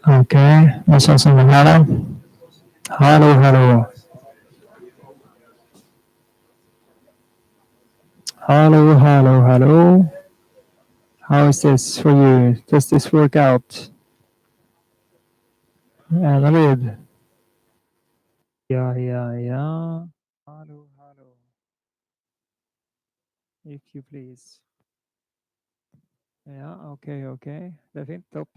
Okay, masa semangat. Halo, halo. Hello, hello, hello. How is this for you? Does this work out? David? Yeah, yeah, yeah. Hello, hello. If you please. Ja, okay, okay. Det är fint. Topp.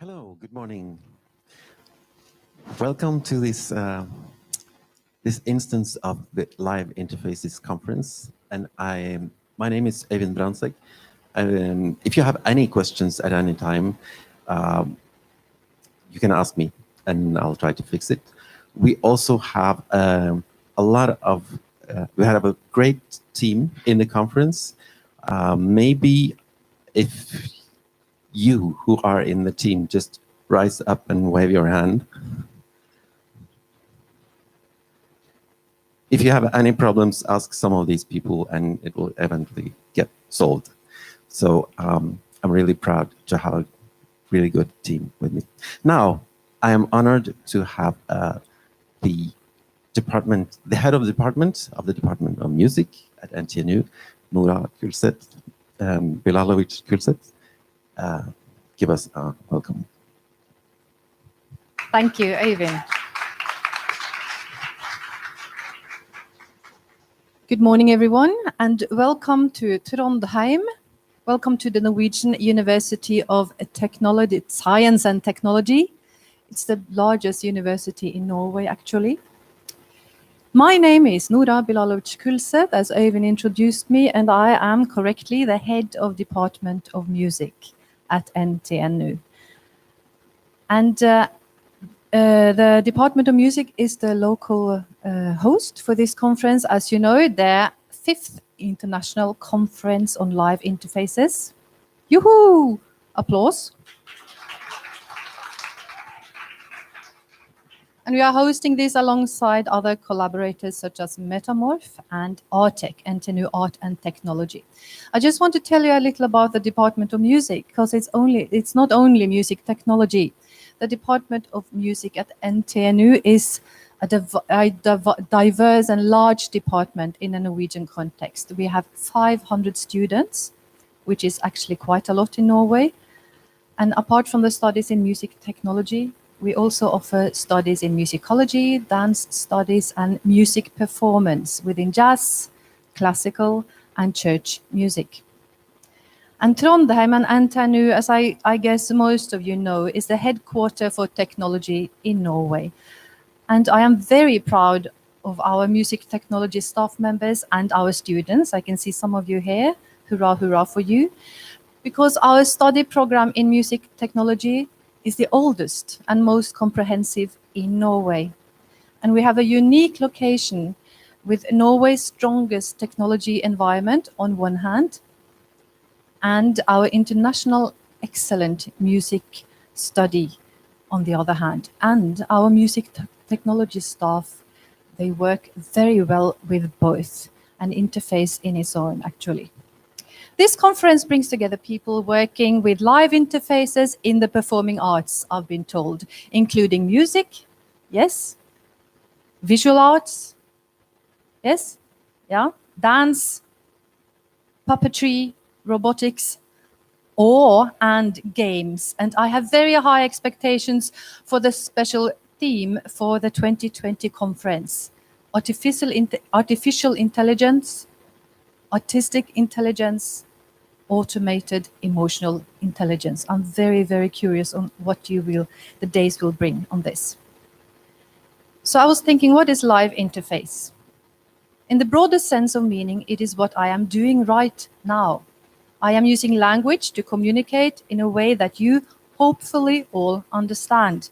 Hello, good morning. Welcome to this instance of the Live Interfaces Conference. And my name is Eivind Brandtzæg. If you have any questions at any time, you can ask me and I'll try to fix it. We also have we have a great team in the conference. Maybe if you who are in the team just rise up and wave your hand. If you have any problems, ask some of these people and it will eventually get solved. So I'm really proud to have a really good team with me. Now, I am honored to have the the head of the Department of Music at NTNU, Nora Bilalovic Kulset. Give us a welcome. Thank you, Eivind. Good morning, everyone, and welcome to Trondheim. Welcome to the Norwegian University of Technology, Science and Technology. It's the largest university in Norway, actually. My name is Nora Bilalovic Kulset, as Eivind introduced me, and I am correctly the head of Department of Music at NTNU. And the Department of Music is the local host for this conference. As you know, their 5th International Conference on Live Interfaces. Yoo-hoo! Applause. And we are hosting this alongside other collaborators such as Metamorph and Artec, NTNU Art and Technology. I just want to tell you a little about the Department of Music, because it's not only music technology. The Department of Music at NTNU is a diverse and large department in a Norwegian context. We have 500 students, which is actually quite a lot in Norway. And apart from the studies in music technology, we also offer studies in musicology, dance studies, and music performance within jazz, classical, and church music. And Trondheim and NTNU, as I guess most of you know, is the headquarters for technology in Norway. And I am very proud of our music technology staff members and our students. I can see some of you here. Hurrah, hurrah for you. Because our study program in music technology is the oldest and most comprehensive in Norway. And we have a unique location with Norway's strongest technology environment on one hand, and our international excellent music study on the other hand. And our music technology staff, they work very well with both, an interface in its own, actually. This conference brings together people working with live interfaces in the performing arts, I've been told, including music, yes, visual arts, yes, yeah, dance, puppetry, robotics, and games. And I have very high expectations for the special theme for the 2020 conference, artificial intelligence, artistic intelligence, automated emotional intelligence. I'm very, very curious on what the days will bring on this. So I was thinking, what is live interface? In the broadest sense of meaning, it is what I am doing right now. I am using language to communicate in a way that you hopefully all understand.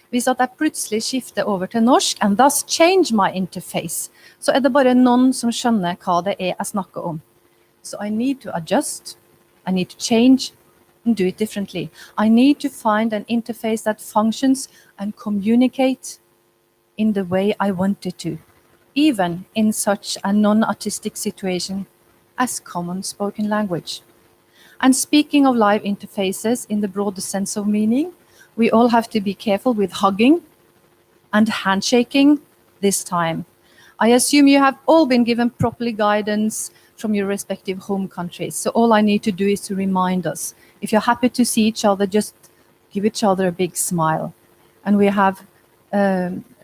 Hvis at jeg plutselig skifter over til norsk, and thus change my interface, så det bare noen som skjønner hva det jeg snakker om. So I need to adjust, I need to change and do it differently. I need to find an interface that functions and communicate in the way I want it to, even in such a non-artistic situation as common spoken language. And speaking of live interfaces in the broader sense of meaning, we all have to be careful with hugging and handshaking this time. I assume you have all been given properly guidance from your respective home countries. So all I need to do is to remind us. If you're happy to see each other, just give each other a big smile. And we have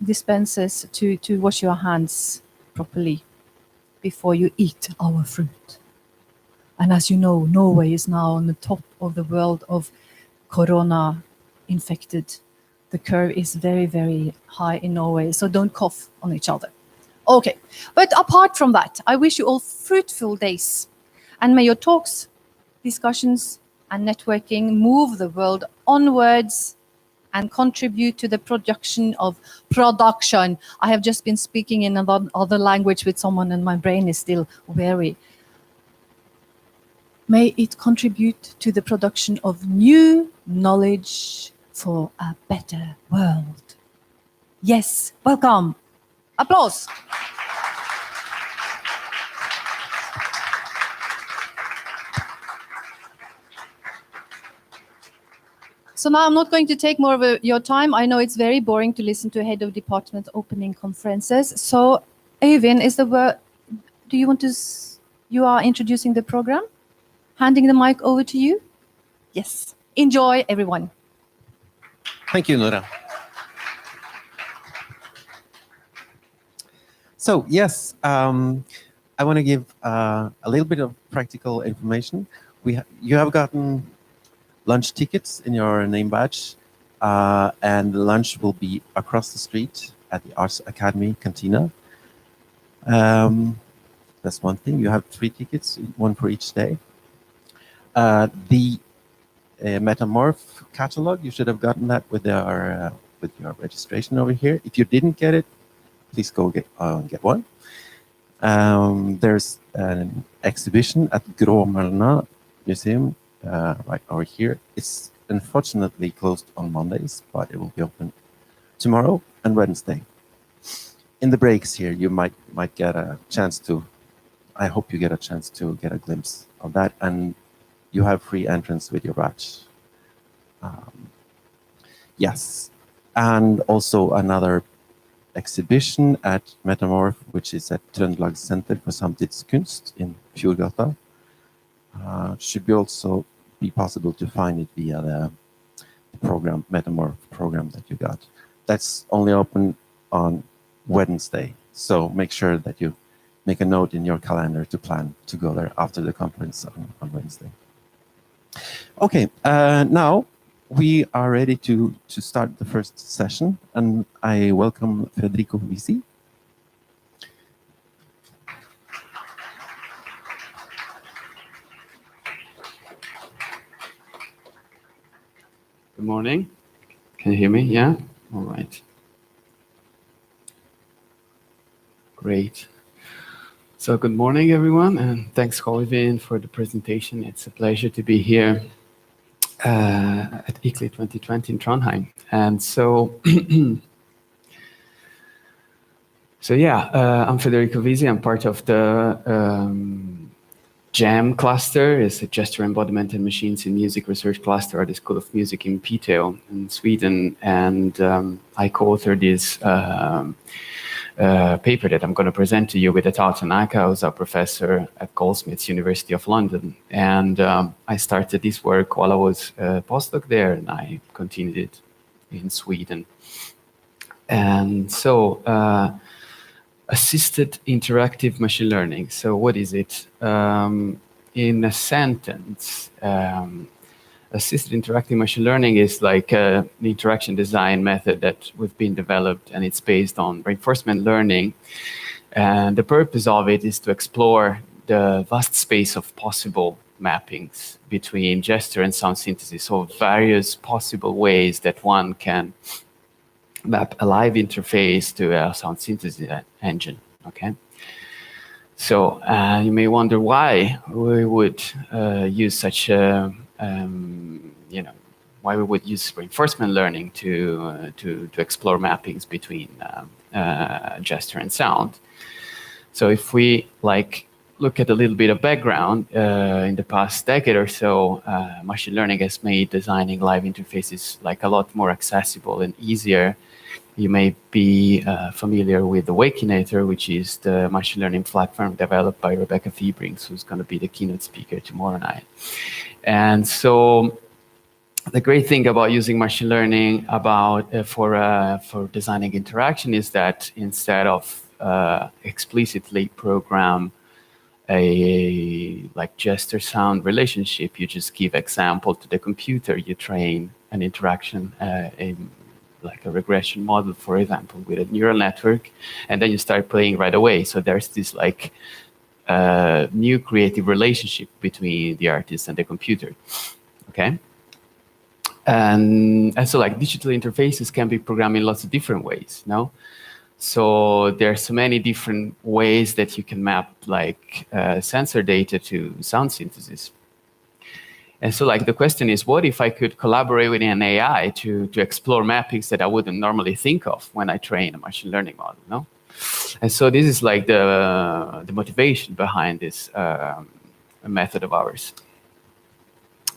dispensers to wash your hands properly before you eat our fruit. And as you know, Norway is now on the top of the world of corona infected. The curve is very, very high in Norway, so don't cough on each other. Okay, but apart from that, I wish you all fruitful days. And may your talks, discussions, and networking move the world onwards and contribute to the production. I have just been speaking in another language with someone and my brain is still weary. May it contribute to the production of new knowledge for a better world. Yes, welcome. Applause. So now I'm not going to take more of your time. I know it's very boring to listen to head of department opening conferences. So, Eivind, do you want to? You are introducing the program. Handing the mic over to you. Yes. Enjoy, everyone. Thank you, Nora. So yes, I want to give a little bit of practical information. You have gotten lunch tickets in your name badge, and the lunch will be across the street at the Arts Academy Cantina. That's one thing. You have 3 tickets, one for each day. The Metamorph catalog, you should have gotten that with your registration over here. If you didn't get it, please go get one. There's an exhibition at Gråmølna Museum right over here. It's unfortunately closed on Mondays, but it will be open tomorrow and Wednesday. In the breaks here, you might get a chance to, I hope you get a chance to get a glimpse of that, and you have free entrance with your badge. Yes, and also another exhibition at Metamorph, which is at Trøndelag Center for Samtidskunst in Fjordgata. Should be also be possible to find it via the program, Metamorph program that you got. That's only open on Wednesday, so make sure that you make a note in your calendar to plan to go there after the conference on Wednesday. Okay, now we are ready to start the first session, and I welcome Federico Visi. Good morning. Can you hear me? Yeah? All right. Great. So good morning, everyone, and thanks, Eivind, for the presentation. It's a pleasure to be here at ICLI 2020 in Trondheim. And so, I'm Federico Visi. I'm part of the GEM cluster, is a gesture embodiment and machines in music research cluster at the School of Music in Piteå in Sweden. And I co-authored this paper that I'm going to present to you with Atao Tanaka, who's a professor at Goldsmiths, University of London. And I started this work while I was a postdoc there, and I continued it in Sweden. And so, assisted interactive machine learning. So what is it? In a sentence, assisted interactive machine learning is like an interaction design method that we've been developed, and it's based on reinforcement learning. And the purpose of it is to explore the vast space of possible mappings between gesture and sound synthesis, so various possible ways that one can map a live interface to a sound synthesis engine, okay? So you may wonder why we would use such a, why we would use reinforcement learning to explore mappings between gesture and sound. So if we look at a little bit of background, in the past decade or so, machine learning has made designing live interfaces a lot more accessible and easier. You may be familiar with the Wakinator, which is the machine learning platform developed by Rebecca Fiebrings, who's going to be the keynote speaker tomorrow night. And so the great thing about using machine learning for designing interaction is that instead of explicitly program a gesture sound relationship, you just give example to the computer. You train an interaction like a regression model, for example, with a neural network, and then you start playing right away. So there's this new creative relationship between the artist and the computer, okay? And so digital interfaces can be programmed in lots of different ways, no? So there's so many different ways that you can map sensor data to sound synthesis. And so the question is, what if I could collaborate with an AI to explore mappings that I wouldn't normally think of when I train a machine learning model, no? And so this is the motivation behind this method of ours.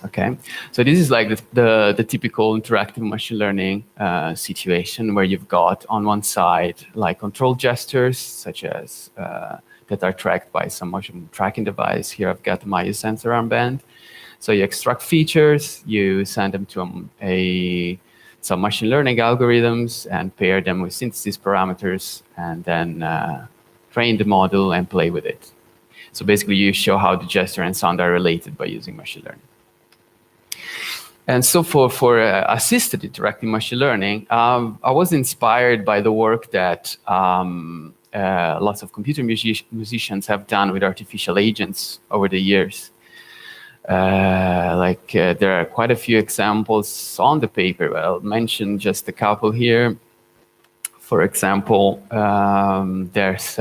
Okay, so this is like the typical interactive machine learning situation where you've got on one side like control gestures such as that are tracked by some motion tracking device. Here I've got my sensor armband. So you extract features, you send them to some machine learning algorithms and pair them with synthesis parameters, and then train the model and play with it. So basically you show how the gesture and sound are related by using machine learning. And so for assisted interactive machine learning, I was inspired by the work that lots of computer musicians have done with artificial agents over the years. There are quite a few examples on the paper, but I'll mention just a couple here. For example, there's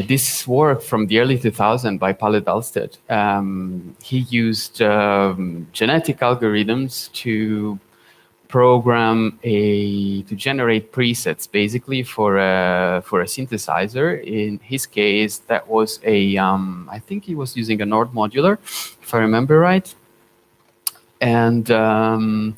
this work from the early 2000s by Palle Dahlstedt. He used genetic algorithms to program to generate presets, basically for a synthesizer. In his case, that was I think he was using a Nord modular, if I remember right. And the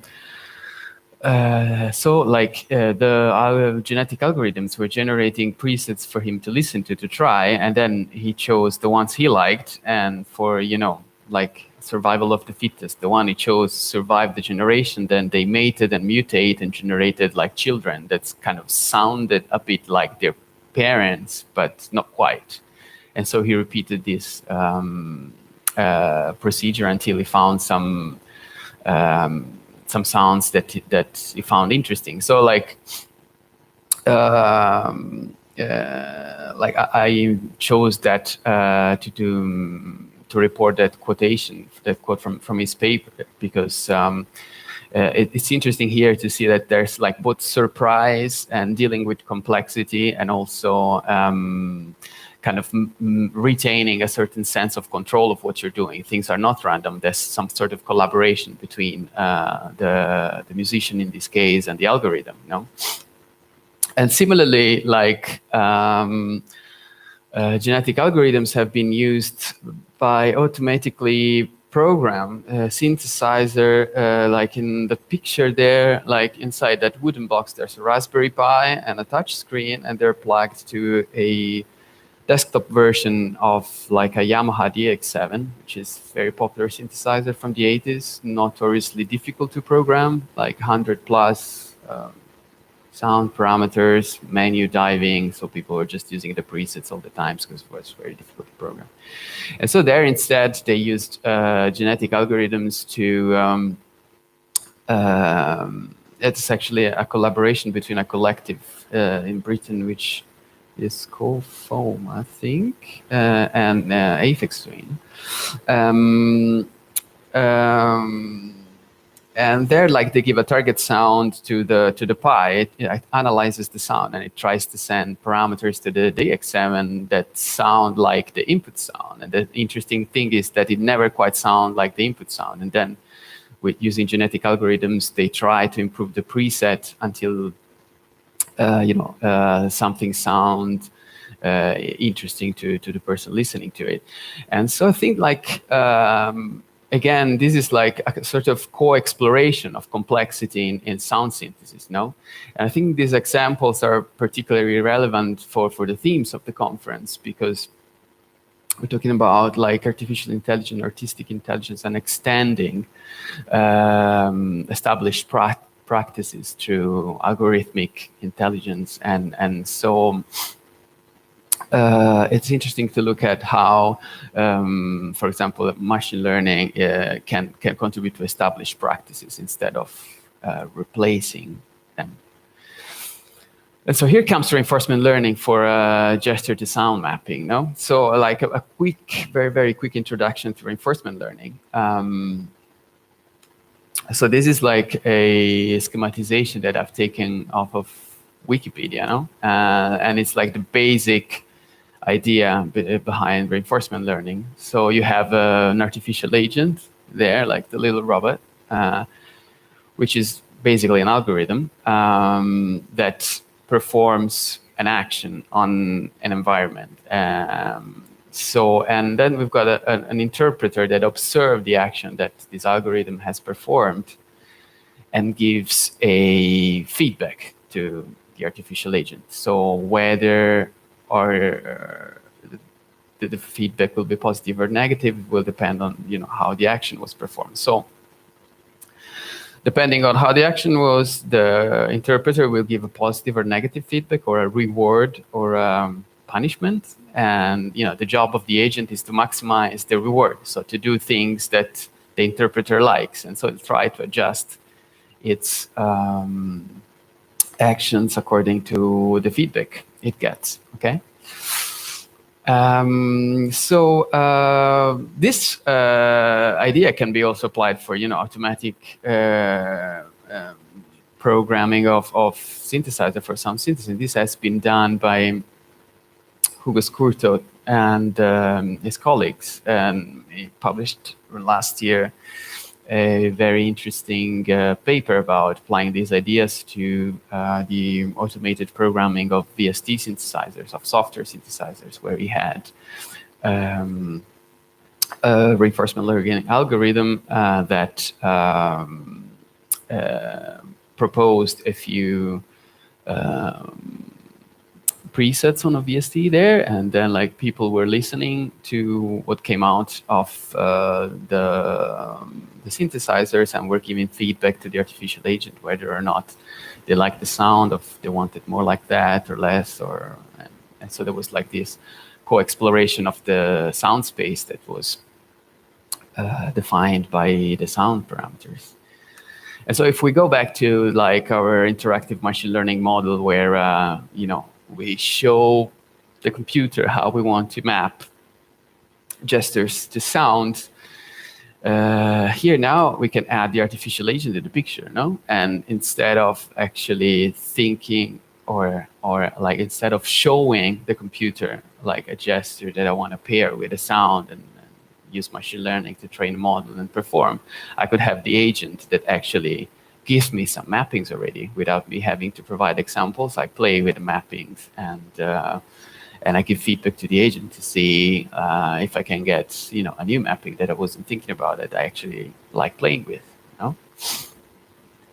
genetic algorithms were generating presets for him to listen to try, and then he chose the ones he liked, and for, like survival of the fittest, the one he chose survived the generation, then they mated and mutated and generated like children that's kind of sounded a bit like their parents, but not quite. And so he repeated this procedure until he found some sounds that he found interesting. So I chose that to report that quote from his paper, because it's interesting here to see that there's like both surprise and dealing with complexity, and also kind of retaining a certain sense of control of what you're doing. Things are not random. There's some sort of collaboration between the musician in this case and the algorithm, And similarly, genetic algorithms have been used by automatically program synthesizer, like in the picture there, like inside that wooden box, there's a Raspberry Pi and a touch screen, and they're plugged to a desktop version of like a Yamaha DX7, which is a very popular synthesizer from the 80s, notoriously difficult to program, like 100 plus sound parameters, menu diving, so people were just using the presets all the time because it was very difficult to program. And so there instead they used genetic algorithms to, it's actually a collaboration between a collective in Britain, which is called Foam, I think, and Aphex Twin. And there, like, they give a target sound to the Pi. It analyzes the sound and it tries to send parameters to the DX7 that sound like the input sound. And the interesting thing is that it never quite sounds like the input sound. And then, with using genetic algorithms, they try to improve the preset until something sound interesting to the person listening to it. And so I think again, this is like a sort of co-exploration of complexity in sound synthesis, no? And I think these examples are particularly relevant for the themes of the conference, because we're talking about like artificial intelligence, artistic intelligence, and extending established practices through algorithmic intelligence. And so it's interesting to look at how, for example, machine learning can contribute to established practices instead of replacing them. And so here comes reinforcement learning for gesture to sound mapping. No, so like a quick, very, very quick introduction to reinforcement learning. So this is like a schematization that I've taken off of Wikipedia, no? And it's like the basic idea behind reinforcement learning. So you have an artificial agent there, like the little robot, which is basically an algorithm that performs an action on an environment. So, and then we've got an interpreter that observes the action that this algorithm has performed and gives a feedback to the artificial agent. So whether the feedback will be positive or negative will depend on how the action was performed. So depending on how the action was, the interpreter will give a positive or negative feedback, or a reward or a punishment. And the job of the agent is to maximize the reward, so to do things that the interpreter likes, and so it'll try to adjust its actions according to the feedback it gets. Okay. This idea can be also applied for automatic programming of synthesizer for sound synthesis. This has been done by Hugo Scurto and his colleagues, and he published last year a very interesting paper about applying these ideas to the automated programming of VST synthesizers, of software synthesizers, where he had a reinforcement learning algorithm that proposed a few presets on a VST there, and then people were listening to what came out of the synthesizers and were giving feedback to the artificial agent whether or not they liked the sound, if they wanted more like that or less, and so there was this co-exploration of the sound space that was defined by the sound parameters. And so if we go back to our interactive machine learning model, where we show the computer how we want to map gestures to sound, here now we can add the artificial agent to the picture, no? And instead of actually thinking or instead of showing the computer a gesture that I want to pair with a sound and use machine learning to train a model and perform, I could have the agent that actually gives me some mappings already without me having to provide examples. I play with the mappings and I give feedback to the agent to see if I can get a new mapping that I wasn't thinking about, that I actually like playing with.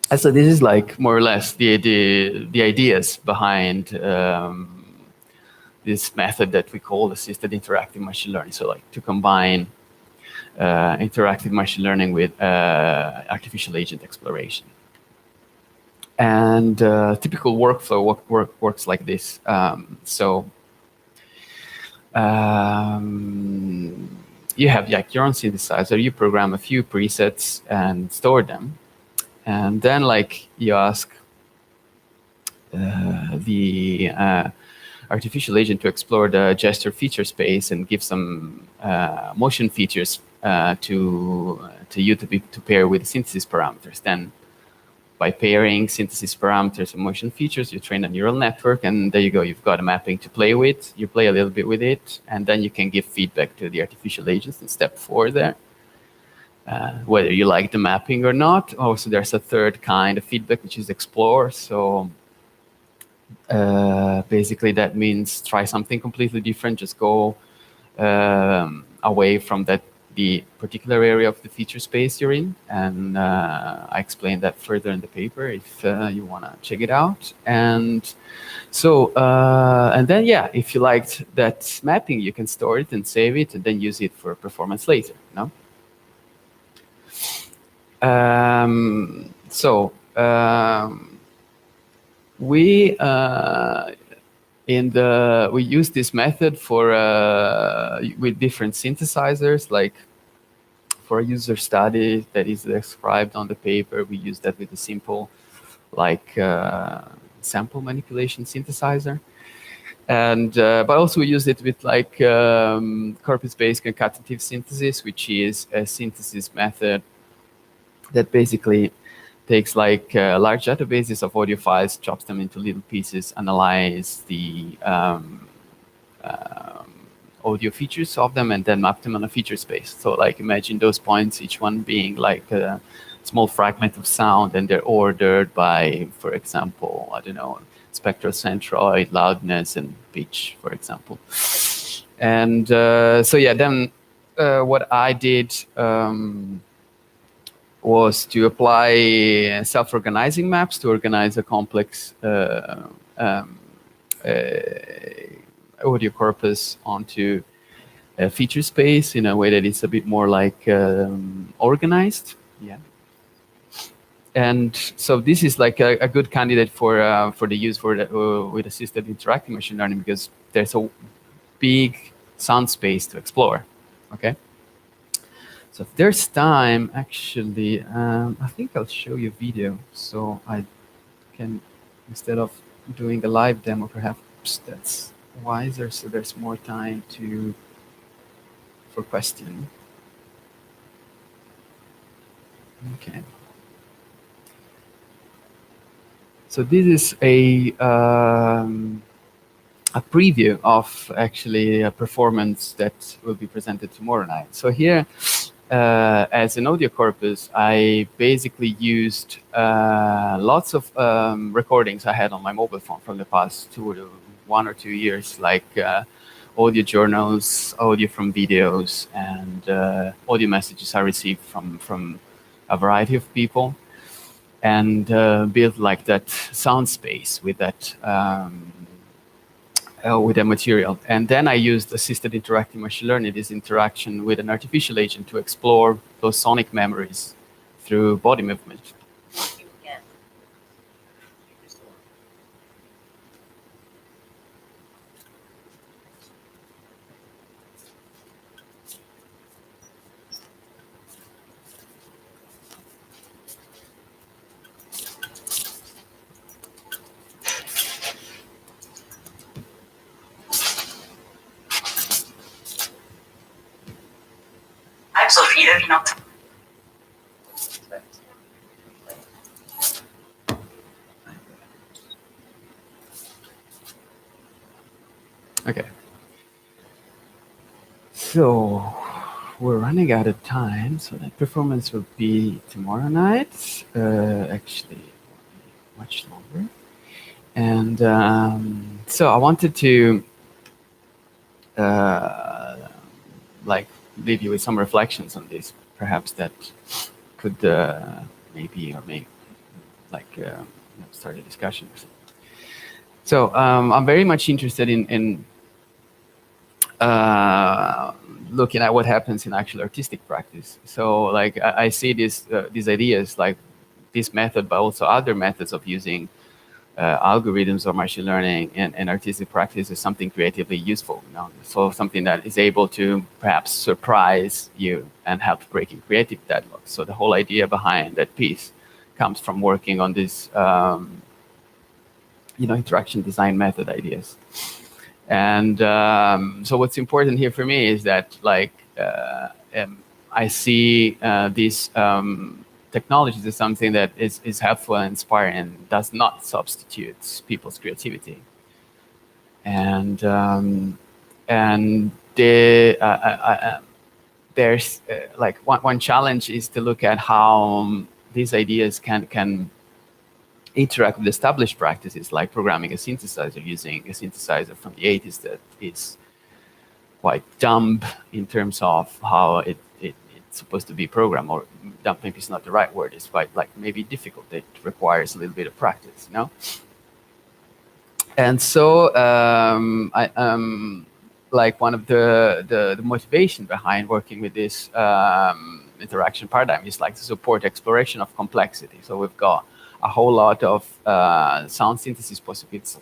And so this is more or less the ideas behind this method that we call assisted interactive machine learning. So to combine interactive machine learning with artificial agent exploration. And typical workflow works like this. You have your own synthesizer, you program a few presets and store them. And then you ask the artificial agent to explore the gesture feature space and give some motion features to you to pair with the synthesis parameters. Then by pairing synthesis parameters and motion features, you train a neural network, and there you go. You've got a mapping to play with. You play a little bit with it, and then you can give feedback to the artificial agents in step 4 there, whether you like the mapping or not. Also, there's a third kind of feedback, which is explore. So basically, that means try something completely different. Just go away from the particular area of the feature space you're in. And I explained that further in the paper if you want to check it out. And so, and then, yeah, if you liked that mapping, you can store it and save it and then use it for performance later, no? We use this method for with different synthesizers, like for a user study that is described on the paper. We use that with a simple sample manipulation synthesizer, and but also we use it with corpus-based concatenative synthesis, which is a synthesis method that basically takes large databases of audio files, chops them into little pieces, analyze the audio features of them, and then map them on a feature space. So imagine those points, each one being a small fragment of sound, and they're ordered by, for example, I don't know, spectral centroid, loudness, and pitch, for example. And so yeah, then what I did was to apply self-organizing maps to organize a complex audio corpus onto a feature space in a way that it's a bit more like organized. Yeah. And so this is like a good candidate for the use for with assisted interactive machine learning, because there's a big sound space to explore. Okay. So if there's time, actually, I think I'll show you a video, so I can, instead of doing a live demo, perhaps that's wiser, so there's more time for question. Okay. So this is a preview of actually a performance that will be presented tomorrow night. So here, as an audio corpus, I basically used lots of recordings I had on my mobile phone from the past 1 or 2 years, like audio journals, audio from videos, and audio messages I received from a variety of people, and build like that sound space with that material. And then I used assisted interactive machine learning, this interaction with an artificial agent, to explore those sonic memories through body movement. Okay. So we're running out of time, so that performance will be tomorrow night. Actually, much longer. And so I wanted to like leave you with some reflections on this, perhaps that could maybe like start a discussion. So I'm very much interested in looking at what happens in actual artistic practice. So like I see these ideas, like this method, but also other methods of using algorithms or machine learning and artistic practice is something creatively useful. You know? So something that is able to perhaps surprise you and help breaking creative deadlocks. So the whole idea behind that piece comes from working on this interaction design method ideas. And so what's important here for me is that like I see these technologies as something that is helpful and inspiring and does not substitute people's creativity. And there's like one challenge is to look at how these ideas can interact with established practices, like programming a synthesizer using a synthesizer from the 80s that is quite dumb in terms of how it's supposed to be programmed, or dumb maybe is not the right word. It's quite like maybe difficult. It requires a little bit of practice, you know. And so like one of the motivation behind working with this interaction paradigm is like to support exploration of complexity. So we've got a whole lot of sound synthesis possibilities.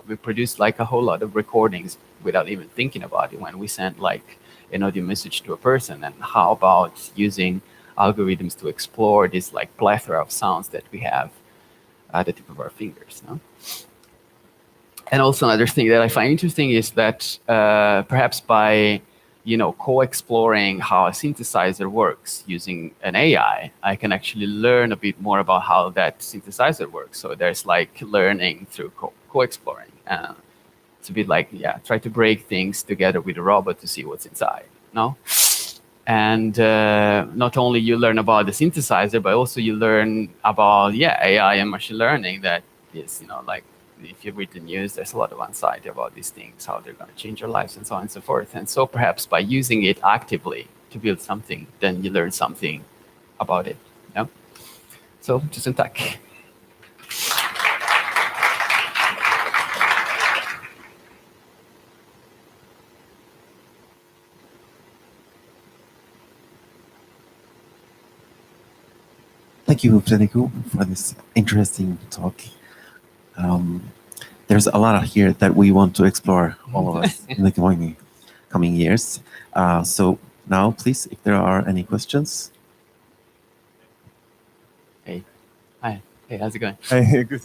We produce like a whole lot of recordings without even thinking about it when we send like an audio message to a person. And how about using algorithms to explore this like plethora of sounds that we have at the tip of our fingers? No? And also another thing that I find interesting is that perhaps by co-exploring how a synthesizer works using an AI, I can actually learn a bit more about how that synthesizer works. So there's like learning through co-exploring. It's a bit like, try to break things together with a robot to see what's inside, no? And not only you learn about the synthesizer, but also you learn about, AI and machine learning that is, like if you read the news, there's a lot of anxiety about these things, how they're going to change your lives and so on and so forth. And so perhaps by using it actively to build something, then you learn something about it. Yeah. So tusen tack. Thank you, Federico, for this interesting talk. There's a lot here that we want to explore, all of us, in the coming years. So now, please, if there are any questions. Hey. Hi. Hey, how's it going? Hey, good.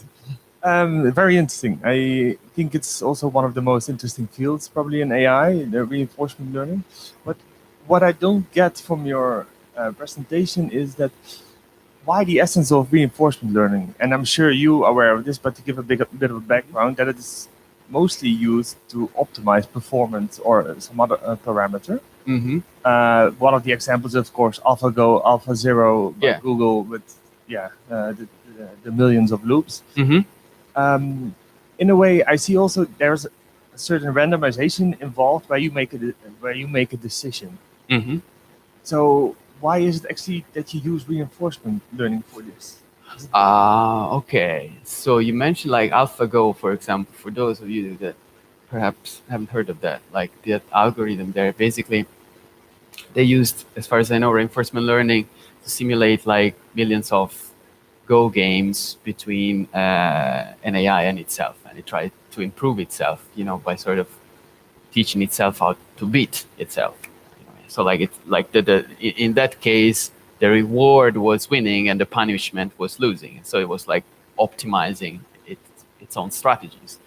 Very interesting. I think it's also one of the most interesting fields probably in AI, the reinforcement learning. But what I don't get from your presentation is that why the essence of reinforcement learning? And I'm sure you are aware of this, but to give a bit of a background, that it is mostly used to optimize performance or some other parameter. Mm-hmm. One of the examples, of course, AlphaGo, AlphaZero by Yeah. Google with the millions of loops. Mm-hmm. In a way, I see also there's a certain randomization involved where you make a decision. Mm-hmm. So why is it actually that you use reinforcement learning for this? Okay. So you mentioned like AlphaGo, for example, for those of you that perhaps haven't heard of that, like the algorithm there, basically they used, as far as I know, reinforcement learning to simulate like millions of Go games between an AI and itself, and it tried to improve itself, by sort of teaching itself how to beat itself. So like it's like in that case, the reward was winning and the punishment was losing. So it was like optimizing its own strategies.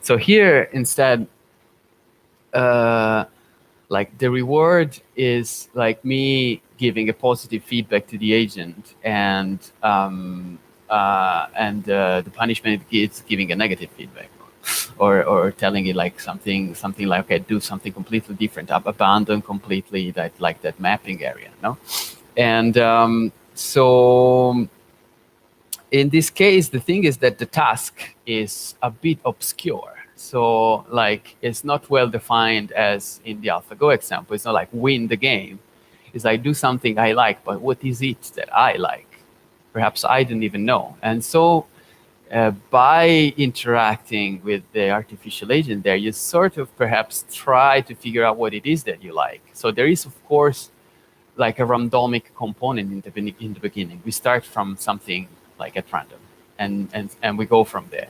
So here instead, like the reward is like me giving a positive feedback to the agent, and the punishment is giving a negative feedback, or telling it like something like, okay, do something completely different, abandon completely that mapping area, no? And so in this case, the thing is that the task is a bit obscure. So like it's not well defined as in the AlphaGo example. It's not like win the game. It's like do something I like, but what is it that I like? Perhaps I didn't even know. And so by interacting with the artificial agent there, you sort of perhaps try to figure out what it is that you like. So there is, of course, like a randomic component in the beginning. We start from something like at random, and we go from there.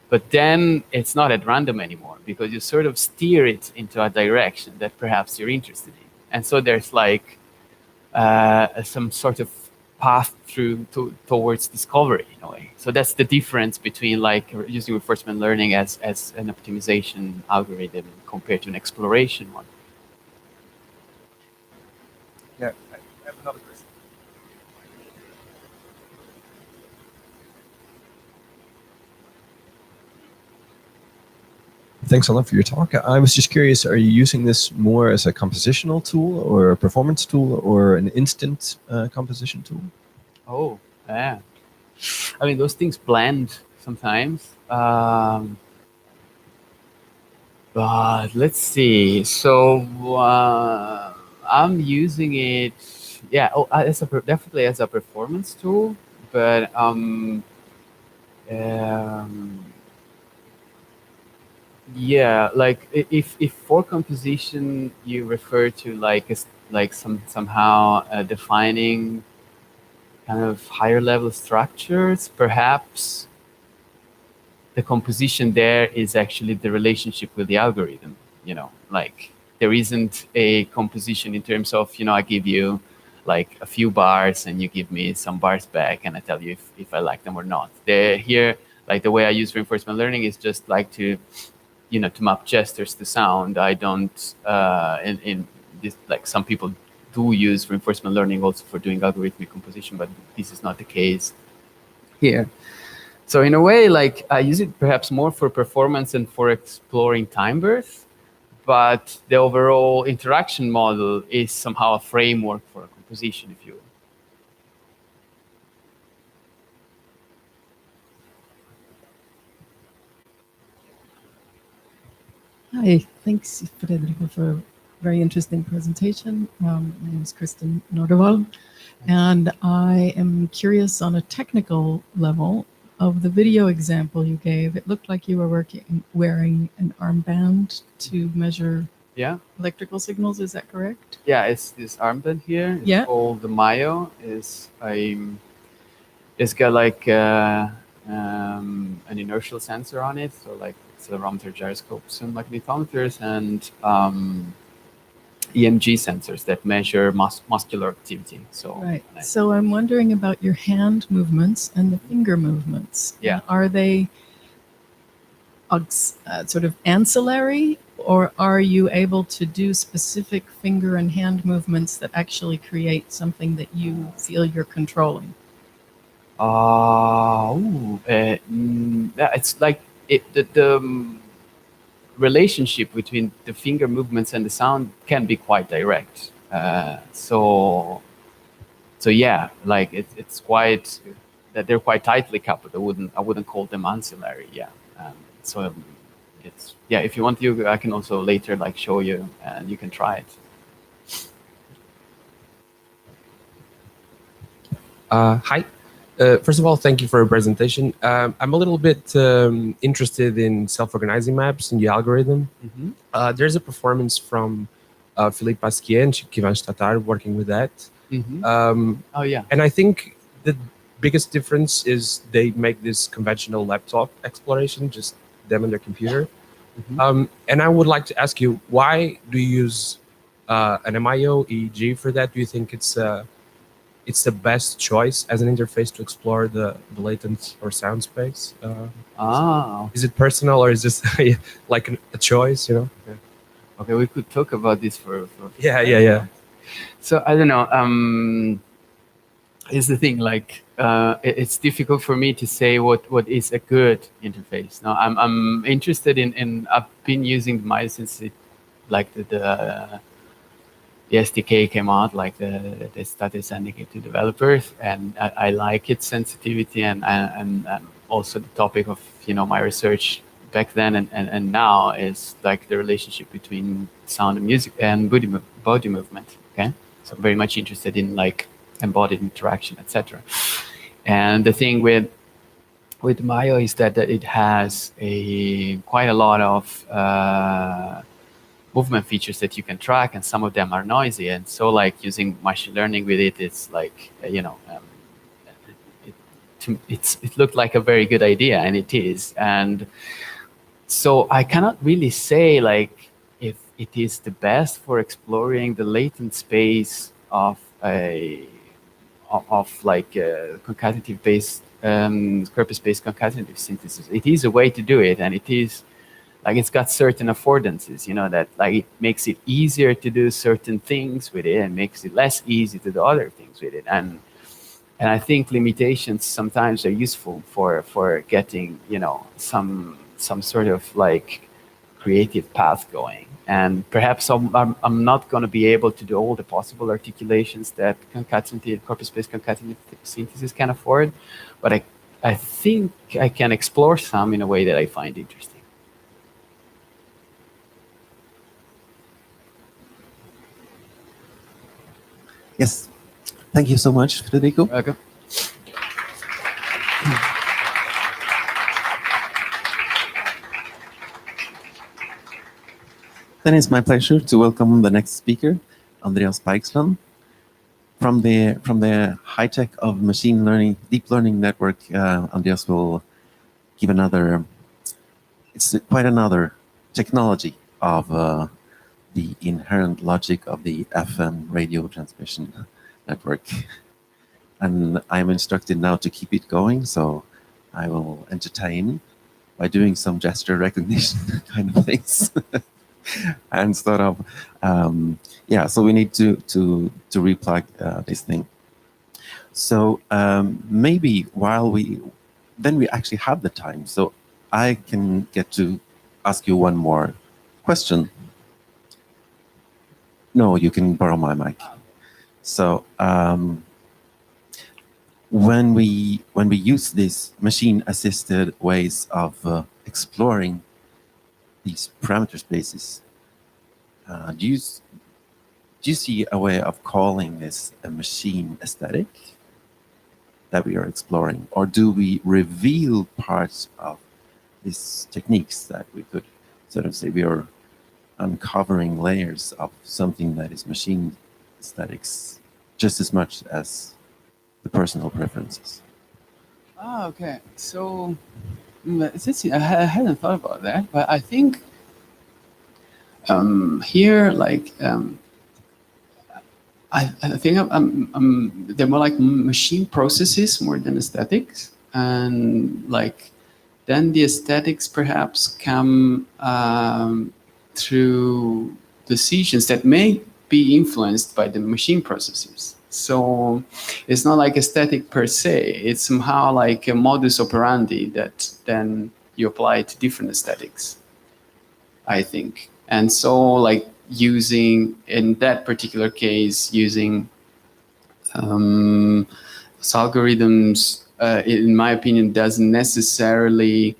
But then it's not at random anymore, because you sort of steer it into a direction that perhaps you're interested in. And so there's like some sort of path towards discovery in a way. So that's the difference between like using reinforcement learning as an optimization algorithm compared to an exploration one. Yeah, I have another question. Thanks a lot for your talk. I was just curious, are you using this more as a compositional tool or a performance tool or an instant composition tool? Oh, yeah. I mean, those things blend sometimes. But let's see. So I'm using it, yeah, definitely as a performance tool. But yeah, like if for composition you refer to like somehow defining kind of higher level structures, perhaps the composition there is actually the relationship with the algorithm. Like there isn't a composition in terms of, I give you like a few bars and you give me some bars back and I tell you if I like them or not. Here, like the way I use reinforcement learning is just like to map gestures to sound. I don't, in this, like some people do use reinforcement learning also for doing algorithmic composition, but this is not the case here. So in a way, like I use it perhaps more for performance and for exploring time birth, but the overall interaction model is somehow a framework for a composition, if you will. Hi, thanks, Federico, for a very interesting presentation. My name is Kristen Nordervall, and I am curious on a technical level of the video example you gave. It looked like you were wearing an armband to measure Yeah, electrical signals. Is that correct? yeah. It's this armband here. It's Yeah. called the Mayo. It's got like an inertial sensor on it, so like accelerometer, gyroscopes, and magnetometers, and EMG sensors that measure muscular activity. So Right. So I'm wondering about your hand movements and the finger movements. Yeah. Are they sort of ancillary, or are you able to do specific finger and hand movements that actually create something that you feel you're controlling? Yeah, it's like the relationship between the finger movements and the sound can be quite direct. So yeah, like it's quite that they're quite tightly coupled. I wouldn't call them ancillary. Yeah. So it's yeah. If you want, I can also later like show you, and you can try it. Hi. First of all, thank you for your presentation. I'm a little bit interested in self-organizing maps and the algorithm. Mm-hmm. There's a performance from Philippe Pasquier and Kivan Tatar working with that. Mm-hmm. Oh yeah. And I think the biggest difference is they make this conventional laptop exploration, just them and their computer. Mm-hmm. And I would like to ask you, why do you use an MIO EEG for that? Do you think it's the best choice as an interface to explore the latent or sound space? Is it personal, or is this like a choice? Yeah. Okay, we could talk about this for Yeah. So I don't know. Here's the thing. Like, it's difficult for me to say what is a good interface. Now, I'm interested in. I've been using Maya since like the SDK came out. Like they started sending it to developers, and I like its sensitivity and also the topic of my research back then and now is like the relationship between sound and music and body movement. Okay, so I'm very much interested in like embodied interaction, etc. And the thing with Mayo is that it has quite a lot of movement features that you can track, and some of them are noisy. And so, like using machine learning with it, it's like it looked like a very good idea, and it is. And so I cannot really say like if it is the best for exploring the latent space of concatenative based corpus-based concatenative synthesis. It is a way to do it, and it is like it's got certain affordances, that like it makes it easier to do certain things with it and makes it less easy to do other things with it. And I think limitations sometimes are useful for getting some sort of like creative path going. And perhaps I'm not going to be able to do all the possible articulations that corpus-based concatenative synthesis can afford, but I think I can explore some in a way that I find interesting. Yes. Thank you so much, Federico. Welcome. Then it's my pleasure to welcome the next speaker, Andreas Peixland. From the high tech of machine learning, deep learning network, Andreas will give it's quite another technology of the inherent logic of the FM radio transmission network. And I'm instructed now to keep it going, so I will entertain by doing some gesture recognition kind of things. And sort of, so we need to replug this thing. So maybe while we actually have the time, so I can get to ask you one more question. No, you can borrow my mic. So when we use these machine-assisted ways of exploring these parameter spaces, do you see a way of calling this a machine aesthetic that we are exploring, or do we reveal parts of these techniques that we could sort of say we are uncovering layers of something that is machine aesthetics just as much as the personal preferences? Okay. So it's interesting. I hadn't thought about that, but I think here, like, I think they're more like machine processes more than aesthetics, and like then the aesthetics perhaps come through decisions that may be influenced by the machine processes. So it's not like aesthetic per se, it's somehow like a modus operandi that then you apply to different aesthetics, I think. And so like using, in that particular case, using algorithms, in my opinion, doesn't necessarily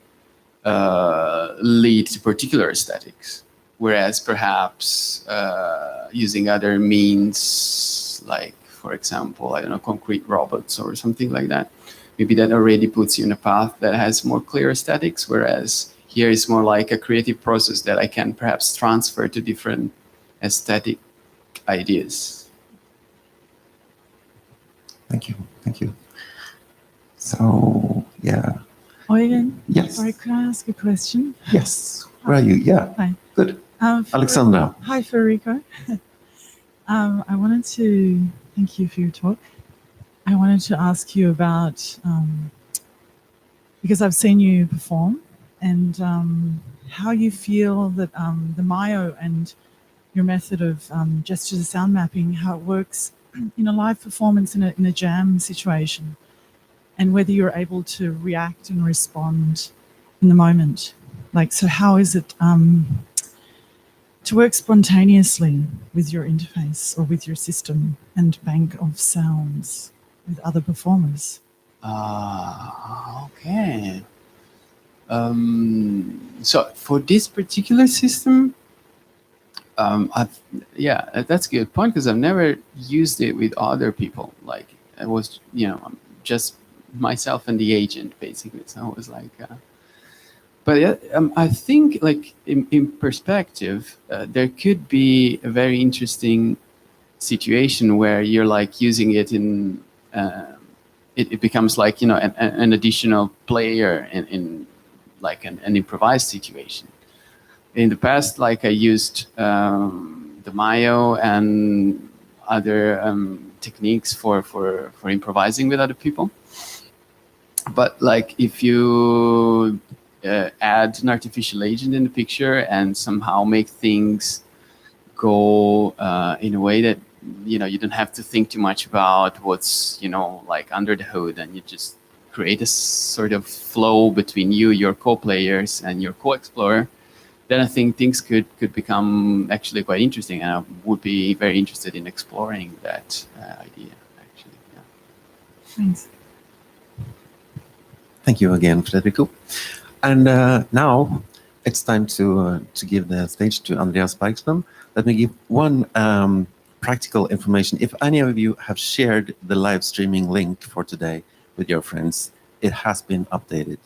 lead to particular aesthetics. Whereas perhaps using other means, like, for example, I don't know, concrete robots or something like that, maybe that already puts you in a path that has more clear aesthetics, whereas here is more like a creative process that I can perhaps transfer to different aesthetic ideas. Thank you. Thank you. So, yeah. Eugen, Yes. sorry, could I ask a question? Yes. Where are you? Yeah. Hi. Good. Fer- Alexandra. Hi, Federico. I wanted to thank you for your talk. I wanted to ask you about, because I've seen you perform, and how you feel that the Mayo and your method of gesture to sound mapping, how it works in a live performance in a jam situation, and whether you're able to react and respond in the moment. Like, so how is it to work spontaneously with your interface or with your system and bank of sounds with other performers? Okay. So for this particular system, that's a good point, because I've never used it with other people. Like, it was, just myself and the agent, basically. So it was like, but yeah, I think, like, in perspective, there could be a very interesting situation where you're like using it in, it becomes like, an additional player in like an improvised situation. In the past, like, I used the Mayo and other techniques for improvising with other people. But like, if you add an artificial agent in the picture and somehow make things go in a way that, you don't have to think too much about what's, like under the hood, and you just create a sort of flow between you, your co-players, and your co-explorer, then I think things could become actually quite interesting, and I would be very interested in exploring that idea, actually. Yeah. Thanks. Thank you again, Federico. And now it's time to give the stage to Andreas Bergström. Let me give one practical information. If any of you have shared the live streaming link for today with your friends, it has been updated.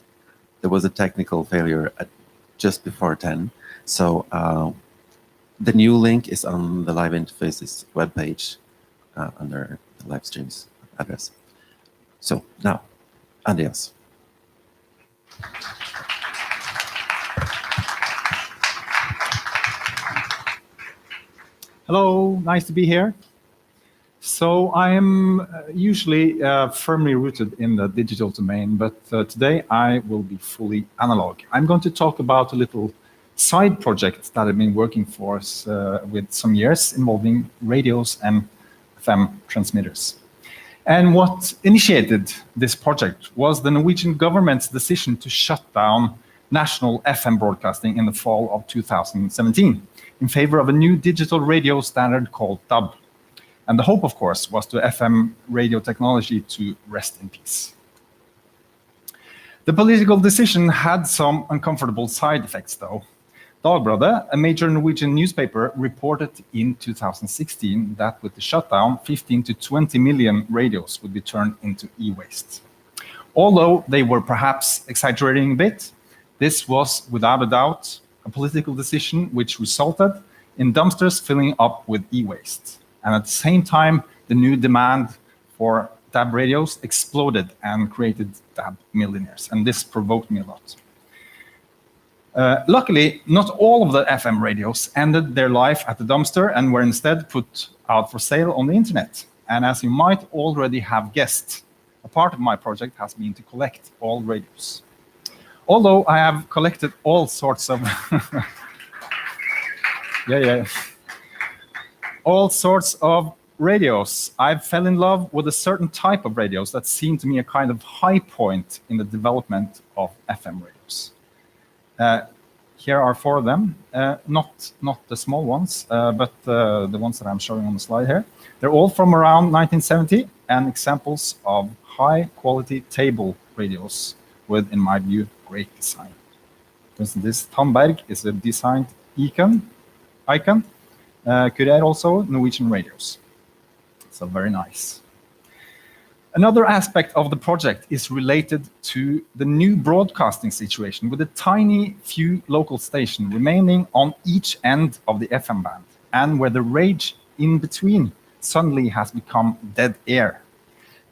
There was a technical failure at just before 10. So the new link is on the Live Interfaces webpage under the live streams address. So now, Andreas. Hello, nice to be here. So I am usually firmly rooted in the digital domain, but today I will be fully analog. I'm going to talk about a little side project that I've been working for with some years, involving radios and FM transmitters. And what initiated this project was the Norwegian government's decision to shut down national FM broadcasting in the fall of 2017 in favor of a new digital radio standard called DAB. And the hope, of course, was to FM radio technology to rest in peace. The political decision had some uncomfortable side effects, though. Dagbladet, a major Norwegian newspaper, reported in 2016 that with the shutdown, 15 to 20 million radios would be turned into e-waste. Although they were perhaps exaggerating a bit, this was without a doubt a political decision which resulted in dumpsters filling up with e-waste. And at the same time, the new demand for DAB radios exploded and created DAB millionaires. And this provoked me a lot. Luckily, not all of the FM radios ended their life at the dumpster and were instead put out for sale on the internet. And as you might already have guessed, a part of my project has been to collect all radios. Although I have collected all sorts of all sorts of radios, I fell in love with a certain type of radios that seemed to me a kind of high point in the development of FM radios. Here are 4 of them, not the small ones, but the ones that I'm showing on the slide here. They're all from around 1970 and examples of high-quality table radios with, in my view, great design. For instance, this Tandberg is a designed icon. Courier also Norwegian radios. So very nice. Another aspect of the project is related to the new broadcasting situation with a tiny few local stations remaining on each end of the FM band, and where the range in between suddenly has become dead air.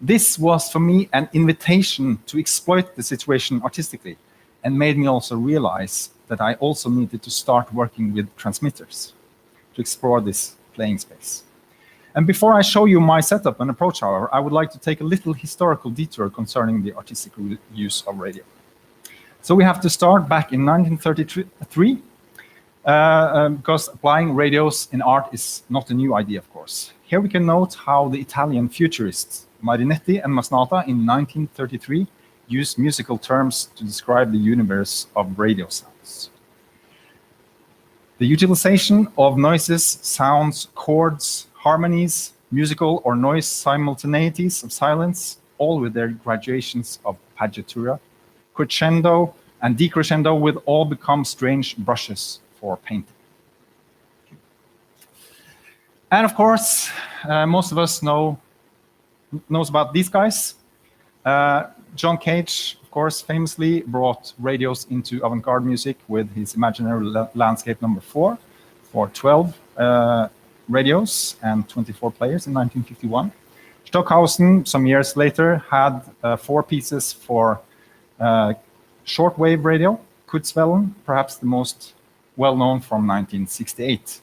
This was for me an invitation to exploit the situation artistically, and made me also realize that I also needed to start working with transmitters to explore this playing space. And before I show you my setup and approach, however, I would like to take a little historical detour concerning the artistic use of radio. So we have to start back in 1933, because applying radios in art is not a new idea, of course. Here we can note how the Italian futurists Marinetti and Masnada in 1933 used musical terms to describe the universe of radio sounds. The utilization of noises, sounds, chords, harmonies, musical or noise simultaneities of silence, all with their graduations of paginatura, crescendo and decrescendo, will all become strange brushes for painting. And of course, most of us knows about these guys. John Cage, of course, famously brought radios into avant-garde music with his imaginary landscape number 4 for 12 radios and 24 players in 1951. Stockhausen, some years later, had 4 pieces for shortwave radio, Kurzwellen, perhaps the most well-known from 1968.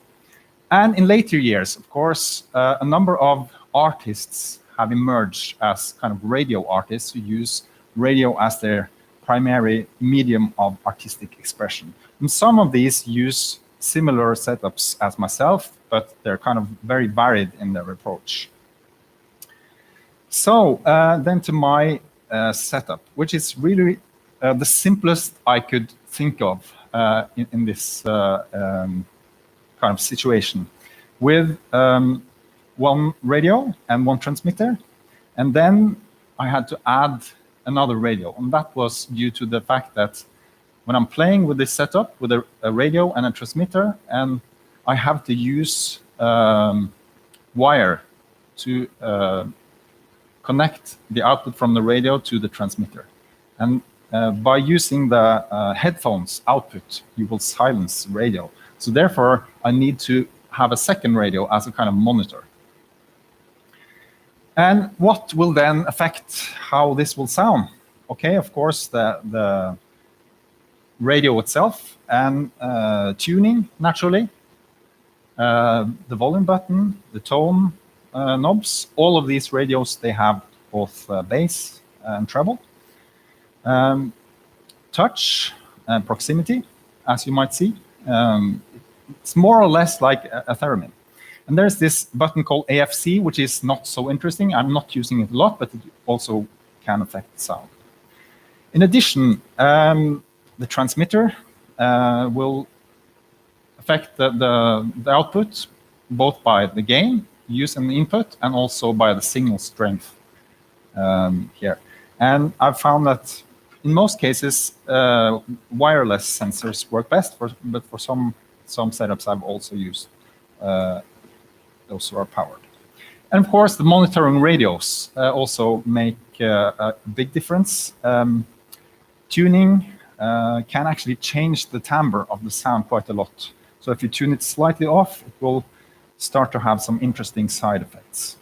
And in later years, of course, a number of artists have emerged as kind of radio artists who use radio as their primary medium of artistic expression. And some of these use similar setups as myself, but they're kind of very varied in their approach. So then to my setup, which is really the simplest I could think of in this kind of situation, with 1 radio and 1 transmitter, and then I had to add another radio, and that was due to the fact that when I'm playing with this setup with a radio and a transmitter, and I have to use wire to connect the output from the radio to the transmitter, and by using the headphones output, you will silence the radio. So therefore, I need to have a second radio as a kind of monitor. And what will then affect how this will sound? Okay, of course, the radio itself and tuning, naturally, the volume button, the tone knobs, all of these radios, they have both bass and treble. Touch and proximity, as you might see. It's more or less like a theremin. And there's this button called AFC, which is not so interesting. I'm not using it a lot, but it also can affect sound. In addition, the transmitter will affect the output, both by the gain used in the input and also by the signal strength here. And I've found that in most cases, wireless sensors work best, but for some setups, I've also used those who are powered. And of course, the monitoring radios also make a big difference. Tuning can actually change the timbre of the sound quite a lot. So if you tune it slightly off, it will start to have some interesting side effects.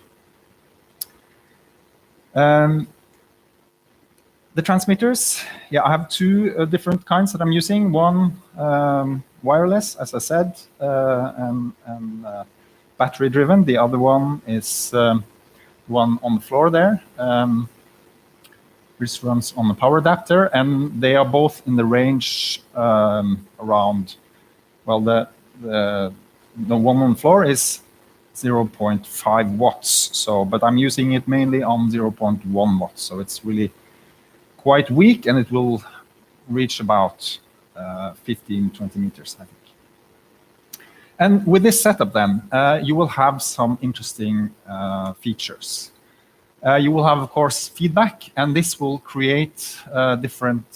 The transmitters, yeah, I have two different kinds that I'm using. One wireless, as I said, and battery-driven. The other one is one on the floor there. This runs on the power adapter, and they are both in the range around, well, the one on the floor is 0.5 watts. So, but I'm using it mainly on 0.1 watts. So it's really quite weak, and it will reach about 15, 20 meters, I think. And with this setup then, you will have some interesting features. You will have, of course, feedback, and this will create different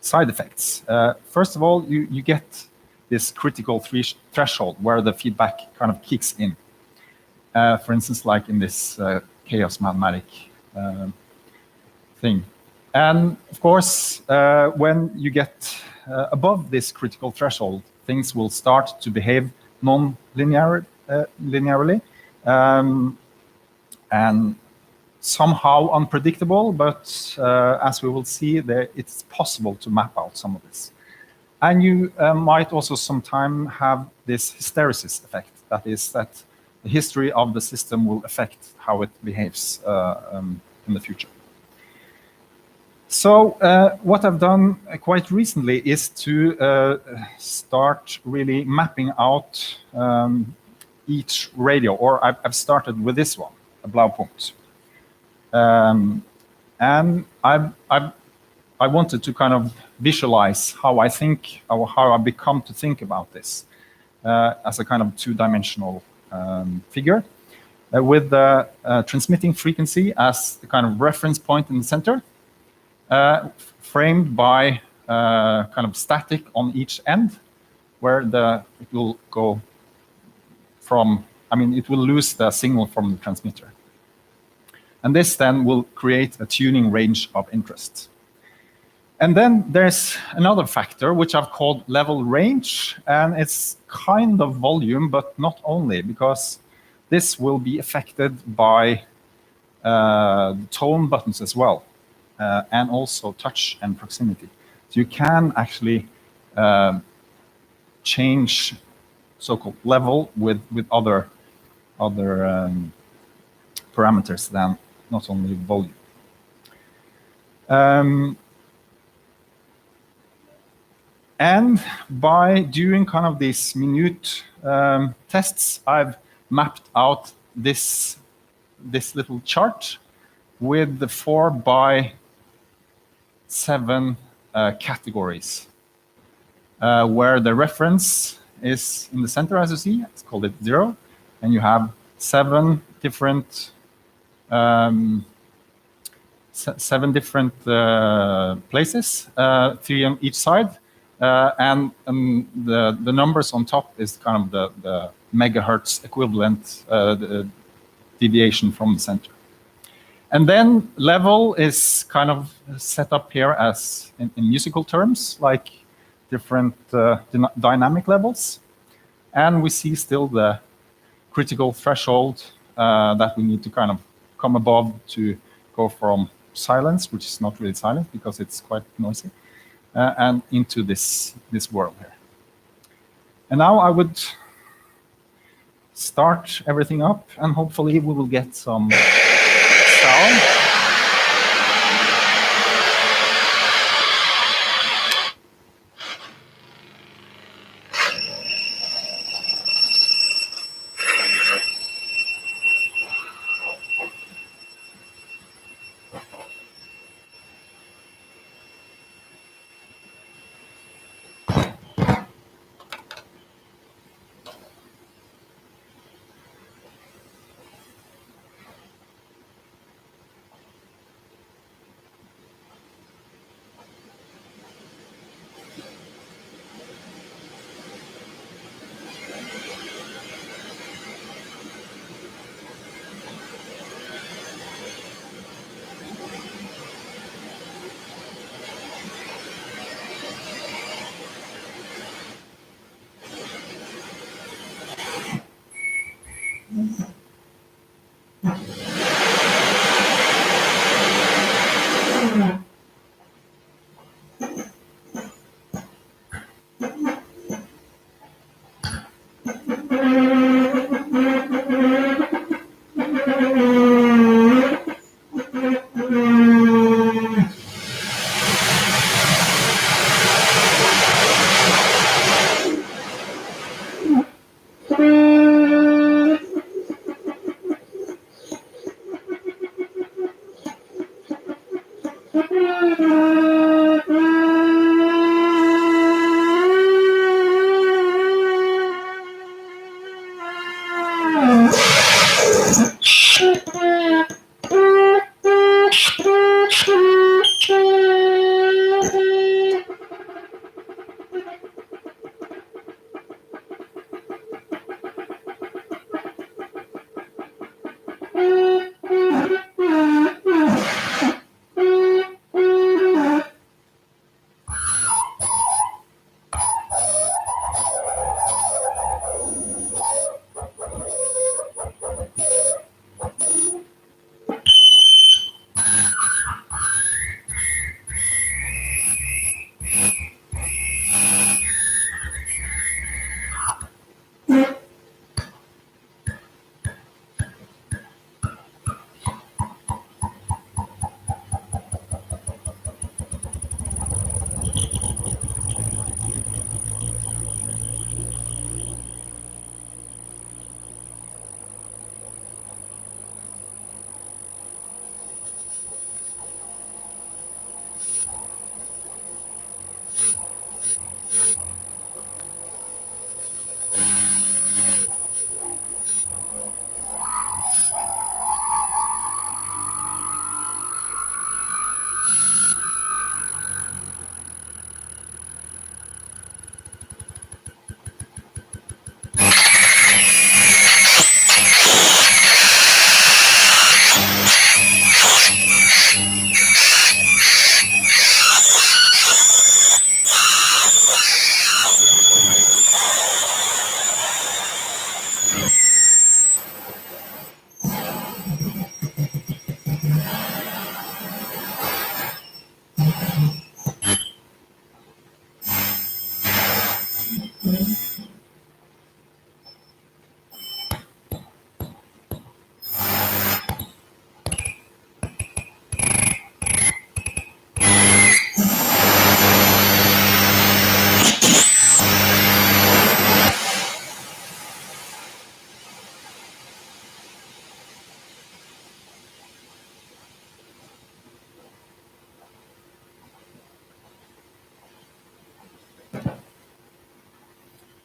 side effects. First of all, you get this critical threshold where the feedback kind of kicks in. For instance, like in this chaos mathematic thing. And of course, when you get above this critical threshold, things will start to behave non-linearly. And somehow unpredictable, but as we will see, it's possible to map out some of this. And you might also sometime have this hysteresis effect. That is that the history of the system will affect how it behaves in the future. So what I've done quite recently is to start really mapping out each radio, or I've started with this one, a Blaupunkt. And I wanted to kind of visualize how I think, or how I become to think about this as a kind of two-dimensional figure, with the transmitting frequency as the kind of reference point in the center, framed by kind of static on each end, where it will go from, I mean, it will lose the signal from the transmitter. And this then will create a tuning range of interest. And then there's another factor, which I've called level range, and it's kind of volume, but not only, because this will be affected by the tone buttons as well, and also touch and proximity. So you can actually change so-called level with other parameters than not only volume. And by doing kind of these minute tests, I've mapped out this little chart with the 4x7 categories, where the reference is in the center, as you see. It's called it 0, and you have 7 different places, 3 on each side, and the numbers on top is kind of the megahertz equivalent the deviation from the center. And then level is kind of set up here as in musical terms, like different dynamic levels. And we see still the critical threshold that we need to kind of come above to go from silence, which is not really silent because it's quite noisy, and into this world here. And now I would start everything up, and hopefully we will get some sound.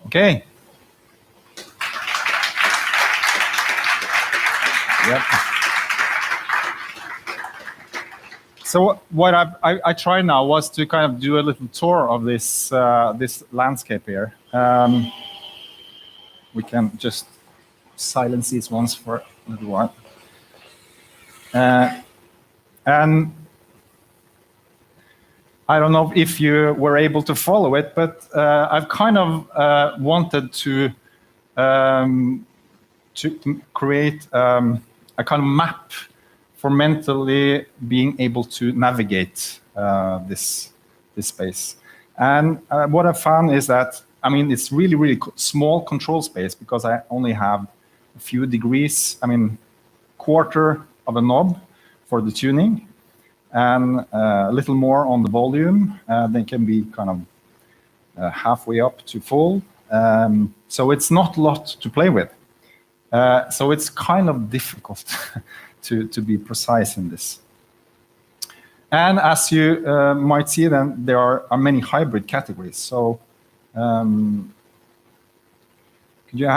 Okay. Yep. So what I tried now was to kind of do a little tour of this this landscape here. We can just silence these ones for a little while. And I don't know if you were able to follow it, but I've kind of wanted to create a kind of map for mentally being able to navigate this space. And what I found is that, I mean, it's really, really small control space because I only have a few degrees, I mean, quarter of a knob for the tuning and a little more on the volume. They can be kind of halfway up to full. So it's not a lot to play with. So it's kind of difficult to be precise in this. And as you might see, then there are many hybrid categories. So could you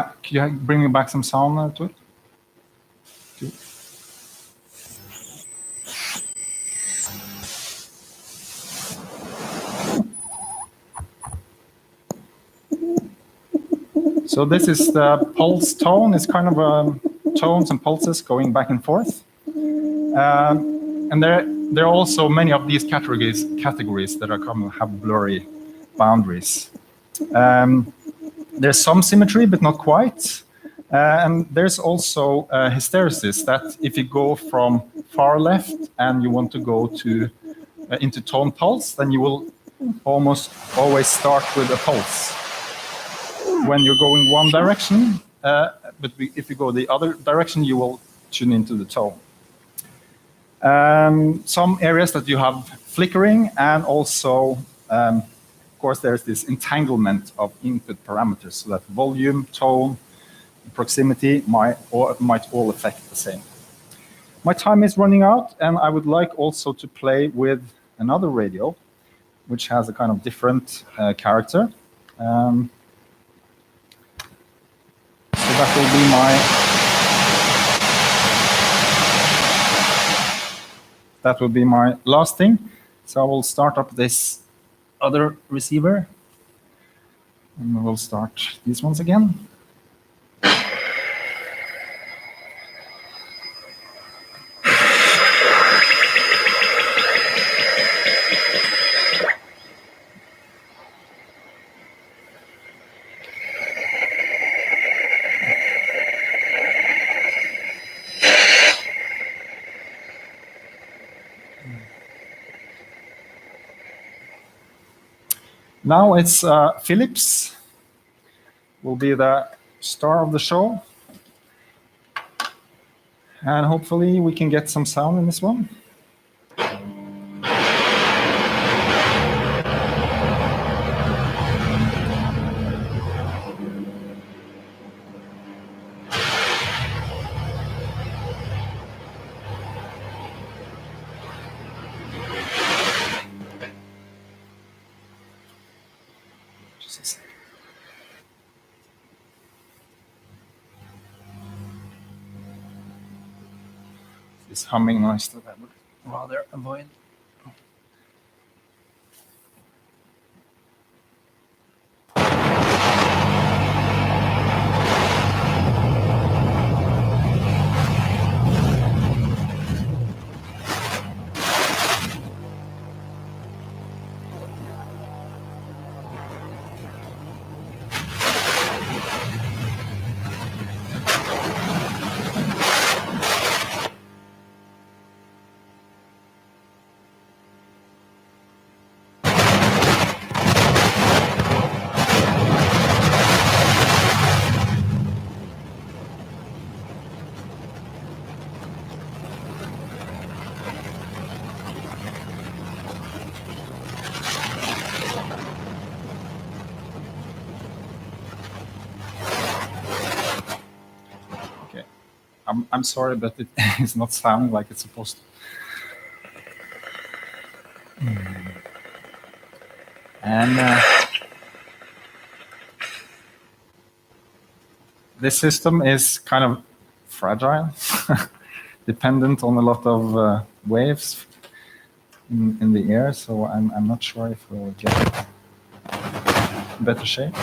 bring me back some sound to it? So this is the pulse tone. It's kind of tones and pulses going back and forth. And there are also many of these categories that are kind of have blurry boundaries. There's some symmetry, but not quite. And there's also hysteresis that if you go from far left and you want to go to into tone pulse, then you will almost always start with a pulse. When you're going one direction, but if you go the other direction, you will tune into the tone. Some areas that you have flickering, and also, of course, there's this entanglement of input parameters, so that volume, tone, proximity might all affect the same. My time is running out, and I would like also to play with another radio, which has a kind of different character. So that will be my last thing. So I will start up this other receiver, and we will start these ones again. Now it's Philips will be the star of the show. And hopefully we can get some sound in this one. This humming noise that I would rather avoid. I'm sorry, but it is not sounding like it's supposed to. And this system is kind of fragile, dependent on a lot of waves in the air. So I'm not sure if we'll get better shape.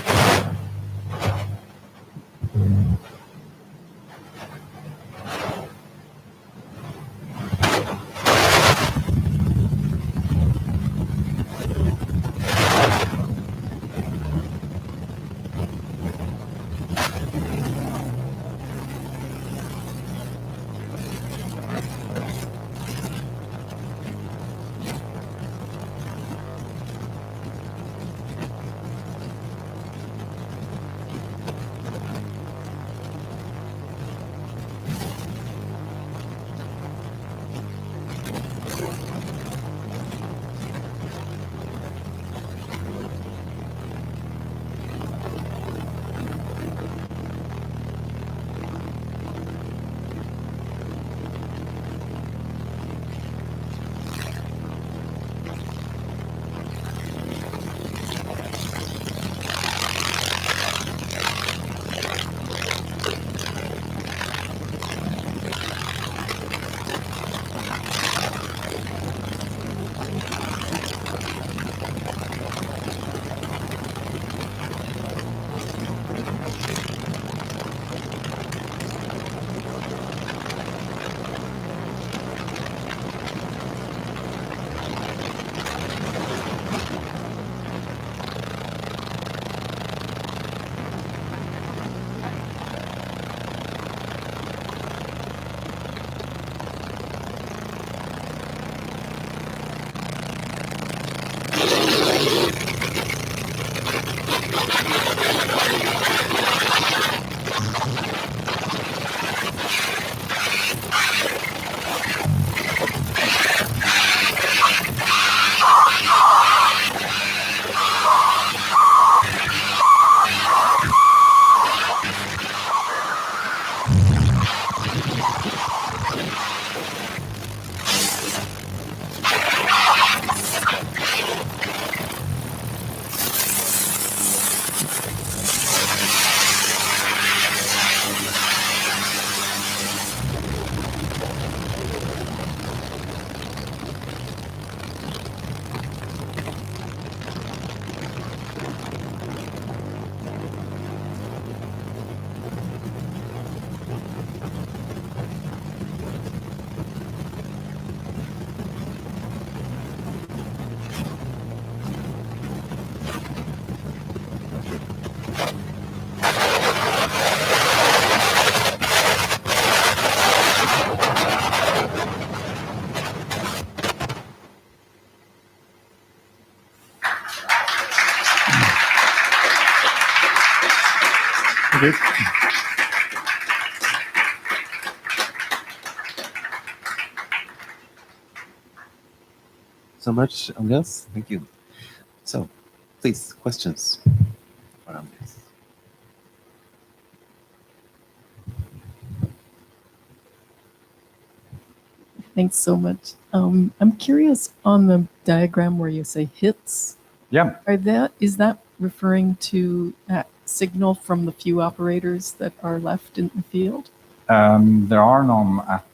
Okay. So much, Andreas. Thank you. So, please, questions around this. Thanks so much. I'm curious on the diagram where you say hits. Yeah. Is that referring to that signal from the few operators that are left in the field? There are none at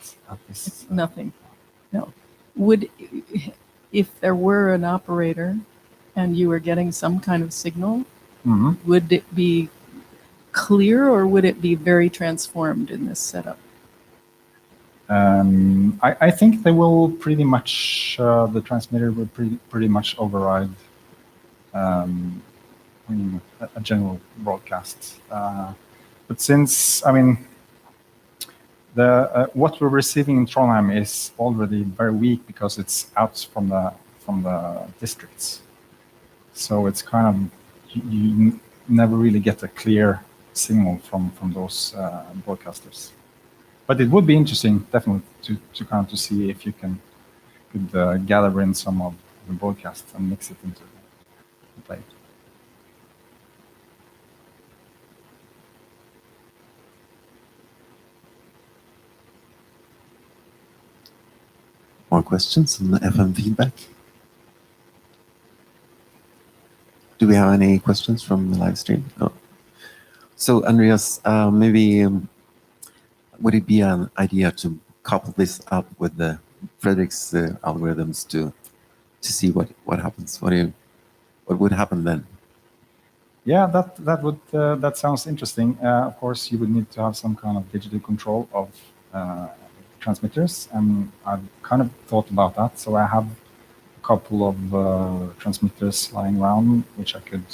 this. Nothing. No. If there were an operator and you were getting some kind of signal, Mhm. would it be clear or would it be very transformed in this setup? I think they will pretty much, the transmitter will pretty much override a general broadcast. But since, I mean, what we're receiving in Trondheim is already very weak because it's out from the districts. So it's kind of, you never really get a clear signal from those broadcasters. But it would be interesting, definitely, to kind of to see if you could gather in some of the broadcast and mix it into the play. More questions on the FM feedback? Do we have any questions from the live stream? No. So Andreas, maybe would it be an idea to couple this up with the Frederick's algorithms to see what happens? What would happen then? Yeah, that sounds interesting. Of course, you would need to have some kind of digital control of transmitters, and I've kind of thought about that. So I have a couple of transmitters lying around, which I could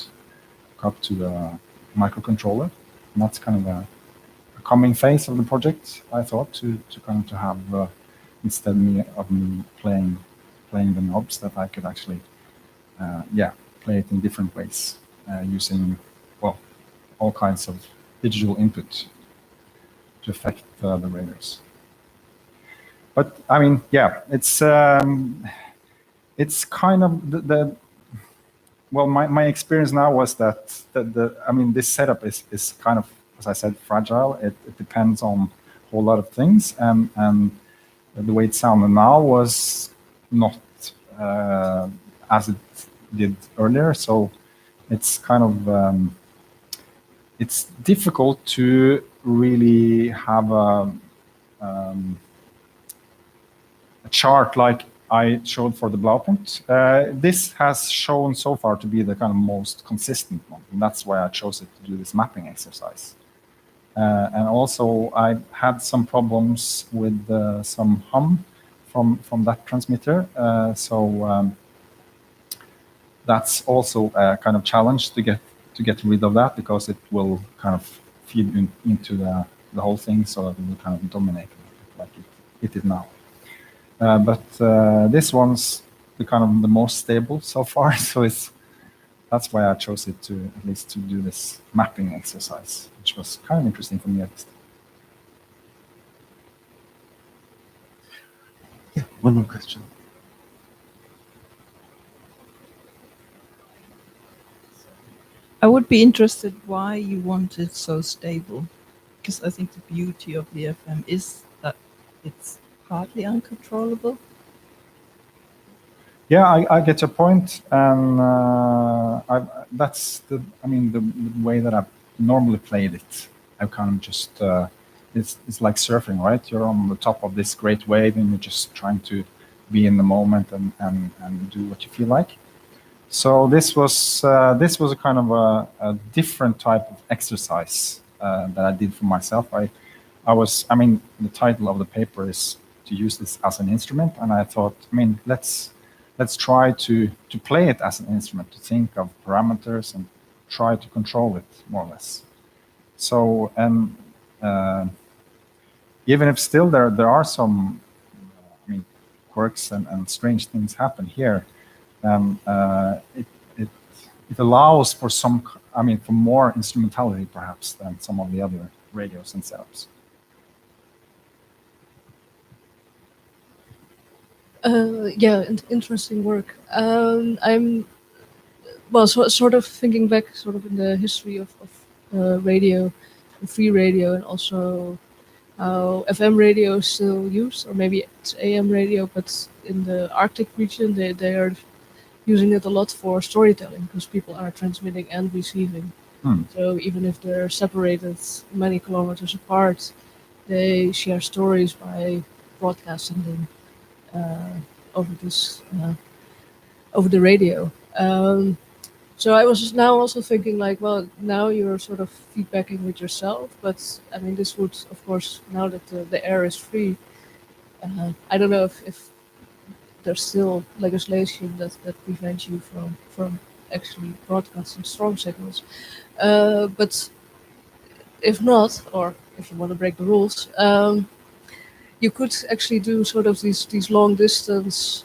hook up to a microcontroller, and that's kind of a coming phase of the project. I thought to kind of to have instead of me playing the knobs, that I could actually play it in different ways. Using, well, all kinds of digital input to affect the radars. But I mean, yeah, it's kind of well, my experience now was that I mean, this setup is kind of, as I said, fragile. It depends on a whole lot of things, and the way it sounded now was not as it did earlier. So it's kind of it's difficult to really have a chart like I showed for the Blaupunkt. This has shown so far to be the kind of most consistent one, and that's why I chose it to do this mapping exercise. And also I had some problems with some hum from that transmitter. So that's also a kind of challenge to get rid of that, because it will kind of feed into the whole thing, so that it will kind of dominate like it did now. But this one's the kind of the most stable so far, so that's why I chose it to at least to do this mapping exercise, which was kind of interesting for me at least. Yeah, one more question. I would be interested why you want it so stable, because I think the beauty of the FM is that it's partly uncontrollable. Yeah, I get your point, and that's the way that I normally played it. I kind of just it's like surfing, right? You're on the top of this great wave, and you're just trying to be in the moment and do what you feel like. So this was a kind of a different type of exercise that I did for myself. I mean, the title of the paper is to use this as an instrument, and I thought, I mean, let's try to play it as an instrument, to think of parameters and try to control it more or less. So, and even if still there are some, I mean, quirks and strange things happen here, it allows for some, I mean, for more instrumentality perhaps than some of the other radios and setups. Yeah, interesting work. I'm sort of thinking back, sort of in the history of radio, free radio, and also how FM radio is still used, or maybe it's AM radio, but in the Arctic region they are using it a lot for storytelling, because people are transmitting and receiving. So even if they're separated many kilometers apart, they share stories by broadcasting them over the radio. So I was now also thinking, like, well, now you're sort of feedbacking with yourself, but I mean, this would, of course, now that the air is free, I don't know if there's still legislation that prevents you from actually broadcasting strong signals. But if not, or if you want to break the rules, you could actually do sort of these long distance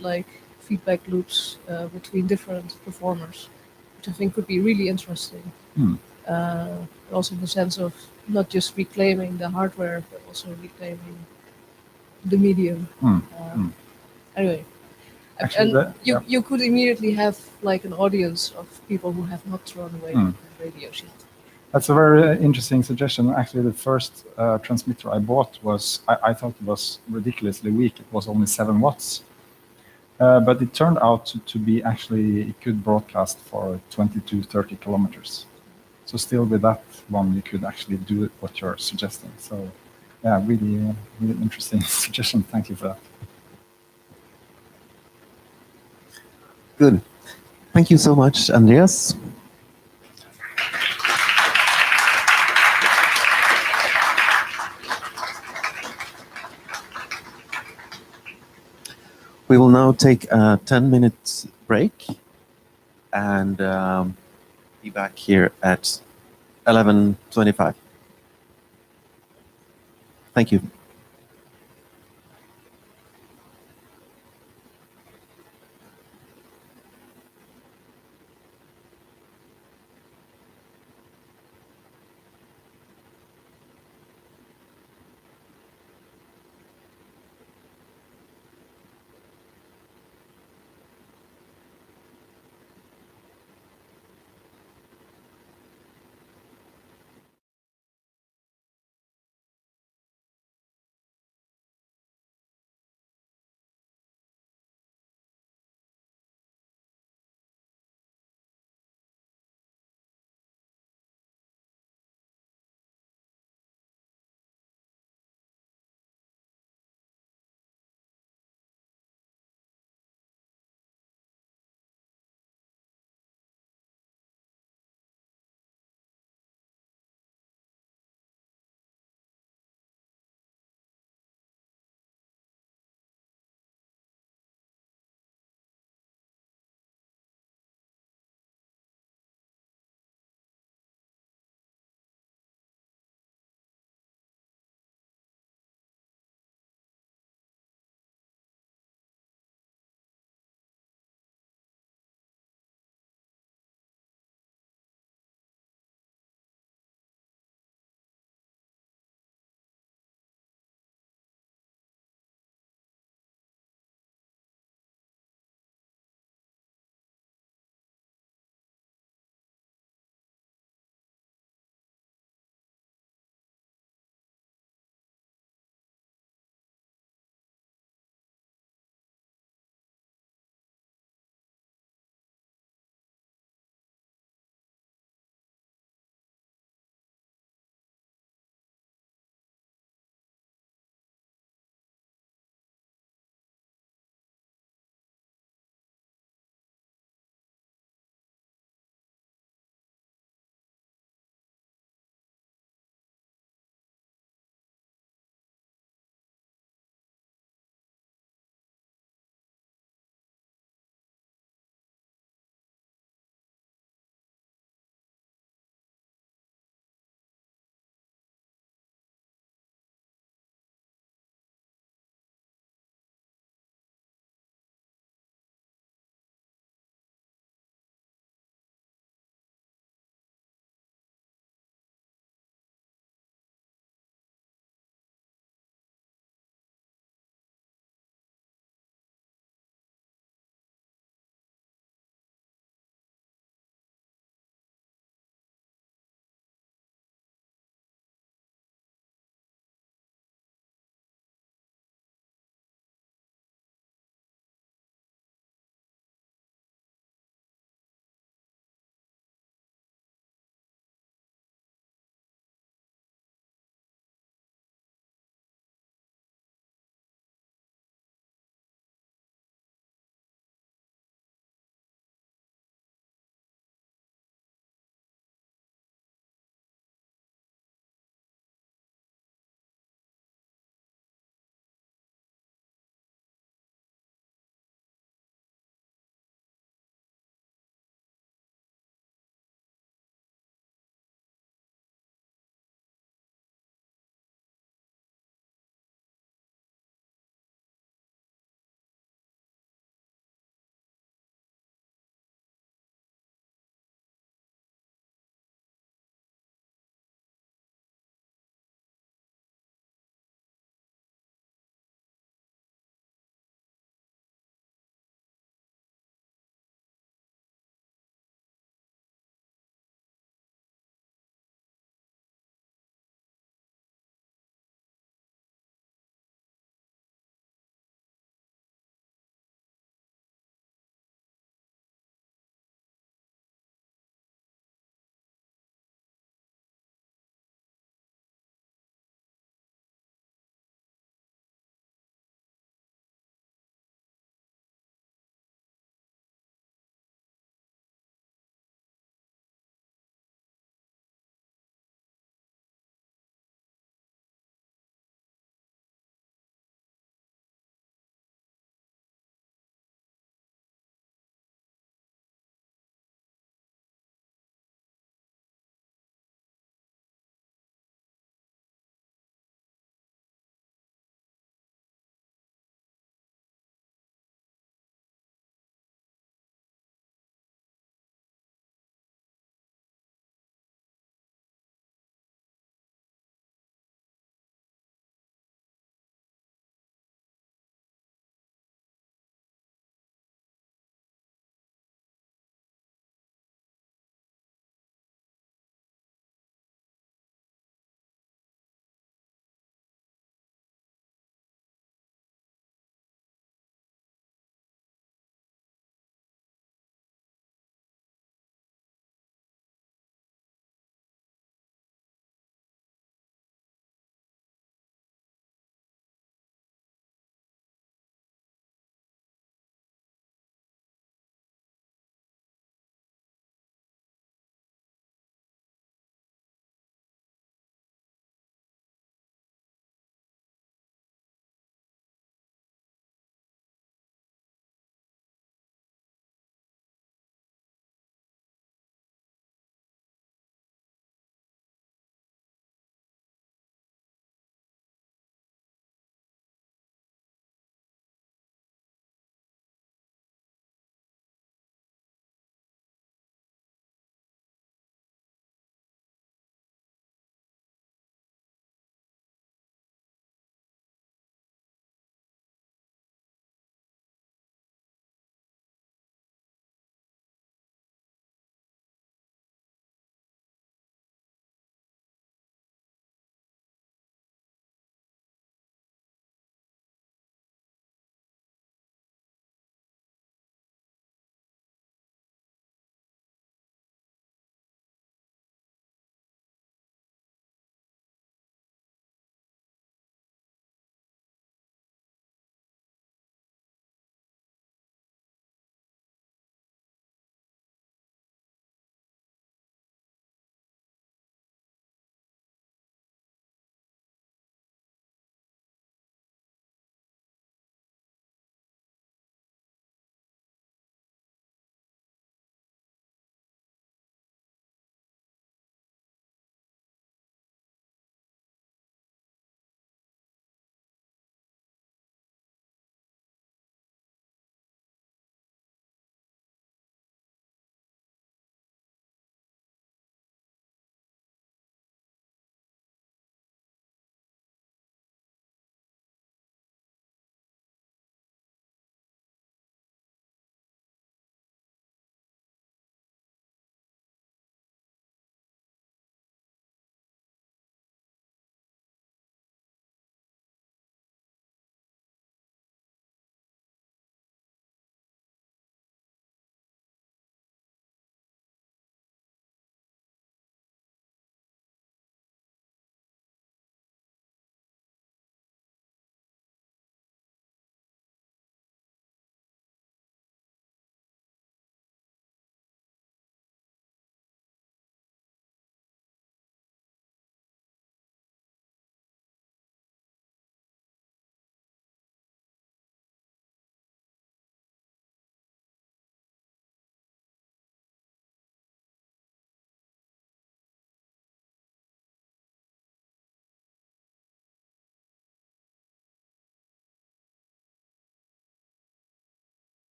like feedback loops between different performers, which I think could be really interesting. Also in the sense of not just reclaiming the hardware, but also reclaiming the medium. Anyway, actually, and you could immediately have like an audience of people who have not thrown away radios yet. That's a very interesting suggestion. Actually, the first transmitter I bought was, I thought it was ridiculously weak. It was only 7 watts. But it turned out to be actually, it could broadcast for 20 to 30 kilometers. So still with that one, you could actually do what you're suggesting. So yeah, really, really interesting suggestion. Thank you for that. Good. Thank you so much, Andreas. We will now take a 10-minute break and be back here at 11:25. Thank you.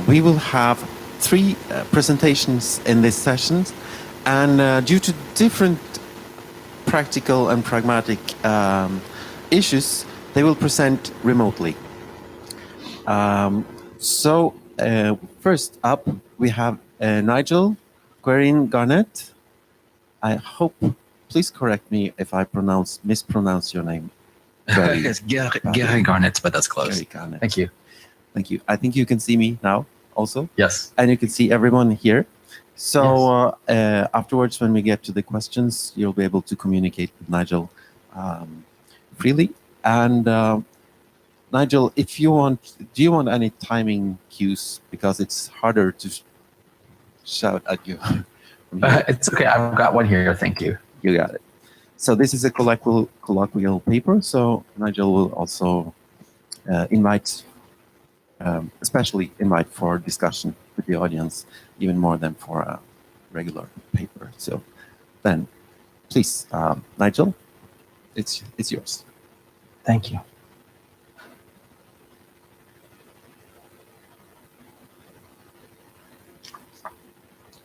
We will have 3 presentations in this session, and due to different practical and pragmatic issues, they will present remotely. First up, we have Nigel Guerin Garnett. I hope, please correct me if I mispronounce your name. It's Gary Garnett, but that's close. Gary Garnett. Thank you. Thank you. I think you can see me now also. Yes. And you can see everyone here. So afterwards, when we get to the questions, you'll be able to communicate with Nigel freely. And Nigel, if you want, do you want any timing cues? Because it's harder to shout at you. It's okay. I've got one here. Thank you. You got it. So this is a colloquial paper. So Nigel will also especially invite for discussion with the audience, even more than for a regular paper. So then, please, Nigel, it's yours. Thank you.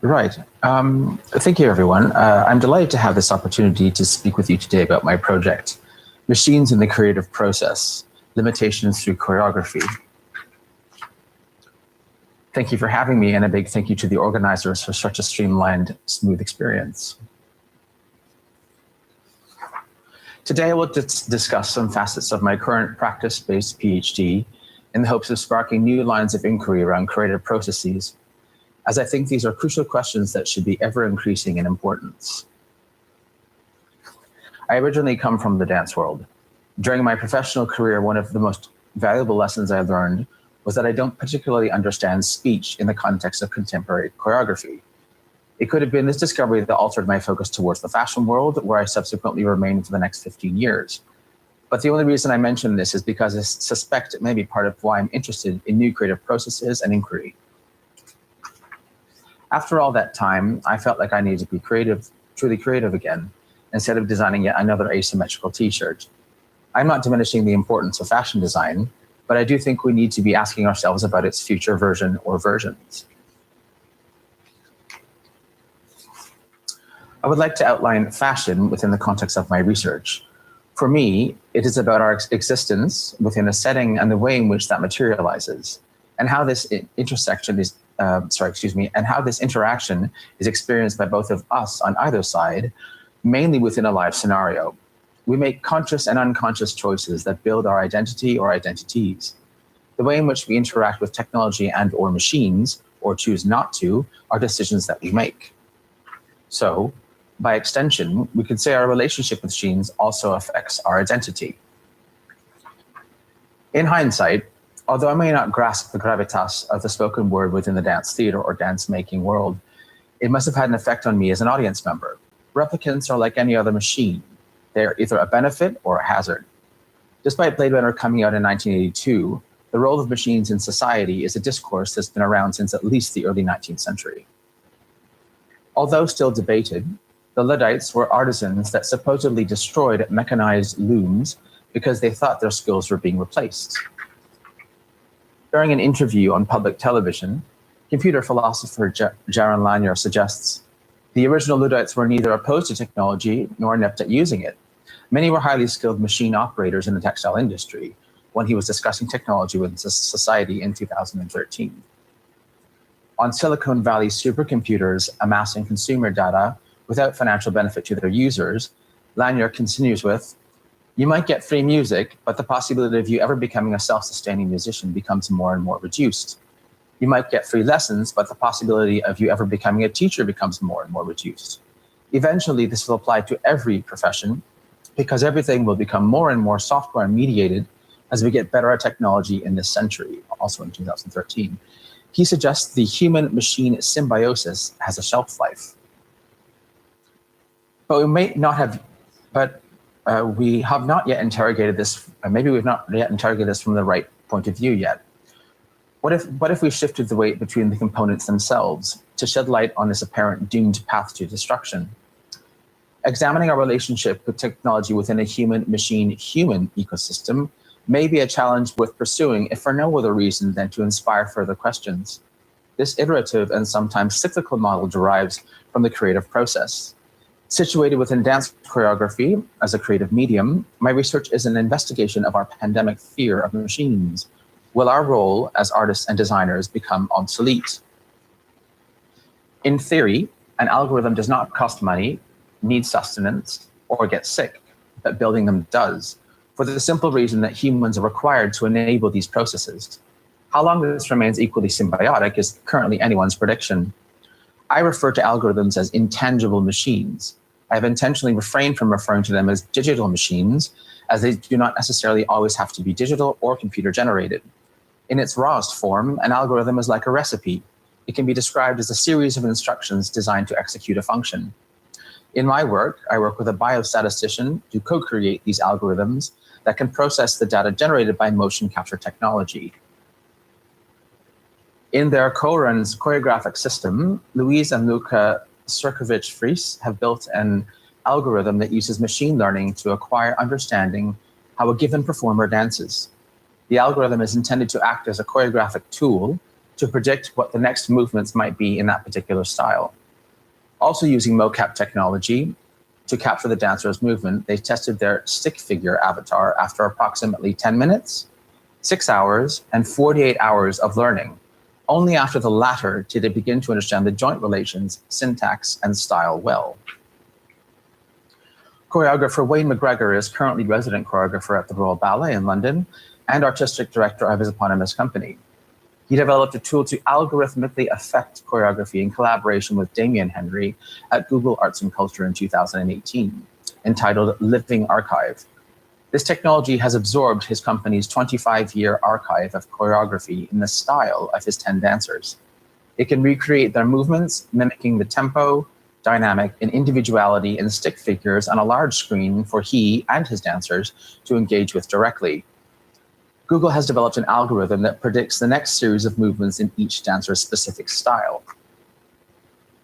Right. Thank you, everyone. I'm delighted to have this opportunity to speak with you today about my project, Machines in the Creative Process, Limitations Through Choreography. Thank you for having me, and a big thank you to the organizers for such a streamlined, smooth experience. Today, I will discuss some facets of my current practice-based PhD in the hopes of sparking new lines of inquiry around creative processes, as I think these are crucial questions that should be ever increasing in importance. I originally come from the dance world. During my professional career, one of the most valuable lessons I learned was that I don't particularly understand speech in the context of contemporary choreography. It could have been this discovery that altered my focus towards the fashion world, where I subsequently remained for the next 15 years. But the only reason I mention this is because I suspect it may be part of why I'm interested in new creative processes and inquiry. After all that time, I felt like I needed to be creative, truly creative again, instead of designing yet another asymmetrical t-shirt. I'm not diminishing the importance of fashion design, but I do think we need to be asking ourselves about its future version or versions. I would like to outline fashion within the context of my research. For me, it is about our existence within a setting and the way in which that materializes, and how this interaction is experienced by both of us on either side, mainly within a live scenario. We make conscious and unconscious choices that build our identity or identities. The way in which we interact with technology and or machines, or choose not to, are decisions that we make. So, by extension, we could say our relationship with machines also affects our identity. In hindsight, although I may not grasp the gravitas of the spoken word within the dance theater or dance making world, it must have had an effect on me as an audience member. Replicants are like any other machine. They're either a benefit or a hazard. Despite Blade Runner coming out in 1982, the role of machines in society is a discourse that's been around since at least the early 19th century. Although still debated, the Luddites were artisans that supposedly destroyed mechanized looms because they thought their skills were being replaced. During an interview on public television, computer philosopher Jaron Lanier suggests, the original Luddites were neither opposed to technology nor inept at using it. Many were highly skilled machine operators in the textile industry when he was discussing technology with society in 2013. On Silicon Valley supercomputers amassing consumer data without financial benefit to their users, Lanier continues with, you might get free music, but the possibility of you ever becoming a self-sustaining musician becomes more and more reduced. You might get free lessons, but the possibility of you ever becoming a teacher becomes more and more reduced. Eventually, this will apply to every profession because everything will become more and more software mediated as we get better at technology in this century, also in 2013. He suggests the human-machine symbiosis has a shelf life. But we have not yet interrogated this, maybe we've not yet interrogated this from the right point of view yet. What if we shifted the weight between the components themselves to shed light on this apparent doomed path to destruction? Examining our relationship with technology within a human-machine-human ecosystem may be a challenge worth pursuing if for no other reason than to inspire further questions. This iterative and sometimes cyclical model derives from the creative process. Situated within dance choreography as a creative medium, my research is an investigation of our pandemic fear of machines. Will our role as artists and designers become obsolete? In theory, an algorithm does not cost money, need sustenance, or get sick, but building them does, for the simple reason that humans are required to enable these processes. How long this remains equally symbiotic is currently anyone's prediction. I refer to algorithms as intangible machines. I have intentionally refrained from referring to them as digital machines, as they do not necessarily always have to be digital or computer generated. In its rawest form, an algorithm is like a recipe. It can be described as a series of instructions designed to execute a function. In my work, I work with a biostatistician to co-create these algorithms that can process the data generated by motion capture technology. In their co-run's choreographic system, Louise and Luca Sirkovich-Fries have built an algorithm that uses machine learning to acquire understanding how a given performer dances. The algorithm is intended to act as a choreographic tool to predict what the next movements might be in that particular style. Also using mocap technology to capture the dancer's movement, they tested their stick figure avatar after approximately 10 minutes, 6 hours, and 48 hours of learning. Only after the latter did it begin to understand the joint relations, syntax, and style well. Choreographer Wayne McGregor is currently resident choreographer at the Royal Ballet in London and artistic director of his eponymous company. He developed a tool to algorithmically affect choreography in collaboration with Damien Henry at Google Arts and Culture in 2018, entitled Living Archive. This technology has absorbed his company's 25-year archive of choreography in the style of his 10 dancers. It can recreate their movements, mimicking the tempo, dynamic, and individuality in stick figures on a large screen for he and his dancers to engage with directly. Google has developed an algorithm that predicts the next series of movements in each dancer's specific style.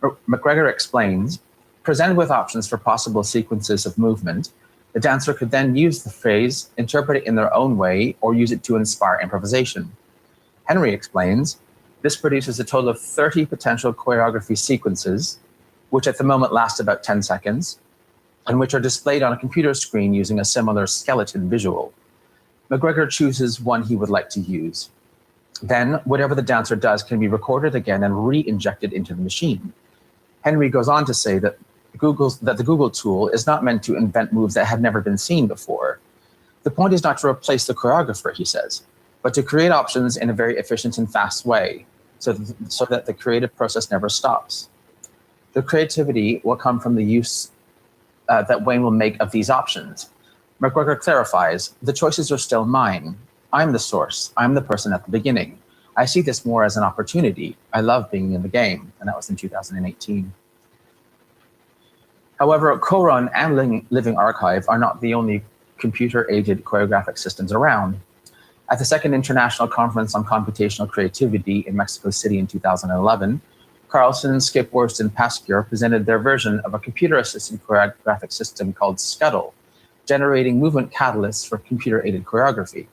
McGregor explains, presented with options for possible sequences of movement, the dancer could then use the phrase, interpret it in their own way, or use it to inspire improvisation. Henry explains, this produces a total of 30 potential choreography sequences, which at the moment last about 10 seconds, and which are displayed on a computer screen using a similar skeleton visual. McGregor chooses one he would like to use. Then, whatever the dancer does can be recorded again and re-injected into the machine. Henry goes on to say that the Google tool is not meant to invent moves that have never been seen before. The point is not to replace the choreographer, he says, but to create options in a very efficient and fast way, so that the creative process never stops. The creativity will come from the use that Wayne will make of these options. McGregor clarifies, the choices are still mine. I'm the source. I'm the person at the beginning. I see this more as an opportunity. I love being in the game. And that was in 2018. However, Co-Run and Living Archive are not the only computer-aided choreographic systems around. At the Second International Conference on Computational Creativity in Mexico City in 2011, Carlson, Skipworth, and Pasquier presented their version of a computer-assisted choreographic system called Scuttle, generating movement catalysts for computer-aided choreography.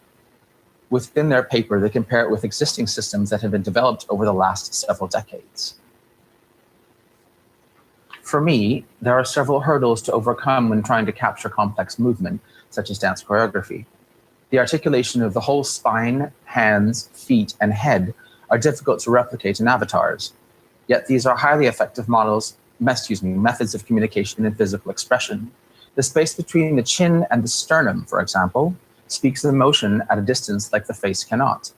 Within their paper, they compare it with existing systems that have been developed over the last several decades. For me, there are several hurdles to overcome when trying to capture complex movement, such as dance choreography. The articulation of the whole spine, hands, feet, and head are difficult to replicate in avatars. Yet these are highly effective methods of communication and physical expression. The space between the chin and the sternum, for example, speaks of emotion at a distance like the face cannot.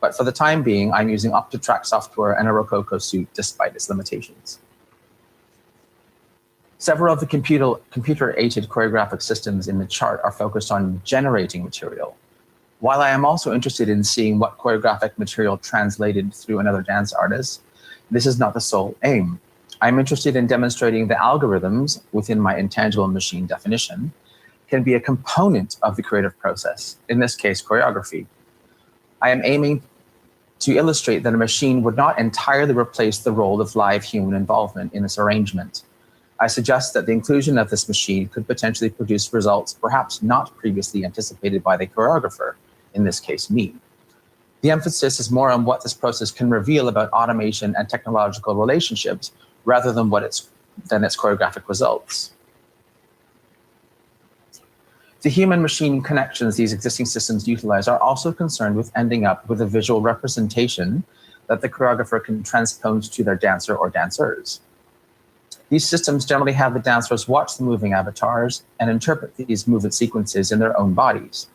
But for the time being, I'm using OptiTrack software and a Rococo suit despite its limitations. Several of the computer-aided choreographic systems in the chart are focused on generating material. While I am also interested in seeing what choreographic material translated through another dance artist, this is not the sole aim. I'm interested in demonstrating the algorithms within my intangible machine definition can be a component of the creative process, in this case, choreography. I am aiming to illustrate that a machine would not entirely replace the role of live human involvement in this arrangement. I suggest that the inclusion of this machine could potentially produce results perhaps not previously anticipated by the choreographer, in this case me. The emphasis is more on what this process can reveal about automation and technological relationships rather than its choreographic results. The human-machine connections these existing systems utilize are also concerned with ending up with a visual representation that the choreographer can transpose to their dancer or dancers. These systems generally have the dancers watch the moving avatars and interpret these movement sequences in their own bodies,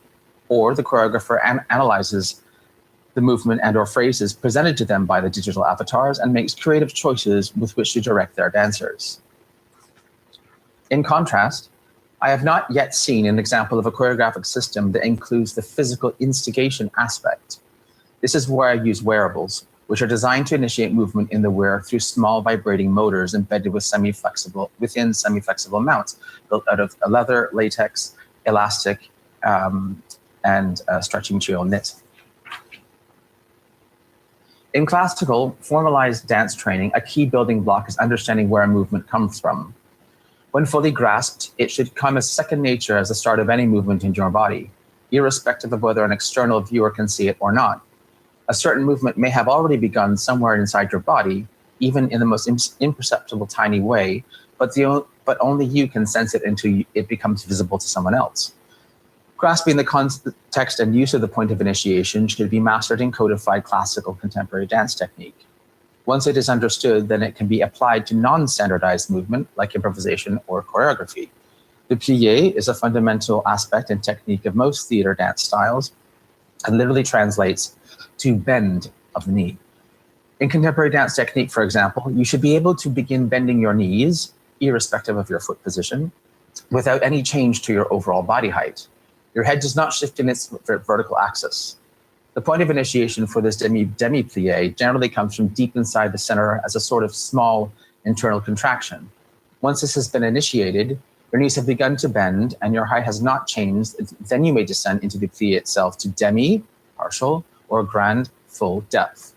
or the choreographer analyzes the movement and or phrases presented to them by the digital avatars and makes creative choices with which to direct their dancers. In contrast, I have not yet seen an example of a choreographic system that includes the physical instigation aspect. This is where I use wearables, which are designed to initiate movement in the wearer through small vibrating motors embedded within semi-flexible mounts built out of leather, latex, elastic, and stretchy material knit. In classical, formalized dance training, a key building block is understanding where a movement comes from. When fully grasped, it should come as second nature as the start of any movement in your body, irrespective of whether an external viewer can see it or not. A certain movement may have already begun somewhere inside your body, even in the most imperceptible tiny way, but only you can sense it until it becomes visible to someone else. Grasping the context and use of the point of initiation should be mastered in codified classical contemporary dance technique. Once it is understood, then it can be applied to non-standardized movement like improvisation or choreography. The plie is a fundamental aspect and technique of most theater dance styles and literally translates to bend of the knee. In contemporary dance technique, for example, you should be able to begin bending your knees, irrespective of your foot position, without any change to your overall body height. Your head does not shift in its vertical axis. The point of initiation for this demi-plie generally comes from deep inside the center as a sort of small internal contraction. Once this has been initiated, your knees have begun to bend and your height has not changed, then you may descend into the plie itself to demi, partial, or grand, full depth.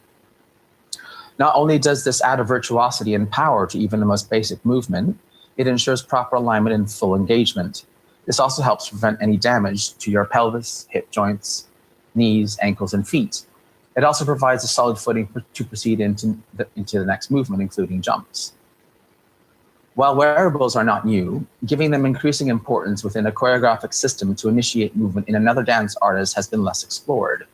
Not only does this add a virtuosity and power to even the most basic movement, it ensures proper alignment and full engagement. This also helps prevent any damage to your pelvis, hip joints, knees, ankles, and feet. It also provides a solid footing to proceed into the next movement, including jumps. While wearables are not new, giving them increasing importance within a choreographic system to initiate movement in another dance artist has been less explored.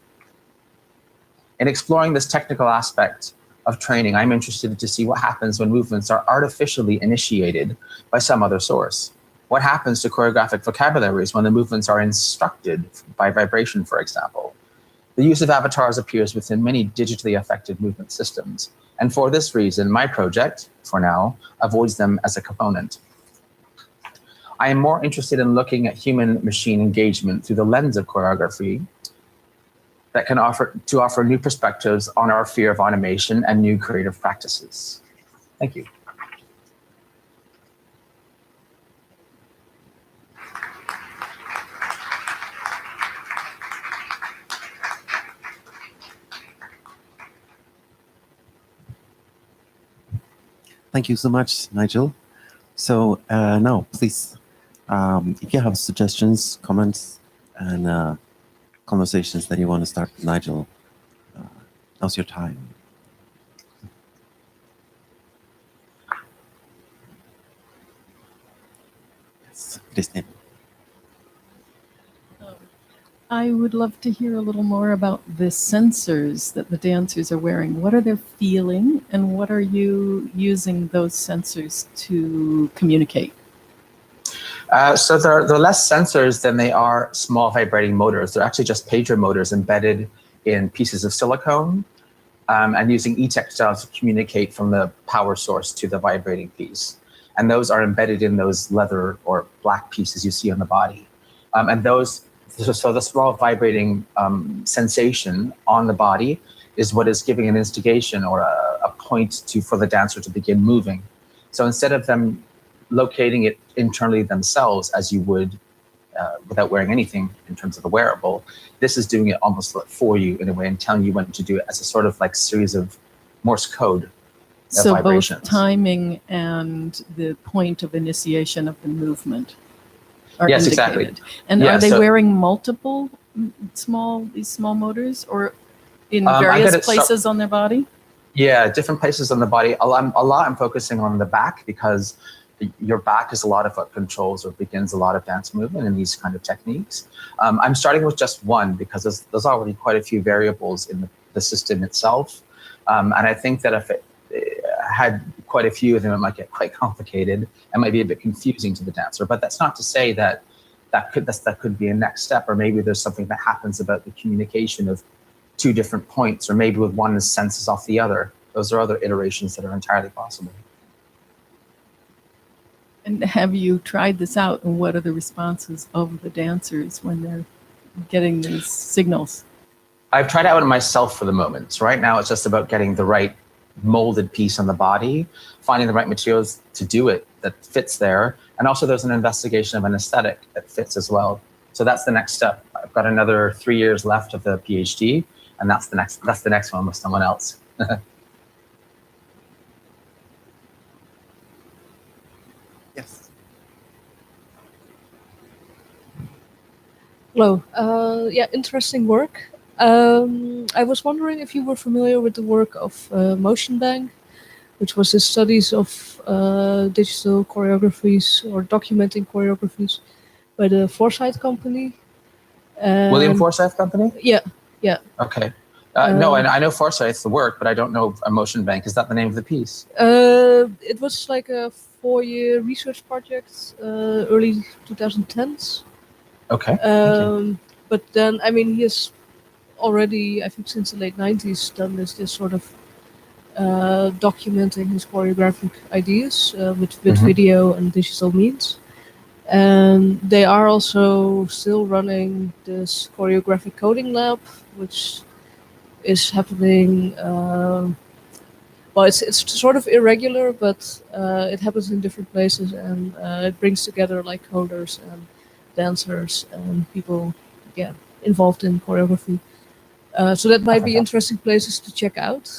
In exploring this technical aspect of training, I'm interested to see what happens when movements are artificially initiated by some other source. What happens to choreographic vocabularies when the movements are instructed by vibration, for example? The use of avatars appears within many digitally affected movement systems. And for this reason, my project, for now, avoids them as a component. I am more interested in looking at human-machine engagement through the lens of choreography that can offer new perspectives on our fear of automation and new creative practices. Thank you. Thank you so much, Nigel. So now, please, if you have suggestions, comments, and conversations that you want to start with Nigel, now's your time. Yes, Christine. I would love to hear a little more about the sensors that the dancers are wearing. What are they feeling, and what are you using those sensors to communicate? So they're less sensors than they are small vibrating motors. They're actually just pager motors embedded in pieces of silicone and using e-textiles to communicate from the power source to the vibrating piece. And those are embedded in those leather or black pieces you see on the body. So the small vibrating sensation on the body is what is giving an instigation or a point for the dancer to begin moving. So instead of them locating it internally themselves as you would without wearing anything in terms of the wearable, this is doing it almost for you in a way and telling you when to do it as a sort of like series of Morse code So vibrations. both timing and the point of initiation of the movement are Yes, indicated. exactly. And Yeah, are they so- wearing multiple these small motors, or in I various gotta places on their body? Yeah, different places on the body. I'm focusing on the back because your back is a lot of what controls or begins a lot of dance movement in these kind of techniques. I'm starting with just one because there's already quite a few variables in the system itself. And I think that if it had quite a few of them, it might get quite complicated and might be a bit confusing to the dancer. But that's not to say that that could be a next step, or maybe there's something that happens about the communication of two different points, or maybe with one senses off the other. Those are other iterations that are entirely possible. And have you tried this out, and what are the responses of the dancers when they're getting these signals? I've tried it out on myself for the moment. So right now it's just about getting the right molded piece on the body, finding the right materials to do it that fits there. And also there's an investigation of an aesthetic that fits as well. So that's the next step. I've got another 3 years left of the PhD, and that's the next one with someone else. Yes. Hello. Yeah, interesting work. I was wondering if you were familiar with the work of Motion Bank, which was the studies of digital choreographies or documenting choreographies by the Forsyth Company. William Forsyth Company? Yeah, yeah. Okay. No, I know Forsyth's the work, but I don't know a Motion Bank. Is that the name of the piece? It was like a 4-year research project, early 2010s. Okay. But then, I mean, he has already, I think since the late 90s, done this sort of documenting his choreographic ideas with video and digital means. And they are also still running this choreographic coding lab, which is happening. Well, it's sort of irregular, but it happens in different places, and it brings together like coders and dancers and people, yeah, involved in choreography. So that might be interesting places to check out.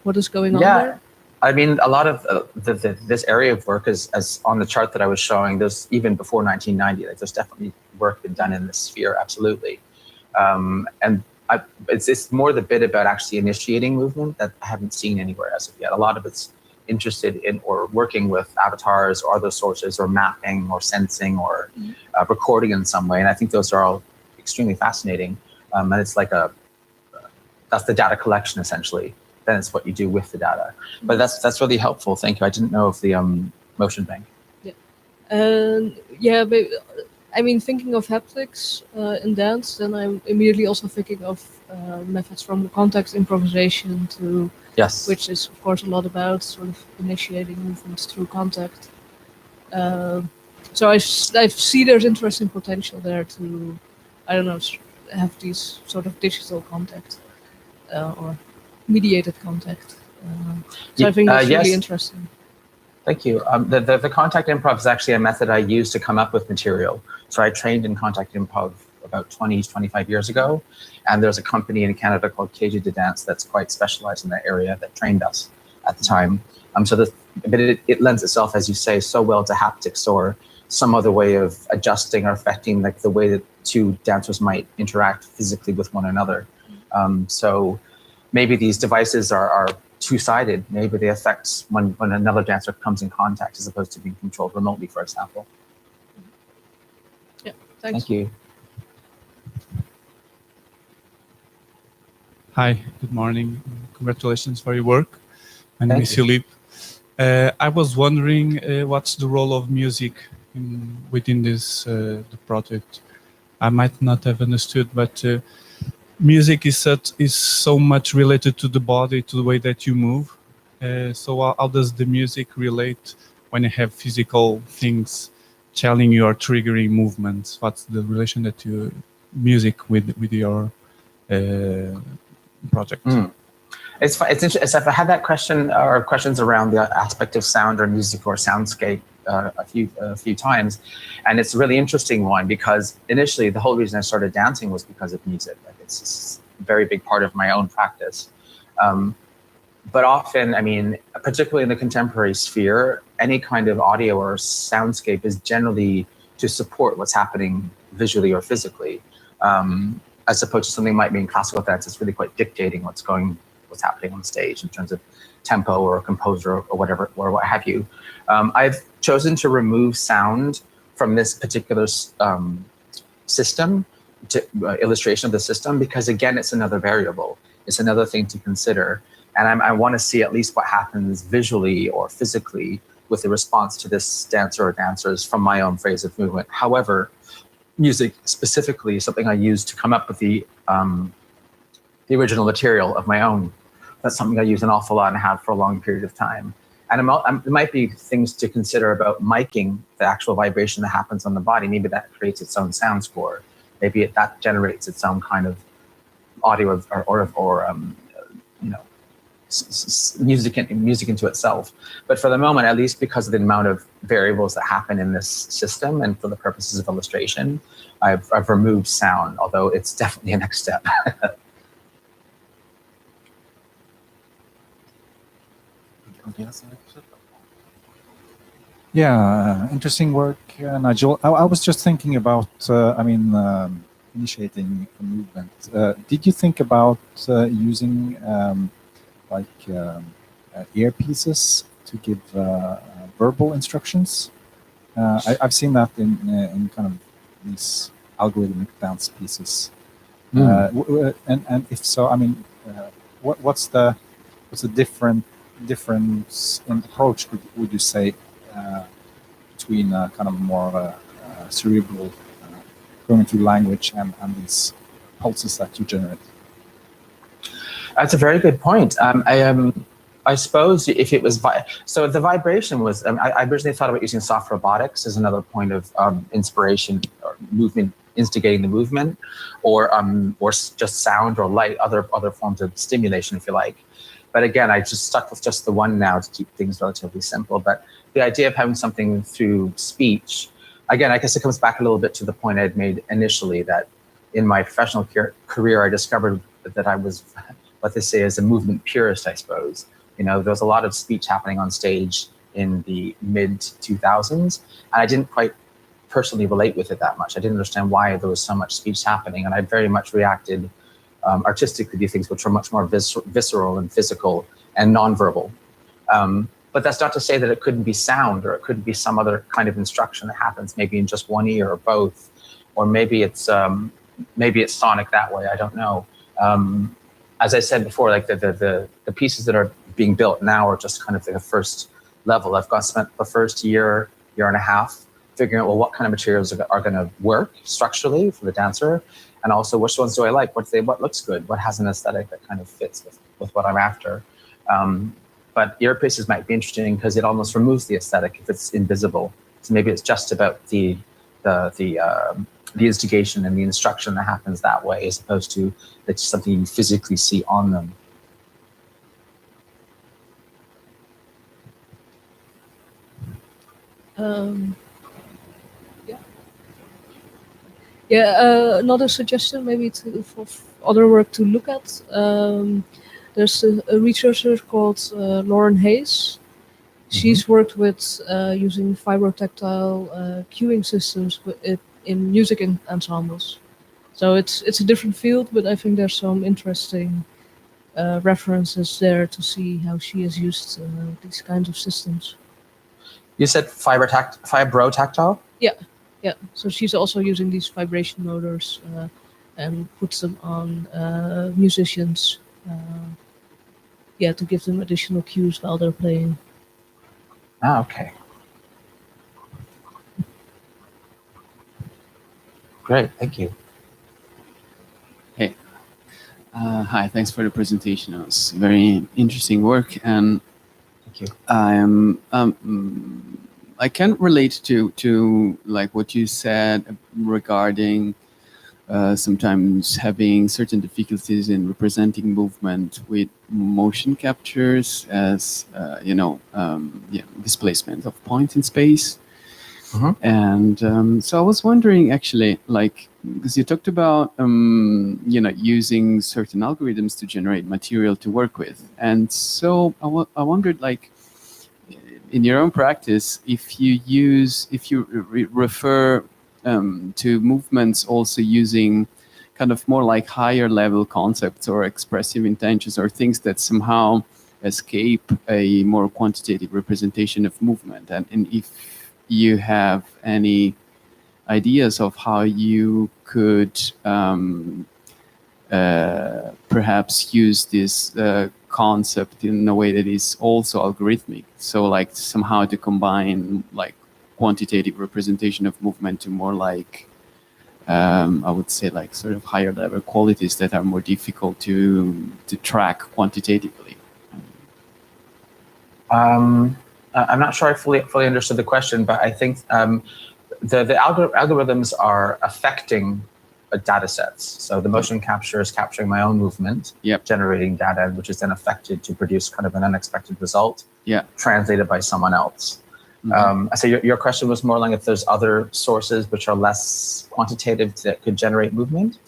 What is going on there? I mean, a lot of this area of work is, as on the chart that I was showing, there's even before 1990, like there's definitely work been done in this sphere, absolutely. And it's more the bit about actually initiating movement that I haven't seen anywhere as of yet. A lot of it's interested in or working with avatars or other sources or mapping or sensing or recording in some way. And I think those are all extremely fascinating. And it's like that's the data collection essentially. Then it's what you do with the data. But that's really helpful. Thank you. I didn't know of the Motion Bank. Yeah. Yeah, but I mean, thinking of haptics in dance, then I'm immediately also thinking of methods from context improvisation to, which is of course a lot about sort of initiating movements through contact. So I see there's interesting potential there to, I don't know, have these sort of digital contact or mediated contact. So I think that's really interesting. Thank you. The contact improv is actually a method I use to come up with material. So I trained in contact improv about 20, 25 years ago. And there's a company in Canada called KG de Dance that's quite specialized in that area that trained us at the time. But it lends itself, as you say, so well to haptics or some other way of adjusting or affecting like the way that two dancers might interact physically with one another. So maybe these devices are two-sided. Maybe they affect when another dancer comes in contact as opposed to being controlled remotely, for example. Yeah, thanks. Thank you. Hi, good morning. Congratulations for your work. My name is Philippe. I was wondering what's the role of music within this the project. I might not have understood, but music is so much related to the body, to the way that you move. So how does the music relate when you have physical things challenging you or triggering movements? What's the relation that you music with your project? It's interesting. I've had that question or questions around the aspect of sound or music or soundscape a few times, and it's a really interesting one because initially the whole reason I started dancing was because of music. Like it's a very big part of my own practice. But often, I mean, particularly in the contemporary sphere, any kind of audio or soundscape is generally to support what's happening visually or physically, as opposed to something might be in classical dance. It's really quite dictating what's happening on stage in terms of tempo or composer or whatever, or what have you. I've chosen to remove sound from this particular system, illustration of the system, because again, it's another variable. It's another thing to consider. And I want to see at least what happens visually or physically with the response to this dancer or dancers from my own phrase of movement. However, music specifically is something I use to come up with the original material of my own. That's something I use an awful lot and have for a long period of time. And there might be things to consider about miking the actual vibration that happens on the body. Maybe that creates its own sound score. Maybe that generates its own kind of audio or you know, music into itself. But for the moment, at least because of the amount of variables that happen in this system and for the purposes of illustration, I've removed sound, although it's definitely a next step. Yeah, interesting work, Nigel. I was just thinking about, initiating a movement. Did you think about using earpieces to give verbal instructions? I've seen that in kind of these algorithmic dance pieces. And if so, I mean, what's the difference in approach, would you say, between kind of more of a cerebral going through language and these pulses that you generate? That's a very good point. I suppose if it was so the vibration was. I originally thought about using soft robotics as another point of inspiration or movement, instigating the movement, or just sound or light, other forms of stimulation, if you like. But again, I just stuck with just the one now to keep things relatively simple. But the idea of having something through speech, again, I guess it comes back a little bit to the point I had made initially, that in my professional career, I discovered that I was what they say is a movement purist, I suppose. You know, there was a lot of speech happening on stage in the mid-2000s, and I didn't quite personally relate with it that much. I didn't understand why there was so much speech happening, and I very much reacted artistically to things which are much more visceral and physical and nonverbal. But that's not to say that it couldn't be sound, or it could be some other kind of instruction that happens maybe in just one ear or both, or maybe it's sonic that way. I don't know. As I said before, like the pieces that are being built now are just kind of the first level. I've spent the first year and a half figuring out, well, what kind of materials are going to work structurally for the dancer, and also which ones do I like? What looks good? What has an aesthetic that kind of fits with what I'm after? But earpieces might be interesting because it almost removes the aesthetic if it's invisible. So maybe it's just about the instigation and the instruction that happens that way, as opposed to it's something you physically see on them. Another suggestion maybe for other work to look at. There's a researcher called Lauren Hayes. She's worked with using vibrotactile cueing systems in music ensembles. So it's a different field, but I think there's some interesting references there to see how she has used these kinds of systems. You said vibrotactile? Yeah. So she's also using these vibration motors and puts them on musicians. To give them additional cues while they're playing. Ah, okay. Great, thank you. Hey. Hi, thanks for the presentation. It was very interesting work, and thank you. I can relate to like what you said regarding sometimes having certain difficulties in representing movement with motion captures as displacement of points in space. And so I was wondering, actually, like, because you talked about, using certain algorithms to generate material to work with. And so I wondered, like, in your own practice, if you refer to movements also using kind of more like higher level concepts or expressive intentions or things that somehow escape a more quantitative representation of movement. And if you have any ideas of how you could perhaps use this concept in a way that is also algorithmic. So like somehow to combine like quantitative representation of movement to more like, I would say like sort of higher level qualities that are more difficult to track quantitatively. I'm not sure I fully understood the question, but I think the algorithms are affecting data sets. So the motion capture is capturing my own movement, generating data, which is then affected to produce kind of an unexpected result, translated by someone else. So your question was more like if there's other sources which are less quantitative that could generate movement?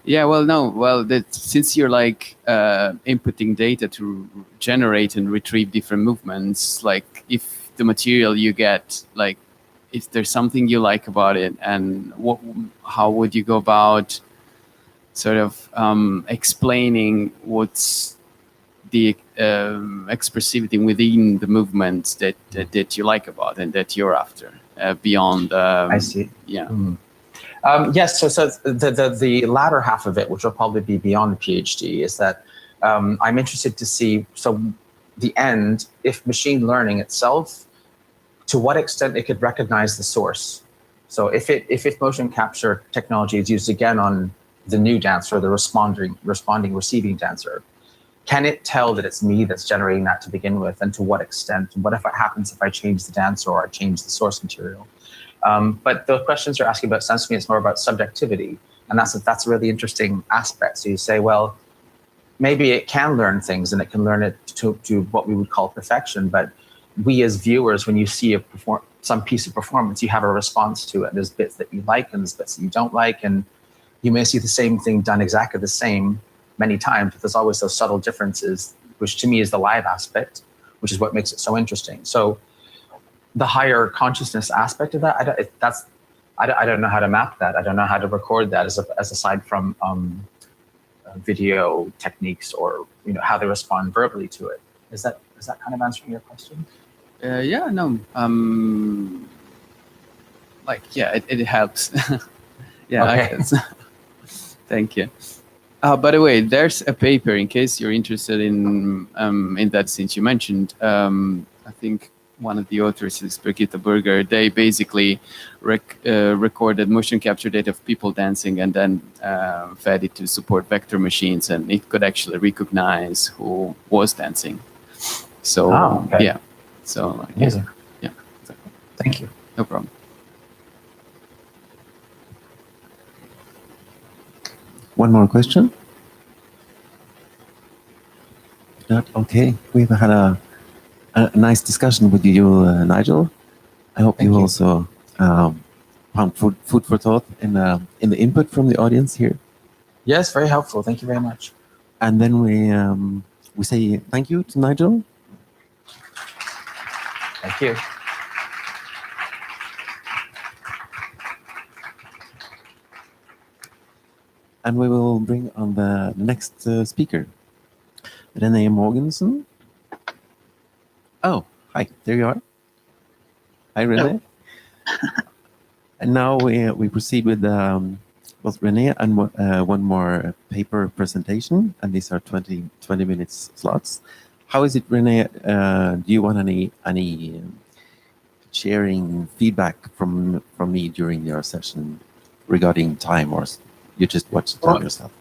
Yeah, well, no. Well, since you're like inputting data to generate and retrieve different movements, like if the material you get, like if there's something you like about it, and how would you go about sort of explaining what's the expressivity within the movements that you like about and that you're after beyond? I see. Yeah. Yes, so the latter half of it, which will probably be beyond the PhD, is that I'm interested to see, so the end, if machine learning itself, to what extent it could recognize the source. So if motion capture technology is used again on the new dancer, the responding receiving dancer, can it tell that it's me that's generating that to begin with, and to what extent? What if it happens if I change the dancer or I change the source material? But the questions you're asking about sensory, it's more about subjectivity. And that's a really interesting aspect. So you say, well, maybe it can learn things and it can learn it to what we would call perfection. But we as viewers, when you see some piece of performance, you have a response to it. There's bits that you like and there's bits that you don't like. And you may see the same thing done exactly the same many times, but there's always those subtle differences, which to me is the live aspect, which is what makes it so interesting. So the higher consciousness aspect of that, I don't know how to map that. I don't know how to record that as aside from video techniques or how they respond verbally to it. Is that kind of answering your question? Yeah, no. It helps. Yeah, okay. Thank you. By the way, there's a paper in case you're interested in that, since you mentioned. I think one of the authors is Brigitte Berger. They basically recorded motion capture data of people dancing and then fed it to support vector machines, and it could actually recognize who was dancing. So yeah, so amazing. Yeah, exactly. Thank you. No problem. One more question? Not okay. We've had a nice discussion with you, Nigel. I hope you also found food for thought in the input from the audience here. Yes, very helpful. Thank you very much. And then we say thank you to Nigel. Thank you. And we will bring on the next speaker, Renee Morgensen. Oh, hi, there you are. Hi, Renee. And now we proceed with both Renee and one more paper presentation, and these are 20 minutes slots. How is it, Renee? Do you want any sharing feedback from me during your session regarding time, or you just watch the time yourself?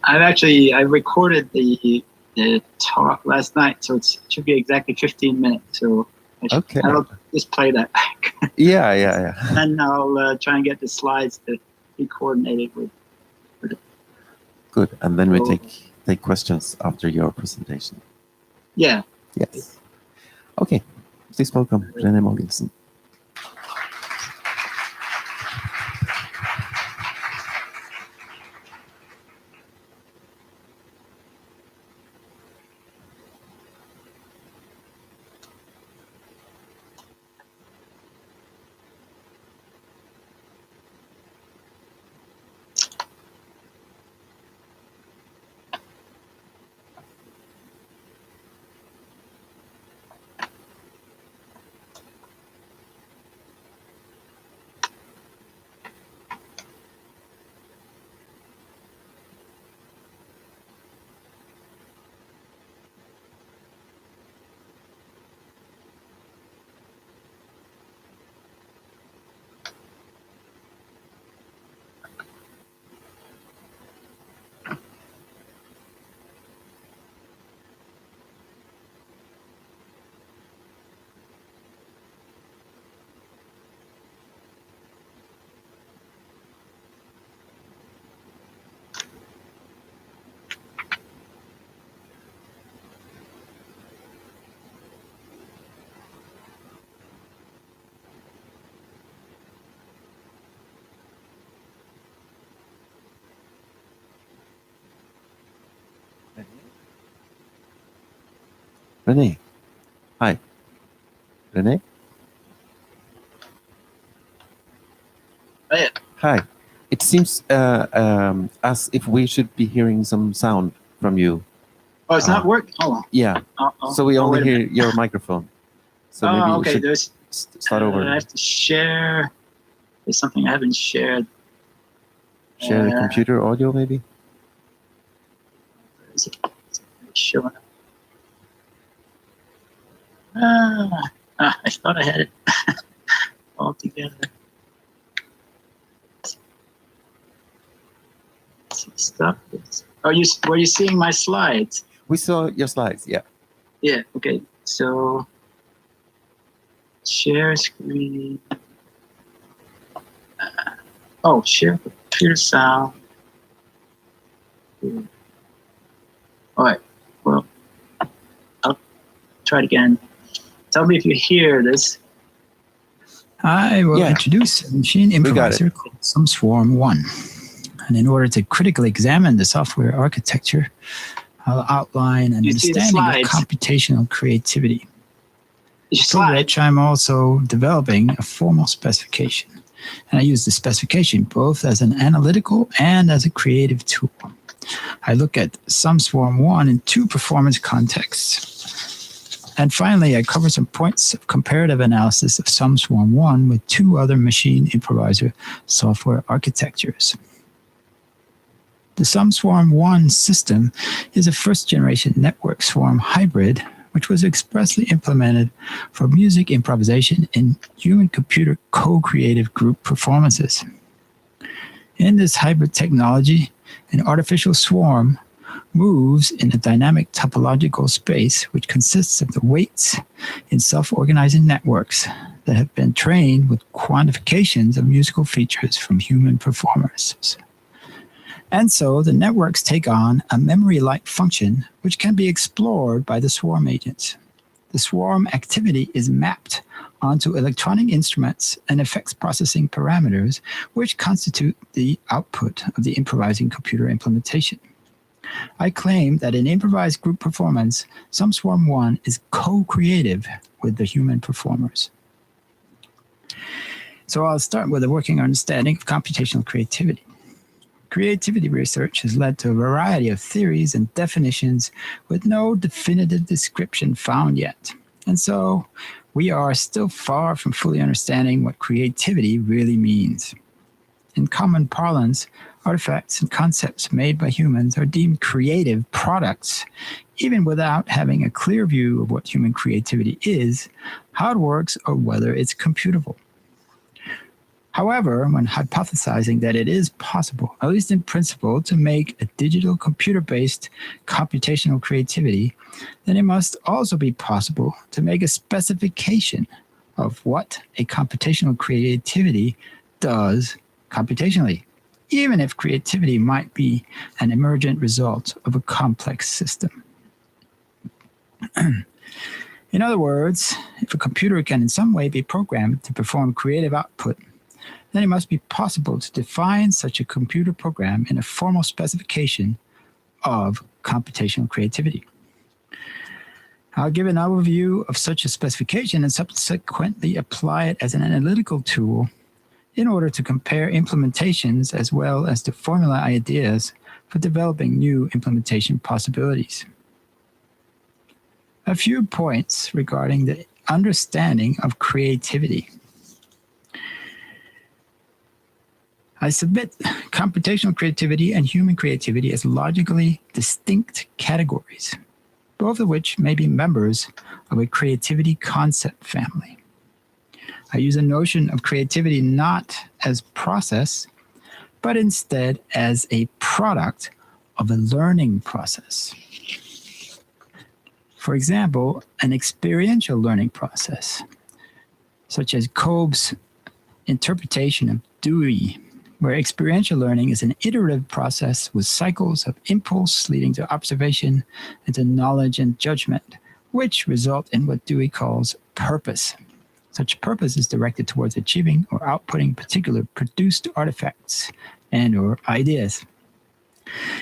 I recorded the talk last night, so it should be exactly 15 minutes. So I'll just play that back. Yeah. And I'll try and get the slides to be coordinated with it. Good, and then we take questions after your presentation. Yeah. Yes. Okay. Please welcome Renee Morgensen. Renee. Hi. Renee? Hey. Hi. It seems as if we should be hearing some sound from you. Oh, it's not working? Hold on. Yeah. So we only hear your microphone. So maybe okay. you should start over. I have to share. There's something I haven't shared. Share the computer audio, maybe? Is it showing up? I thought I had it all together. Stop this. Were you seeing my slides? We saw your slides, yeah. Yeah, okay. So, share screen. Share computer sound. All right, well, I'll try it again. Tell me if you hear this. I will introduce a machine improviser called SumSwarm1. And in order to critically examine the software architecture, I'll outline an understanding of computational creativity, for which I'm also developing a formal specification. And I use the specification both as an analytical and as a creative tool. I look at SumSwarm1 in 2 performance contexts. And finally, I cover some points of comparative analysis of SumSwarm1 with 2 other machine improviser software architectures. The SumSwarm1 system is a first-generation network swarm hybrid, which was expressly implemented for music improvisation in human-computer co-creative group performances. In this hybrid technology, an artificial swarm moves in a dynamic topological space which consists of the weights in self-organizing networks that have been trained with quantifications of musical features from human performers. And so the networks take on a memory-like function which can be explored by the swarm agents. The swarm activity is mapped onto electronic instruments and effects processing parameters which constitute the output of the improvising computer implementation. I claim that in improvised group performance, SumSwarm1 is co-creative with the human performers. So I'll start with a working understanding of computational creativity. Creativity research has led to a variety of theories and definitions with no definitive description found yet. And so we are still far from fully understanding what creativity really means. In common parlance, artifacts and concepts made by humans are deemed creative products, even without having a clear view of what human creativity is, how it works, or whether it's computable. However, when hypothesizing that it is possible, at least in principle, to make a digital computer-based computational creativity, then it must also be possible to make a specification of what a computational creativity does computationally, even if creativity might be an emergent result of a complex system. In other words, if a computer can in some way be programmed to perform creative output, then it must be possible to define such a computer program in a formal specification of computational creativity. I'll give an overview of such a specification and subsequently apply it as an analytical tool in order to compare implementations as well as to formulate ideas for developing new implementation possibilities. A few points regarding the understanding of creativity. I submit computational creativity and human creativity as logically distinct categories, both of which may be members of a creativity concept family. I use a notion of creativity not as process, but instead as a product of a learning process. For example, an experiential learning process, such as Kolb's interpretation of Dewey, where experiential learning is an iterative process with cycles of impulse leading to observation and to knowledge and judgment, which result in what Dewey calls purpose. Such purpose is directed towards achieving or outputting particular produced artifacts and or ideas.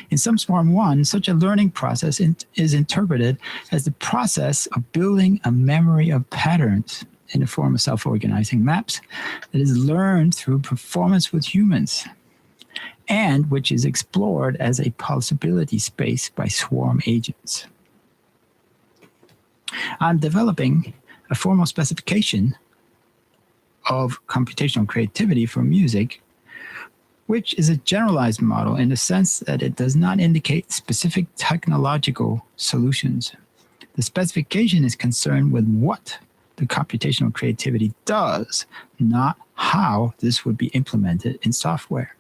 In SumSwarm 1, such a learning process is interpreted as the process of building a memory of patterns in the form of self-organizing maps that is learned through performance with humans, and which is explored as a possibility space by swarm agents. I'm developing a formal specification of computational creativity for music, which is a generalized model in the sense that it does not indicate specific technological solutions. The specification is concerned with what the computational creativity does, not how this would be implemented in software.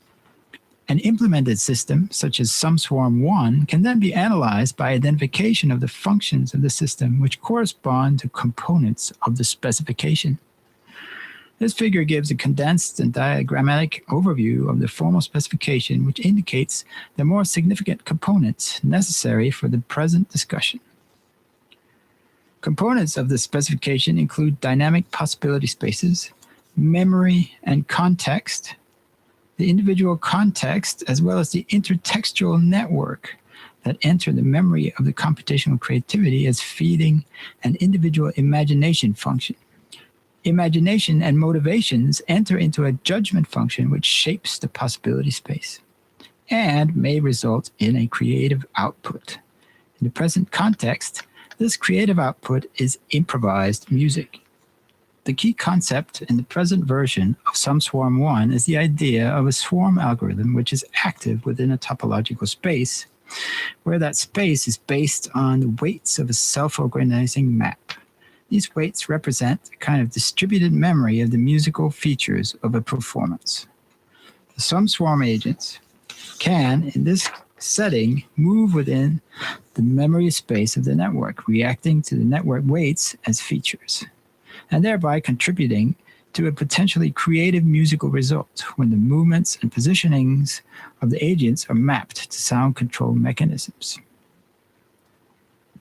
An implemented system, such as SumSwarm 1, can then be analyzed by identification of the functions of the system which correspond to components of the specification. This figure gives a condensed and diagrammatic overview of the formal specification, which indicates the more significant components necessary for the present discussion. Components of the specification include dynamic possibility spaces, memory and context, the individual context, as well as the intertextual network that enter the memory of the computational creativity as feeding an individual imagination function. Imagination and motivations enter into a judgment function which shapes the possibility space and may result in a creative output. In the present context, this creative output is improvised music. The key concept in the present version of SumSwarm 1 is the idea of a swarm algorithm which is active within a topological space, where that space is based on the weights of a self-organizing map. These weights represent a kind of distributed memory of the musical features of a performance. The SumSwarm agents can, in this setting, move within the memory space of the network, reacting to the network weights as features, and thereby contributing to a potentially creative musical result when the movements and positionings of the agents are mapped to sound control mechanisms.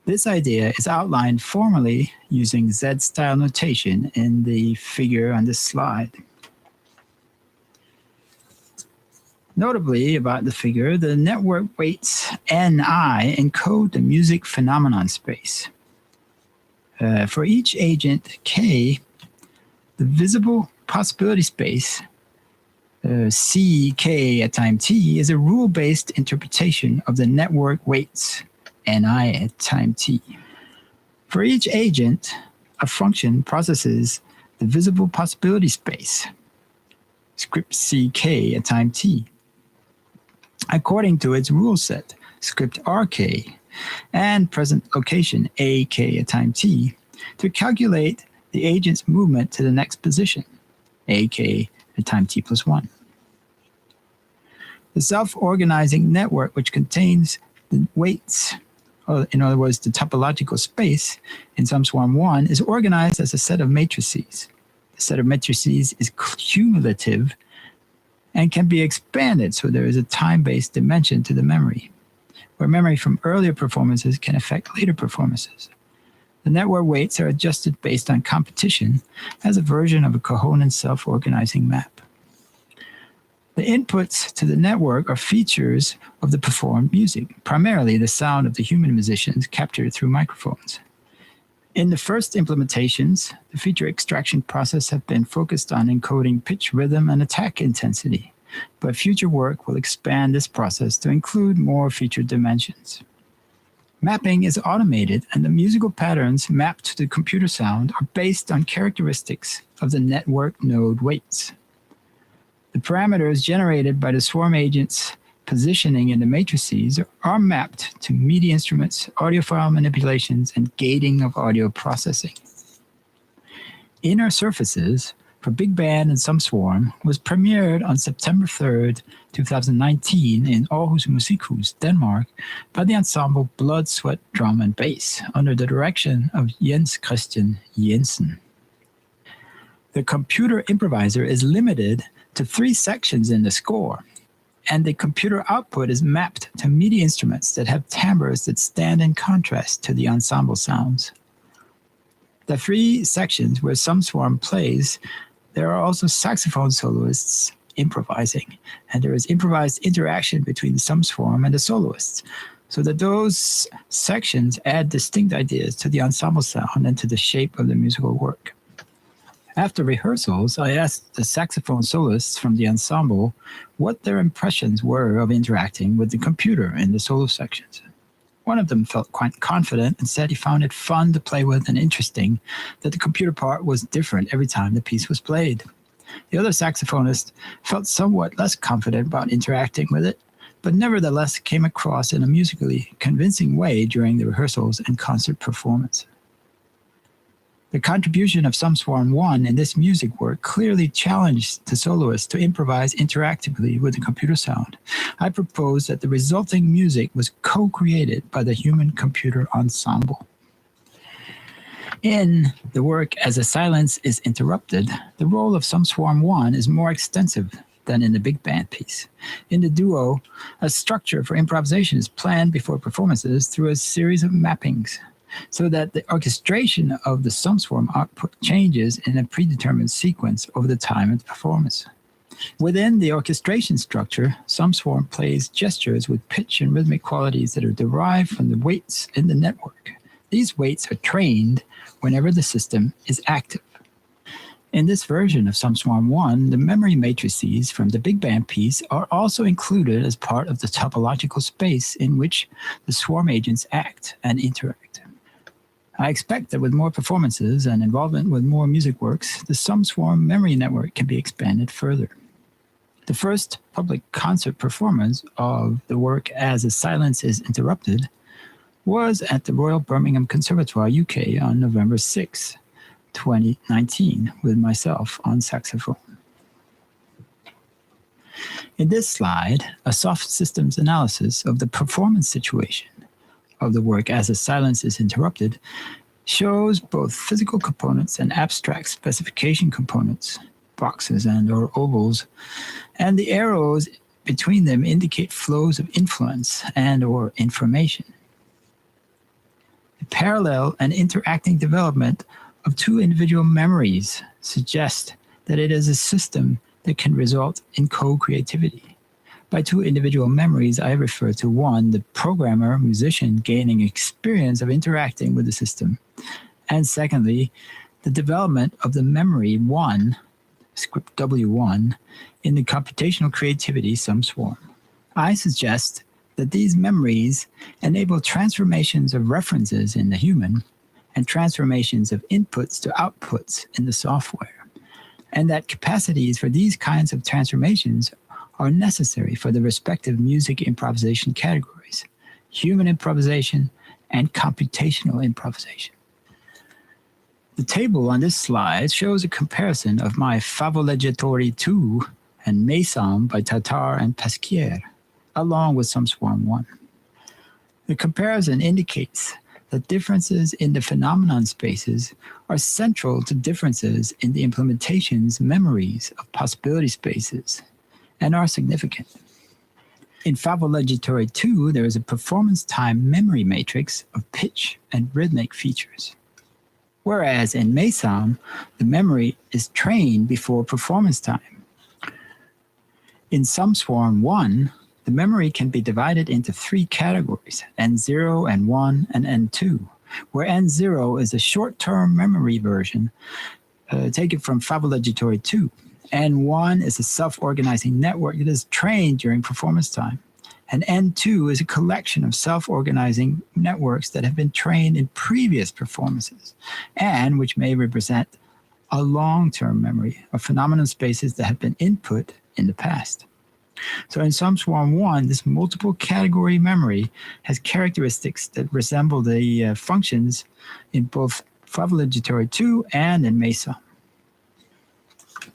This idea is outlined formally using Z-style notation in the figure on this slide. Notably about the figure, the network weights Ni encode the music phenomenon space. For each agent K, the visible possibility space Ck at time t is a rule-based interpretation of the network weights Ni at time t. For each agent, a function processes the visible possibility space script Ck at time t according to its rule set script Rk and present location Ak at time t to calculate the agent's movement to the next position, Ak at time t plus 1. The self-organizing network, which contains the weights, or in other words, the topological space in SumSwarm 1, is organized as a set of matrices. The set of matrices is cumulative and can be expanded, so there is a time-based dimension to the memory, where memory from earlier performances can affect later performances. The network weights are adjusted based on competition as a version of a coherent self-organizing map. The inputs to the network are features of the performed music, primarily the sound of the human musicians captured through microphones. In the first implementations, the feature extraction process has been focused on encoding pitch, rhythm, and attack intensity, but future work will expand this process to include more feature dimensions. Mapping is automated, and the musical patterns mapped to the computer sound are based on characteristics of the network node weights. The parameters generated by the swarm agent's positioning in the matrices are mapped to MIDI instruments, audiophile manipulations, and gating of audio processing. Inner Surfaces for Big Band and SumSwarm was premiered on September 3rd, 2019 in Aarhus Musikhus, Denmark by the ensemble Blood, Sweat, Drum and Bass under the direction of Jens Christian Jensen. The computer improviser is limited to 3 sections in the score, and the computer output is mapped to MIDI instruments that have timbres that stand in contrast to the ensemble sounds. The 3 sections where SumSwarm plays, there are also saxophone soloists improvising, and there is improvised interaction between the sum swarm and the soloists, so that those sections add distinct ideas to the ensemble sound and to the shape of the musical work. After rehearsals, I asked the saxophone soloists from the ensemble what their impressions were of interacting with the computer in the solo sections. One of them felt quite confident and said he found it fun to play with and interesting that the computer part was different every time the piece was played. The other saxophonist felt somewhat less confident about interacting with it, but nevertheless came across in a musically convincing way during the rehearsals and concert performance. The contribution of Sum Swarm 1 in this music work clearly challenged the soloist to improvise interactively with the computer sound. I proposed that the resulting music was co-created by the human-computer ensemble. In the work As a Silence is Interrupted, the role of Sum Swarm 1 is more extensive than in the big band piece. In the duo, a structure for improvisation is planned before performances through a series of mappings, so that the orchestration of the sum swarm output changes in a predetermined sequence over the time of the performance. Within the orchestration structure, sum swarm plays gestures with pitch and rhythmic qualities that are derived from the weights in the network. These weights are trained whenever the system is active. In this version of Sum Swarm 1, the memory matrices from the big band piece are also included as part of the topological space in which the swarm agents act and interact. I expect that with more performances and involvement with more music works, the Sum Swarm memory network can be expanded further. The first public concert performance of the work As a Silence is Interrupted was at the Royal Birmingham Conservatoire UK on November 6, 2019, with myself on saxophone. In this slide, a soft systems analysis of the performance situation of the work As a Silence is Interrupted shows both physical components and abstract specification components, boxes and or ovals, and the arrows between them indicate flows of influence and or information. The parallel and interacting development of two individual memories suggest that it is a system that can result in co-creativity. By two individual memories, I refer to one, the programmer, musician, gaining experience of interacting with the system, and secondly, the development of the memory 1, script W1, in the computational creativity sum swarm. I suggest that these memories enable transformations of references in the human and transformations of inputs to outputs in the software, and that capacities for these kinds of transformations are necessary for the respective music improvisation categories, human improvisation and computational improvisation. The table on this slide shows a comparison of my Favoleggiatori 2 and Mesam by Tatar and Pasquier, along with Sum Swarm 1. The comparison indicates that differences in the phenomenon spaces are central to differences in the implementation's memories of possibility spaces, and are significant. In Favoleggiatori 2, there is a performance time memory matrix of pitch and rhythmic features. Whereas in Mesam, the memory is trained before performance time. In Sum Swarm 1, the memory can be divided into three categories, N0, N1, and N2, where N0 is a short-term memory version taken from Favoleggiatori 2. N1 is a self-organizing network that is trained during performance time. And N2 is a collection of self-organizing networks that have been trained in previous performances, and which may represent a long-term memory of phenomenon spaces that have been input in the past. So in Sum Swarm 1, this multiple category memory has characteristics that resemble the functions in both Favoleggiatori 2 and in Mesam.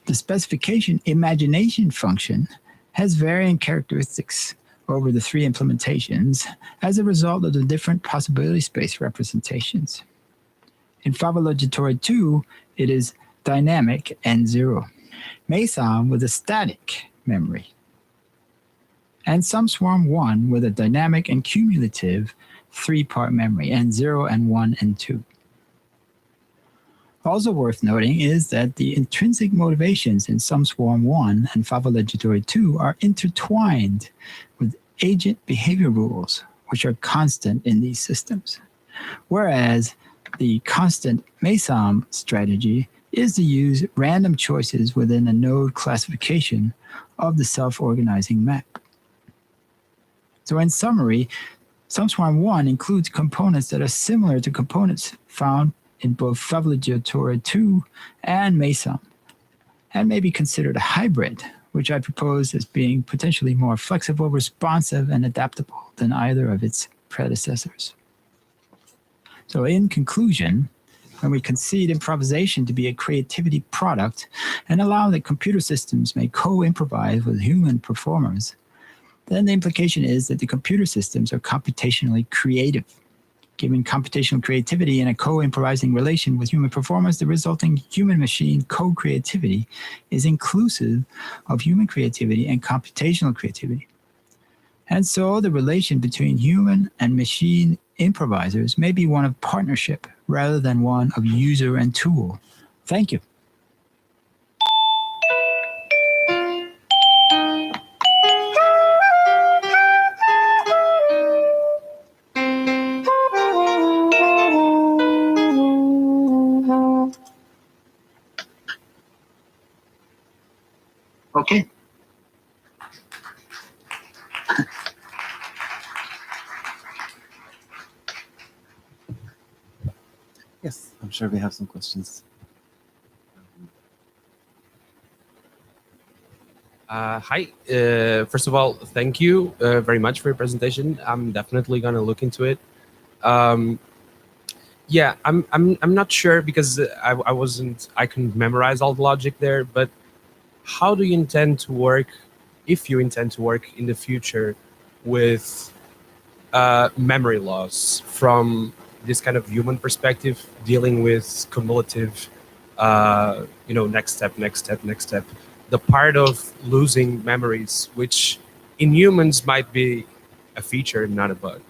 The specification imagination function has varying characteristics over the three implementations as a result of the different possibility space representations. In Favoleggiatori 2, it is dynamic N0. Mesam with a static memory. And Sum Swarm 1 with a dynamic and cumulative three-part memory, N0, N1, and 2. Also worth noting is that the intrinsic motivations in SumSwarm 1 and Favolegatory 2 are intertwined with agent behavior rules, which are constant in these systems. Whereas the constant MESOM strategy is to use random choices within a node classification of the self-organizing map. So in summary, SumSwarm 1 includes components that are similar to components found in both Favolegatory 2 and MESOM, and may be considered a hybrid, which I propose as being potentially more flexible, responsive, and adaptable than either of its predecessors. So in conclusion, when we concede improvisation to be a creativity product and allow that computer systems may co-improvise with human performers, then the implication is that the computer systems are computationally creative. Given computational creativity in a co-improvising relation with human performers, the resulting human-machine co-creativity is inclusive of human creativity and computational creativity. And so the relation between human and machine improvisers may be one of partnership rather than one of user and tool. Thank you. Okay. Yes, I'm sure we have some questions. Hi. First of all, thank you very much for your presentation. I'm definitely going to look into it. Yeah, I'm not sure because I couldn't memorize all the logic there, but how do you intend to work, if you intend to work in the future with memory loss from this kind of human perspective, dealing with cumulative, next step, the part of losing memories, which in humans might be a feature, not a bug.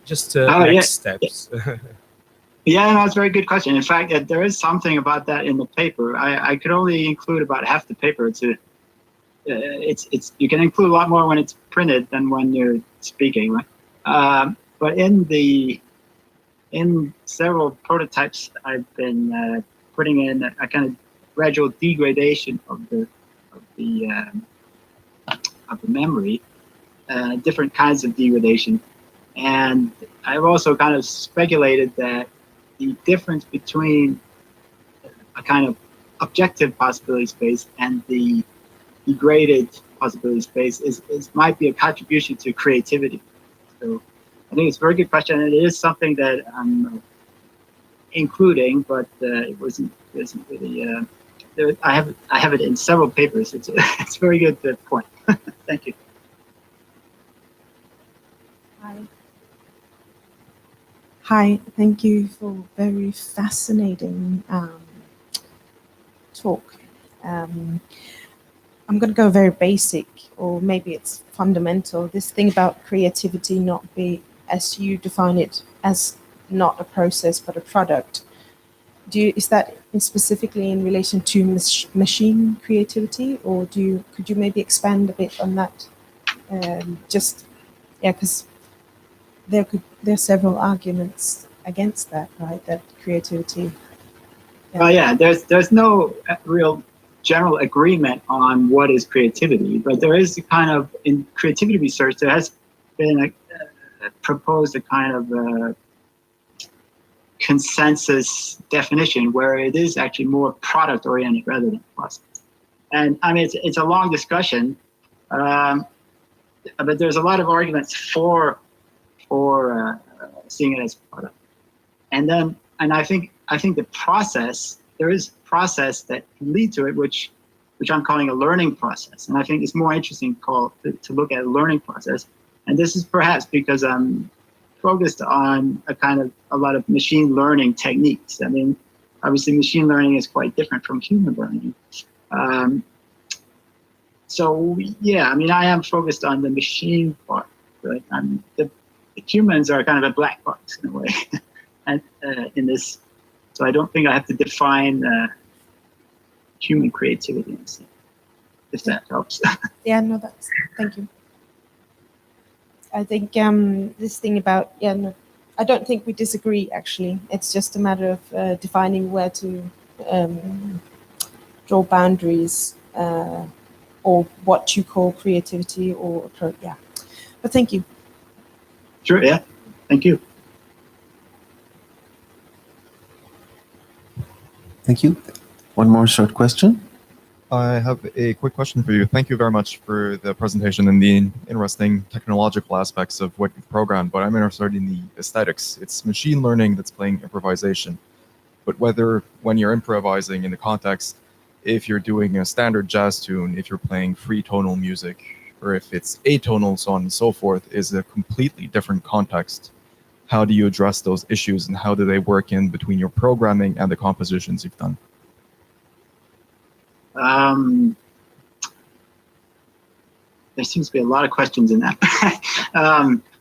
Just next steps. Yeah, that's a very good question. In fact, there is something about that in the paper. I could only include about half the paper. You can include a lot more when it's printed than when you're speaking, right? But in several prototypes, I've been putting in a kind of gradual degradation of the memory, different kinds of degradation, and I've also kind of speculated that the difference between a kind of objective possibility space and the degraded possibility space might be a contribution to creativity. So I think it's a very good question, and it is something that I'm including, but it isn't really. I have it in several papers. It's a very good point. Thank you. Hi, thank you for very fascinating talk. I'm going to go very basic, or maybe it's fundamental. This thing about creativity not be, as you define it, as not a process but a product. Is that specifically in relation to machine creativity, or could you maybe expand a bit on that? Because there are several arguments against that, right? That creativity. There's no real general agreement on what is creativity, but there is a kind of, in creativity research, there has been proposed a kind of consensus definition where it is actually more product oriented rather than process. And I mean, it's a long discussion, but there's a lot of arguments for seeing it as product. And I think the process, there is process that can lead to it, which I'm calling a learning process. And I think it's more interesting to look at a learning process. And this is perhaps because I'm focused on a lot of machine learning techniques. I mean, obviously machine learning is quite different from human learning. So yeah, I mean, I am focused on the machine part, right? The humans are kind of a black box in a way, and in this So I don't think I have to define human creativity in a sense, if that helps. Yeah, no, that's, thank you. I think this thing about, yeah, no, I don't think we disagree, actually. It's just a matter of defining where to draw boundaries or what you call creativity or, yeah. But thank you. Sure, yeah. Thank you. Thank you. One more short question. I have a quick question for you. Thank you very much for the presentation and the interesting technological aspects of what you've programmed, but I'm interested in the aesthetics. It's machine learning that's playing improvisation. But whether when you're improvising in the context, if you're doing a standard jazz tune, if you're playing free tonal music, or if it's atonal, so on and so forth, is a completely different context. How do you address those issues and how do they work in between your programming and the compositions you've done? There seems to be a lot of questions in that.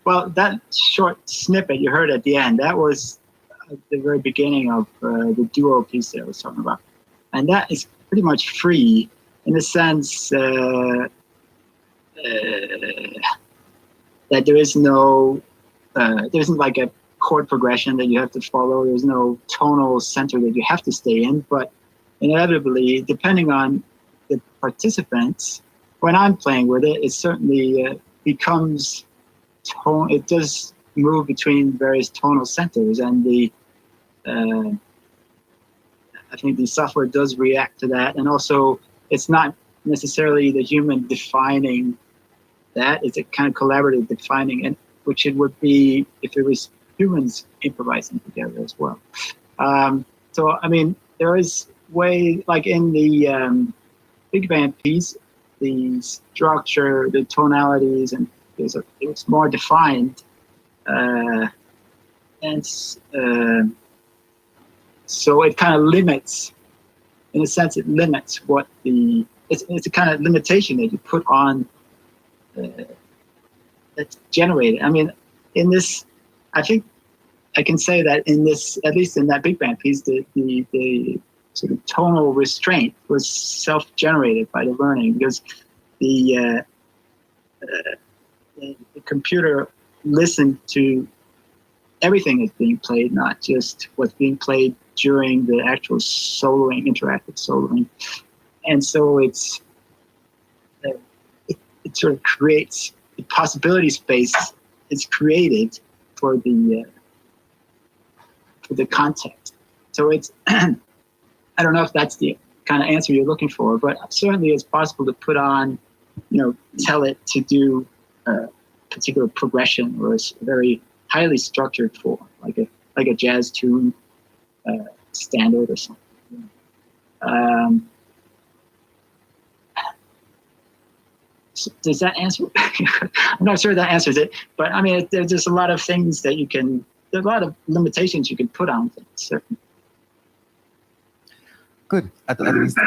Well, that short snippet you heard at the end, that was the very beginning of the duo piece that I was talking about. And that is pretty much free in the sense that there is no, there isn't like a chord progression that you have to follow. There's no tonal center that you have to stay in, but inevitably, depending on the participants, when I'm playing with it, it certainly becomes tone. It does move between various tonal centers, and the I think the software does react to that. And also, it's not necessarily the human defining that; it's a kind of collaborative defining, and which it would be if it was humans improvising together as well. So, I mean, there is way, like in the big band piece, the structure, the tonalities, and it's more defined, and so it kind of limits, in a sense, it limits what it's a kind of limitation that you put on that's generated. I mean, in this, I think I can say that in this, at least in that big band piece, the sort of tonal restraint was self-generated by the learning, because the computer listened to everything that's being played, not just what's being played during the actual soloing, interactive soloing. And so it sort of creates the possibility space is created for the context. So it's I don't know if that's the kind of answer you're looking for, but certainly it's possible to put on, tell it to do a particular progression or a very highly structured form, like a jazz tune standard or something. So does that answer? I'm not sure that answers it, but I mean, there's just a lot of things that there's a lot of limitations you can put on things, certainly. Good. At least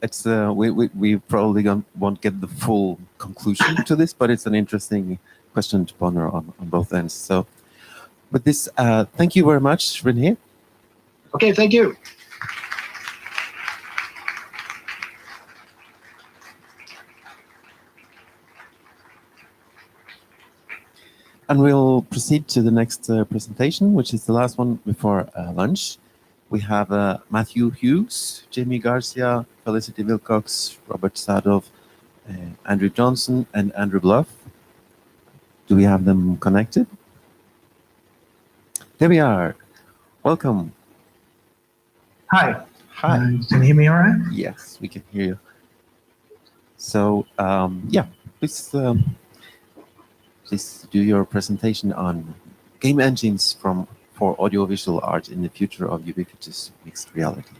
it's we probably won't get the full conclusion to this, but it's an interesting question to ponder on both ends. So, with this, thank you very much, René. Okay, thank you. And we'll proceed to the next presentation, which is the last one before lunch. We have Matthew Hughes, Jamie Garcia, Felicity Wilcox, Robert Sadov, Andrew Johnson, and Andrew Bluff. Do we have them connected? There we are. Welcome. Hi. Hi. Can you hear me all right? Yes, we can hear you. So, yeah, please do your presentation on game engines for audiovisual art in the future of ubiquitous mixed reality.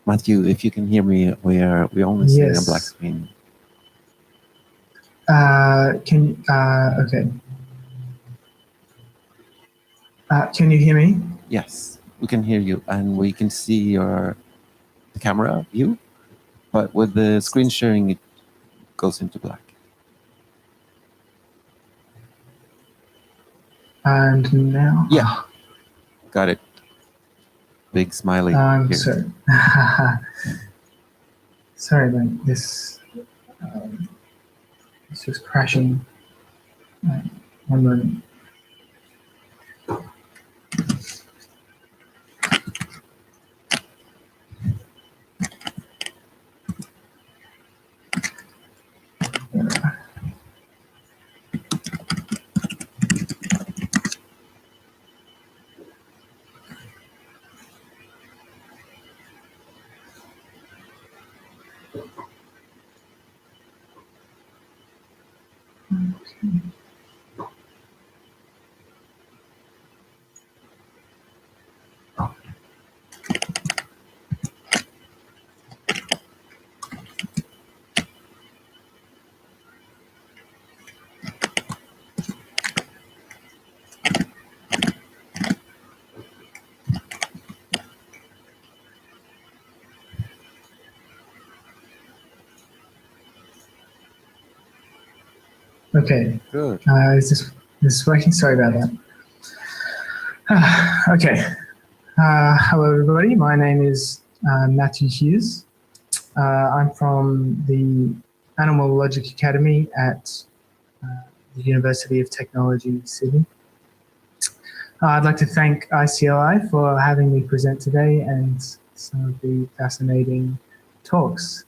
Matthew, if you can hear me, we're only seeing a Yes. black screen. Okay. Can you hear me? Yes, we can hear you, and we can see the camera view, but with the screen sharing, it goes into black. And now? Yeah, got it. Big smiley. I'm here. sorry. Sorry about this. It's just crashing. One moment. Okay. Good. Is this working? Sorry about that. Okay. Hello, everybody. My name is Matthew Hughes. I'm from the Animal Logic Academy at the University of Technology, Sydney. I'd like to thank ICLI for having me present today and some of the fascinating talks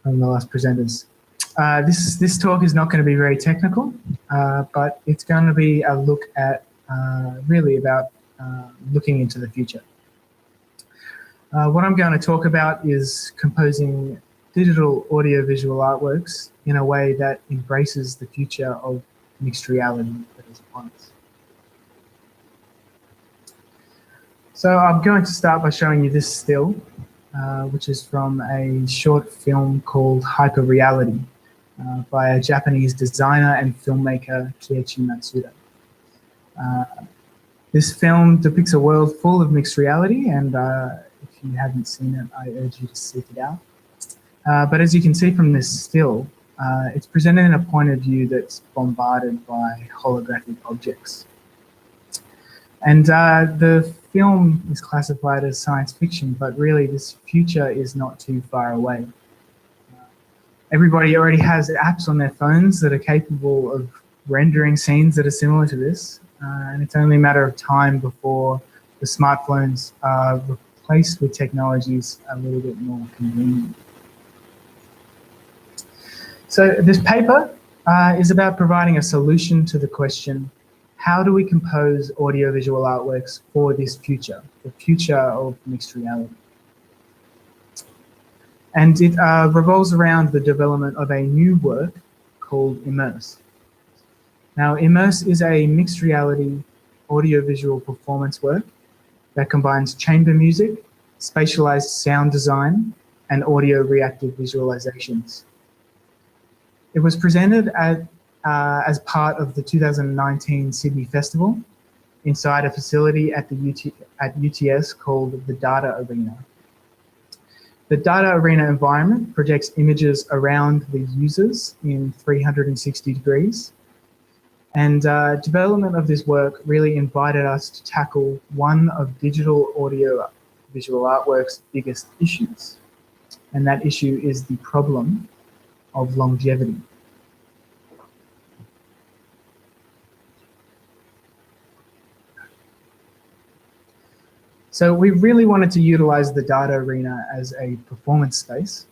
from the last presenters. This talk is not going to be very technical, but it's going to be a look at really about looking into the future. What I'm going to talk about is composing digital audiovisual artworks in a way that embraces the future of mixed reality that is upon us. So I'm going to start by showing you this still, which is from a short film called Hyperreality by a Japanese designer and filmmaker, Keiichi Matsuda. This film depicts a world full of mixed reality, and if you haven't seen it, I urge you to seek it out. But as you can see from this still, it's presented in a point of view that's bombarded by holographic objects. And the film is classified as science fiction, but really this future is not too far away. Everybody already has apps on their phones that are capable of rendering scenes that are similar to this, and it's only a matter of time before the smartphones are replaced with technologies a little bit more convenient. So this paper is about providing a solution to the question, how do we compose audiovisual artworks for this future, the future of mixed reality? And it revolves around the development of a new work called Immerse. Now, Immerse is a mixed reality audiovisual performance work that combines chamber music, spatialized sound design, and audio reactive visualizations. It was presented as part of the 2019 Sydney Festival inside a facility at UTS called the Data Arena. The Data Arena environment projects images around the users in 360 degrees. And development of this work really invited us to tackle one of digital audio visual artwork's biggest issues. And that issue is the problem of longevity. So we really wanted to utilize the Data Arena as a performance space.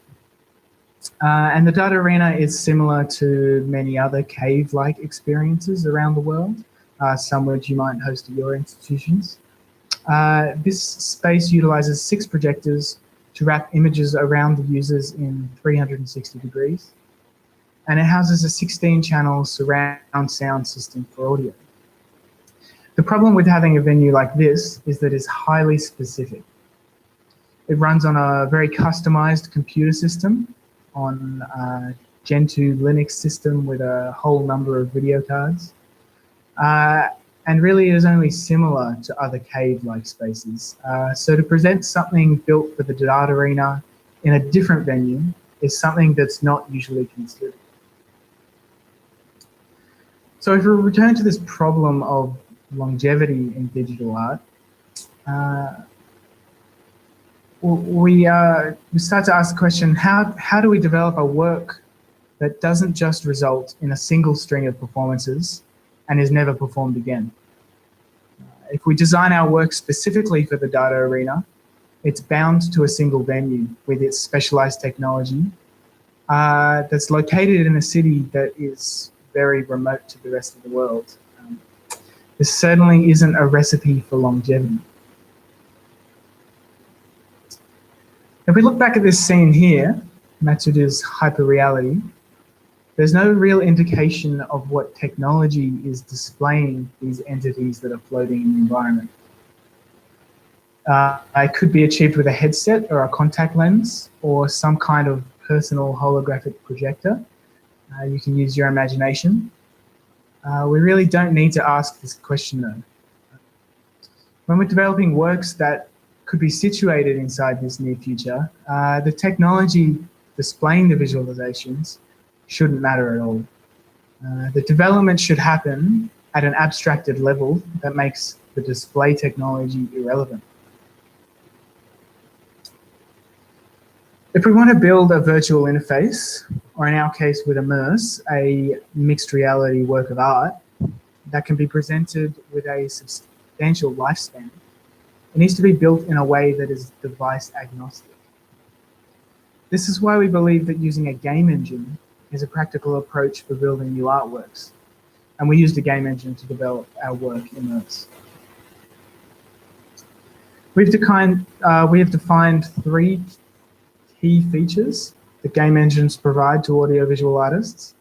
And the Data Arena is similar to many other cave-like experiences around the world, some which you might host at your institutions. This space utilizes 6 projectors to wrap images around the users in 360 degrees. And it houses a 16-channel surround sound system for audio. The problem with having a venue like this is that it's highly specific. It runs on a very customized computer system on a Gen 2 Linux system with a whole number of video cards. And really is only similar to other cave-like spaces. So to present something built for the data arena in a different venue is something that's not usually considered. So if we return to this problem of longevity in digital art, we start to ask the question, how do we develop a work that doesn't just result in a single string of performances and is never performed again? If we design our work specifically for the data arena, it's bound to a single venue with its specialized technology that's located in a city that is very remote to the rest of the world. This certainly isn't a recipe for longevity. If we look back at this scene here, Matsuda's hyperreality, there's no real indication of what technology is displaying these entities that are floating in the environment. It could be achieved with a headset or a contact lens or some kind of personal holographic projector. You can use your imagination. We really don't need to ask this question though. When we're developing works that could be situated inside this near future, the technology displaying the visualizations shouldn't matter at all. The development should happen at an abstracted level that makes the display technology irrelevant. If we want to build a virtual interface, or in our case with Immerse, a mixed reality work of art that can be presented with a substantial lifespan, it needs to be built in a way that is device agnostic. This is why we believe that using a game engine is a practical approach for building new artworks. And we used a game engine to develop our work in Immerse. We have defined 3 key features that game engines provide to audiovisual artists.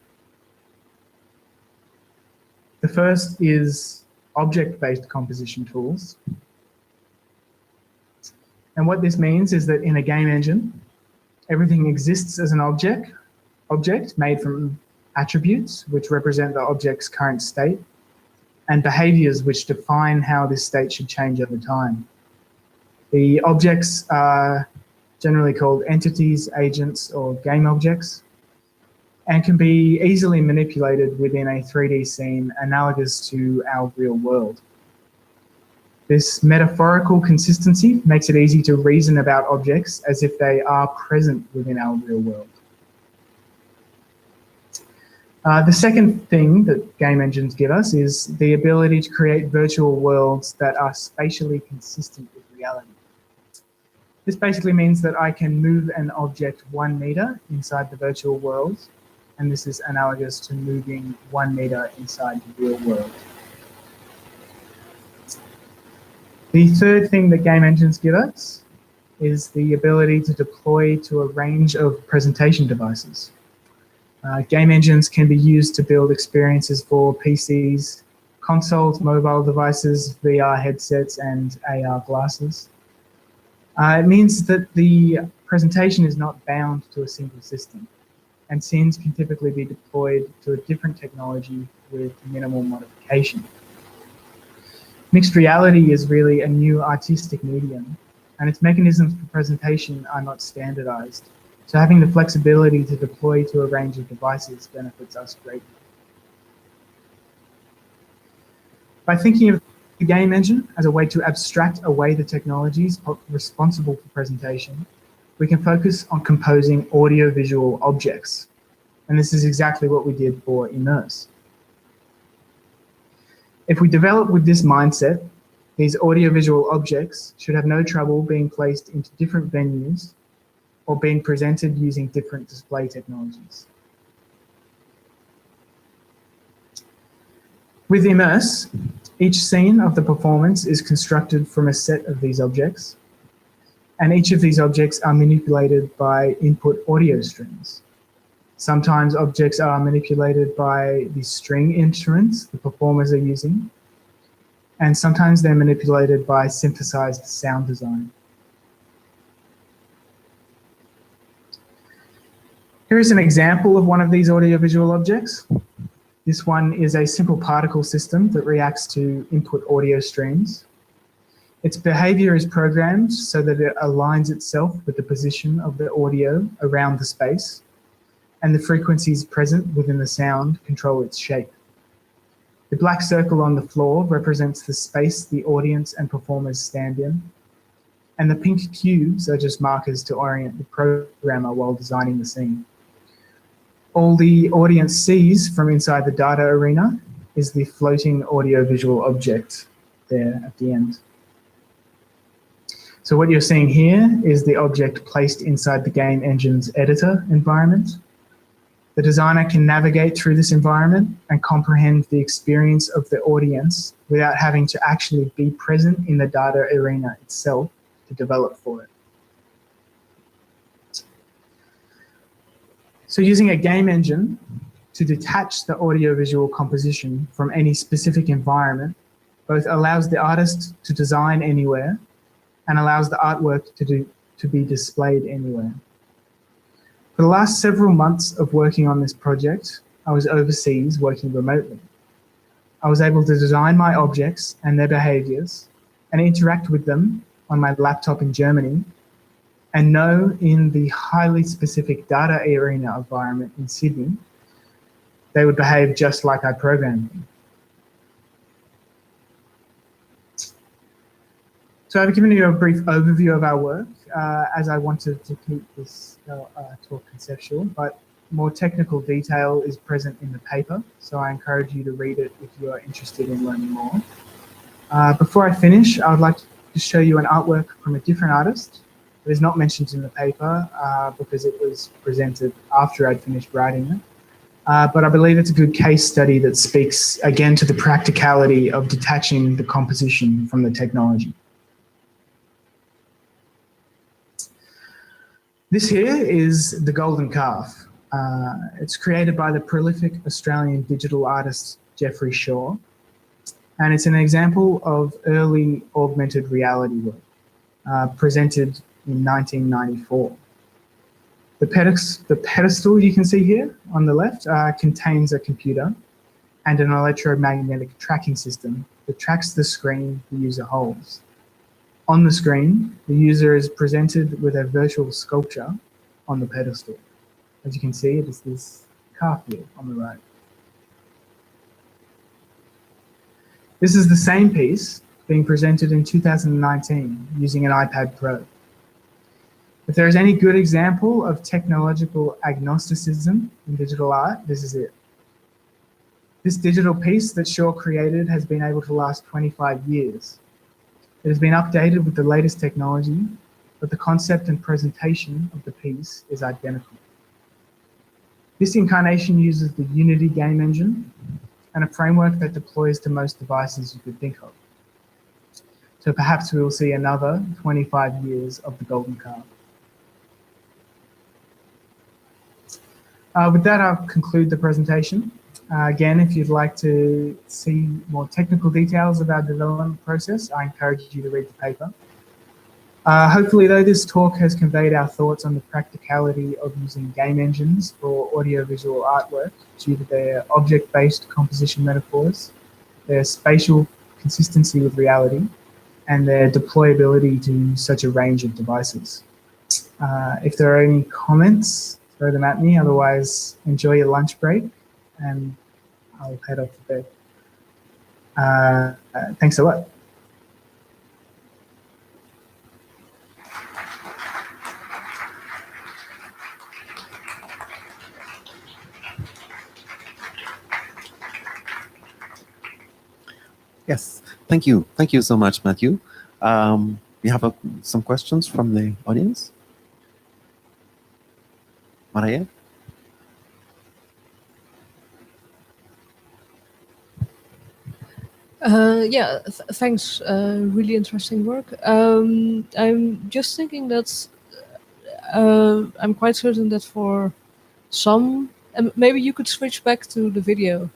The first is object-based composition tools. And what this means is that in a game engine, everything exists as an object made from attributes which represent the object's current state and behaviors which define how this state should change over time. The objects are generally called entities, agents, or game objects, and can be easily manipulated within a 3D scene analogous to our real world. This metaphorical consistency makes it easy to reason about objects as if they are present within our real world. The second thing that game engines give us is the ability to create virtual worlds that are spatially consistent with reality. This basically means that I can move an object 1 meter inside the virtual world, and this is analogous to moving 1 meter inside the real world. The third thing that game engines give us is the ability to deploy to a range of presentation devices. Game engines can be used to build experiences for PCs, consoles, mobile devices, VR headsets, and AR glasses. It means that the presentation is not bound to a single system, and scenes can typically be deployed to a different technology with minimal modification. Mixed reality is really a new artistic medium, and its mechanisms for presentation are not standardized. So having the flexibility to deploy to a range of devices benefits us greatly. By thinking of the game engine as a way to abstract away the technologies responsible for presentation, we can focus on composing audiovisual objects. And this is exactly what we did for Immerse. If we develop with this mindset, these audiovisual objects should have no trouble being placed into different venues or being presented using different display technologies. With Immerse, each scene of the performance is constructed from a set of these objects, and each of these objects are manipulated by input audio strings. Sometimes objects are manipulated by the string instruments the performers are using, and sometimes they're manipulated by synthesized sound design. Here is an example of one of these audiovisual objects. This one is a simple particle system that reacts to input audio streams. Its behavior is programmed so that it aligns itself with the position of the audio around the space, and the frequencies present within the sound control its shape. The black circle on the floor represents the space the audience and performers stand in, and the pink cubes are just markers to orient the programmer while designing the scene. All the audience sees from inside the data arena is the floating audiovisual object there at the end. So what you're seeing here is the object placed inside the game engine's editor environment. The designer can navigate through this environment and comprehend the experience of the audience without having to actually be present in the data arena itself to develop for it. So using a game engine to detach the audiovisual composition from any specific environment both allows the artist to design anywhere and allows the artwork to be displayed anywhere. For the last several months of working on this project, I was overseas working remotely. I was able to design my objects and their behaviors and interact with them on my laptop in Germany, and know in the highly specific data arena environment in Sydney, they would behave just like I programmed them. So I've given you a brief overview of our work, as I wanted to keep this talk conceptual, but more technical detail is present in the paper, so I encourage you to read it if you are interested in learning more. Before I finish, I would like to show you an artwork from a different artist that is not mentioned in the paper because it was presented after I'd finished writing it. But I believe it's a good case study that speaks again to the practicality of detaching the composition from the technology. This here is the Golden Calf. It's created by the prolific Australian digital artist Geoffrey Shaw, and it's an example of early augmented reality work presented in 1994. The pedestal you can see here on the left contains a computer and an electromagnetic tracking system that tracks the screen the user holds. On the screen, the user is presented with a virtual sculpture on the pedestal. As you can see, it is this calf here on the right. This is the same piece being presented in 2019 using an iPad Pro. If there is any good example of technological agnosticism in digital art, this is it. This digital piece that Shaw created has been able to last 25 years. It has been updated with the latest technology, but the concept and presentation of the piece is identical. This incarnation uses the Unity game engine and a framework that deploys to most devices you could think of. So perhaps we will see another 25 years of the Golden Calf. With that, I'll conclude the presentation. Again, if you'd like to see more technical details of our development process, I encourage you to read the paper. Hopefully, though, this talk has conveyed our thoughts on the practicality of using game engines for audiovisual artwork due to their object-based composition metaphors, their spatial consistency with reality, and their deployability to such a range of devices. If there are any comments, throw them at me. Otherwise, enjoy your lunch break, and I'll head off to bed. Thanks a lot. Yes, thank you. Thank you so much, Matthew. We have some questions from the audience. Maria? Yeah, thanks. Really interesting work. I'm just thinking that I'm quite certain that for some, maybe you could switch back to the video.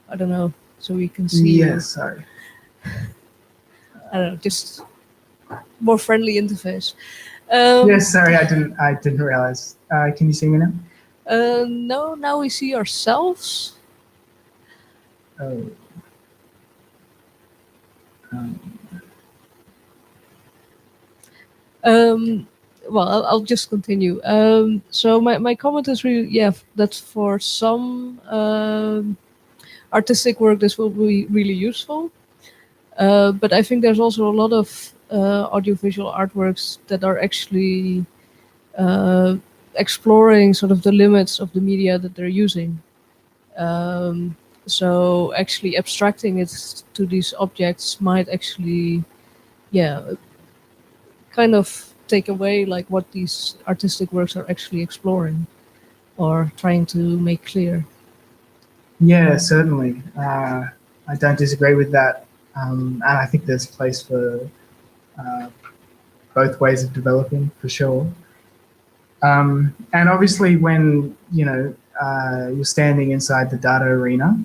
I don't know, so we can see. Yes, sorry. I don't know, just more friendly interface. Yes, sorry, I didn't realize. Can you see me now? No, now we see ourselves. Oh. Um, well, I'll just continue. So my comment is really, yeah, that for some artistic work this will be really useful. But I think there's also a lot of audiovisual artworks that are actually exploring sort of the limits of the media that they're using. So actually abstracting it to these objects might actually, yeah, kind of take away like what these artistic works are actually exploring or trying to make clear. Yeah, certainly. I don't disagree with that. And I think there's a place for both ways of developing, for sure. And obviously, when you're standing inside the data arena,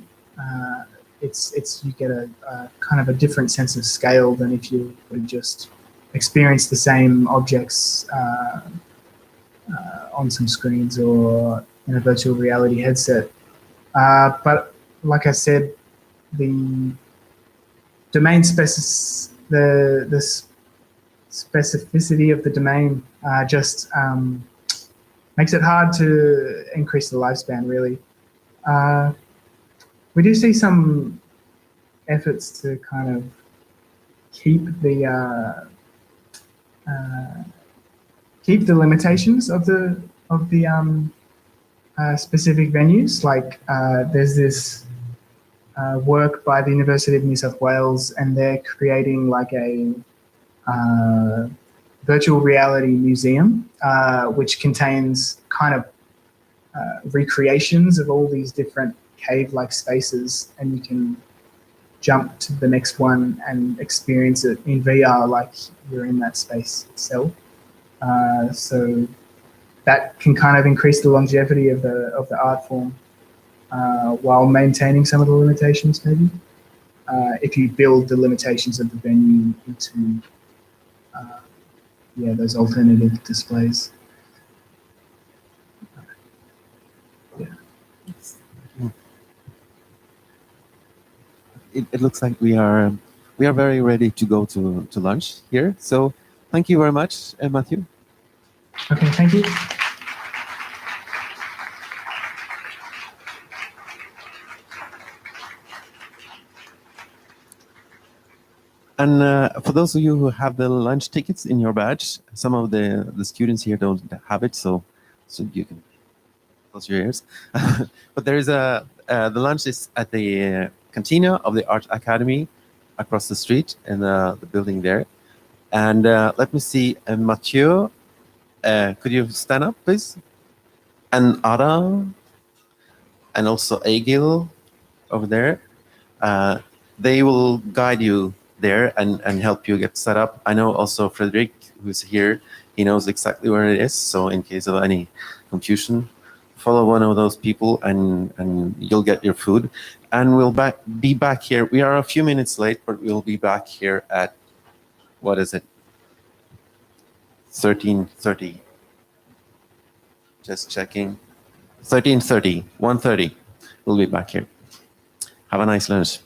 it's you get a kind of a different sense of scale than if you would just experience the same objects on some screens or in a virtual reality headset. But like I said, the domain the specificity of the domain just makes it hard to increase the lifespan, really. We do see some efforts to kind of keep the limitations of the specific venues. Like there's this work by the University of New South Wales, and they're creating like a virtual reality museum, which contains kind of recreations of all these different cave-like spaces, and you can jump to the next one and experience it in VR like you're in that space itself. So that can kind of increase the longevity of the art form while maintaining some of the limitations, maybe. If you build the limitations of the venue into those alternative displays. It looks like we are very ready to go to lunch here. So thank you very much, Matthew. Okay, thank you. And for those of you who have the lunch tickets in your badge, some of the students here don't have it, so you can close your ears. But there is the lunch is at the cantina of the Art Academy across the street in the building there. And let me see, Mathieu, could you stand up, please? And Ada, and also Egil over there. They will guide you there and help you get set up. I know also Frederick, who's here, he knows exactly where it is. So in case of any confusion, follow one of those people and you'll get your food. And we'll be back here. We are a few minutes late, but we'll be back here at, what is it? 13:30. Just checking. 13:30, 1:30. We'll be back here. Have a nice lunch.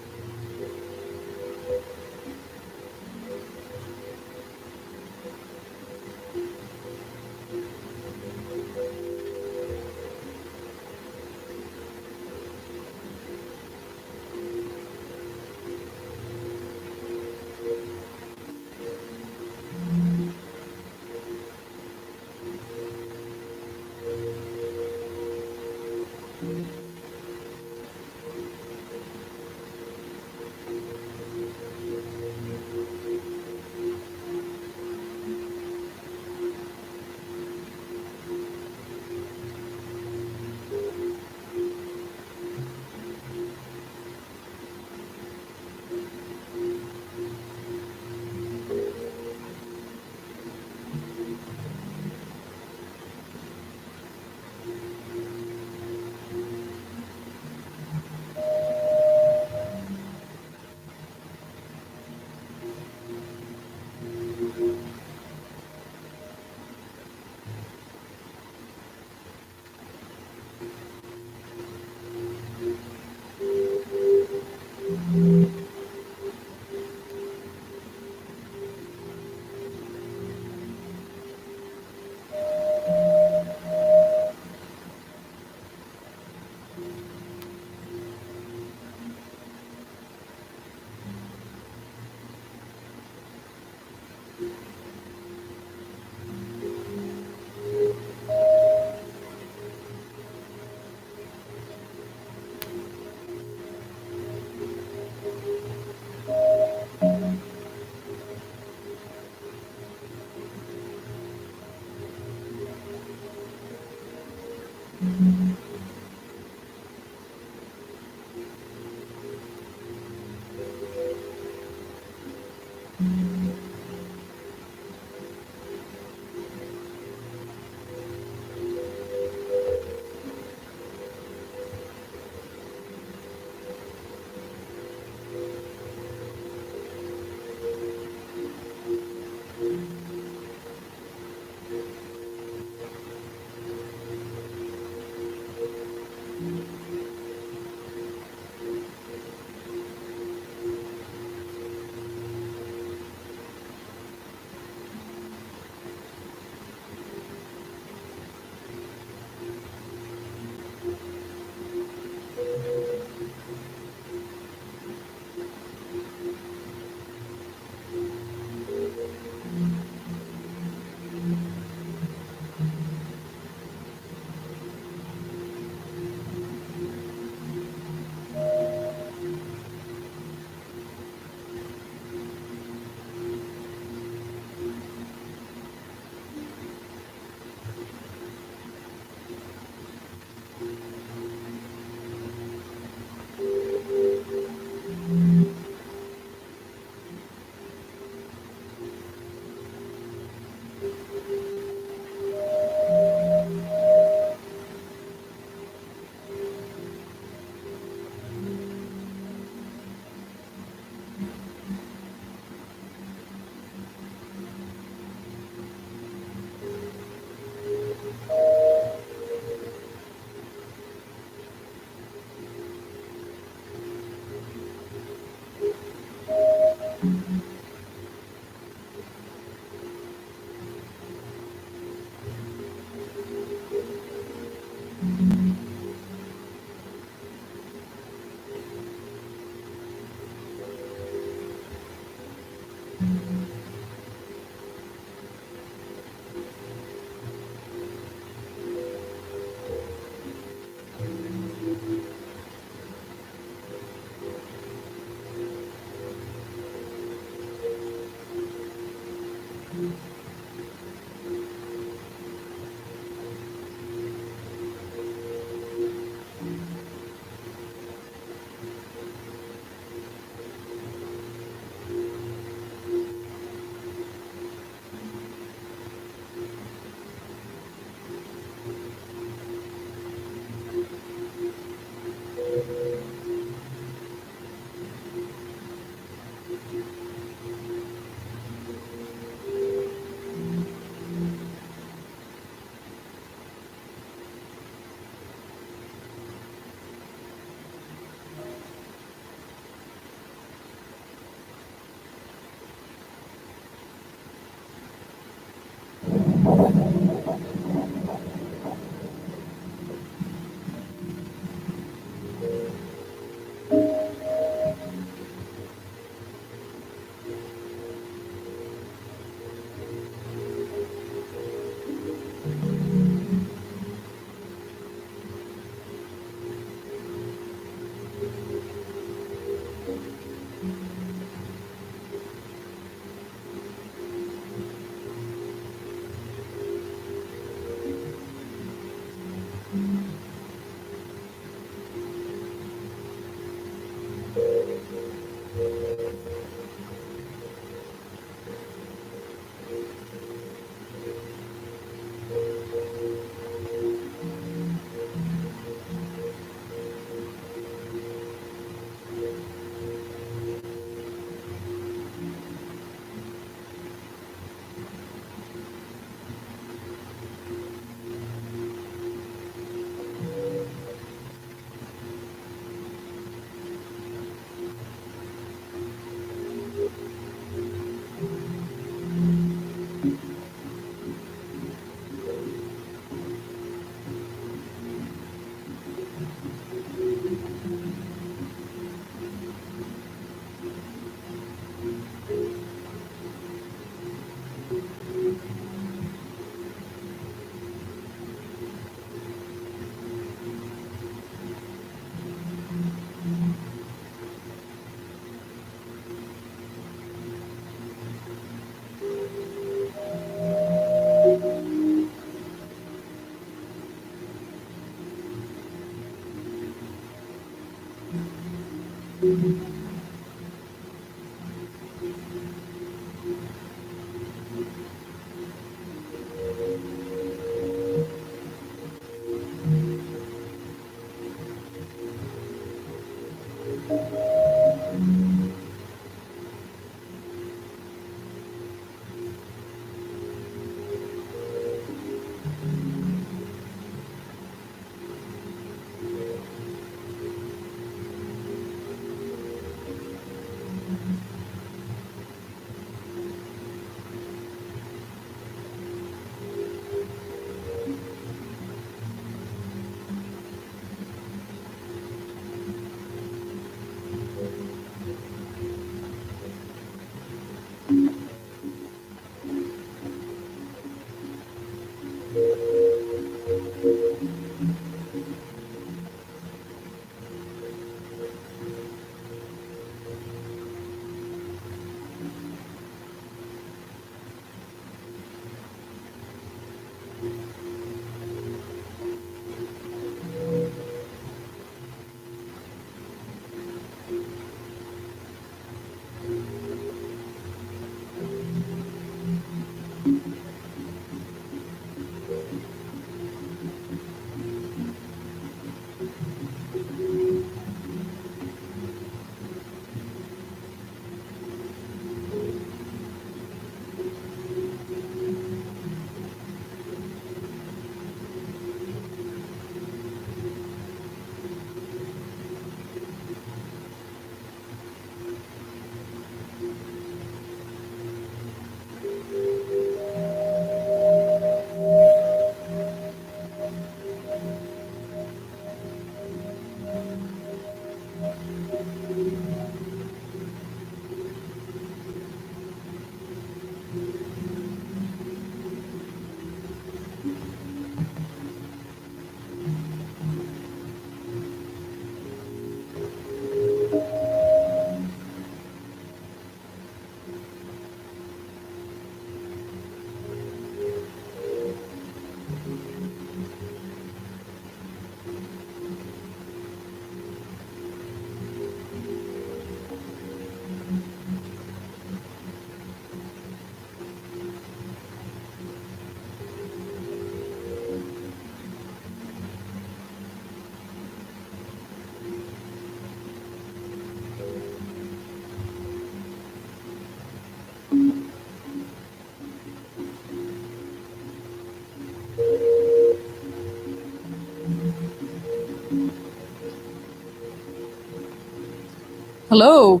Hello.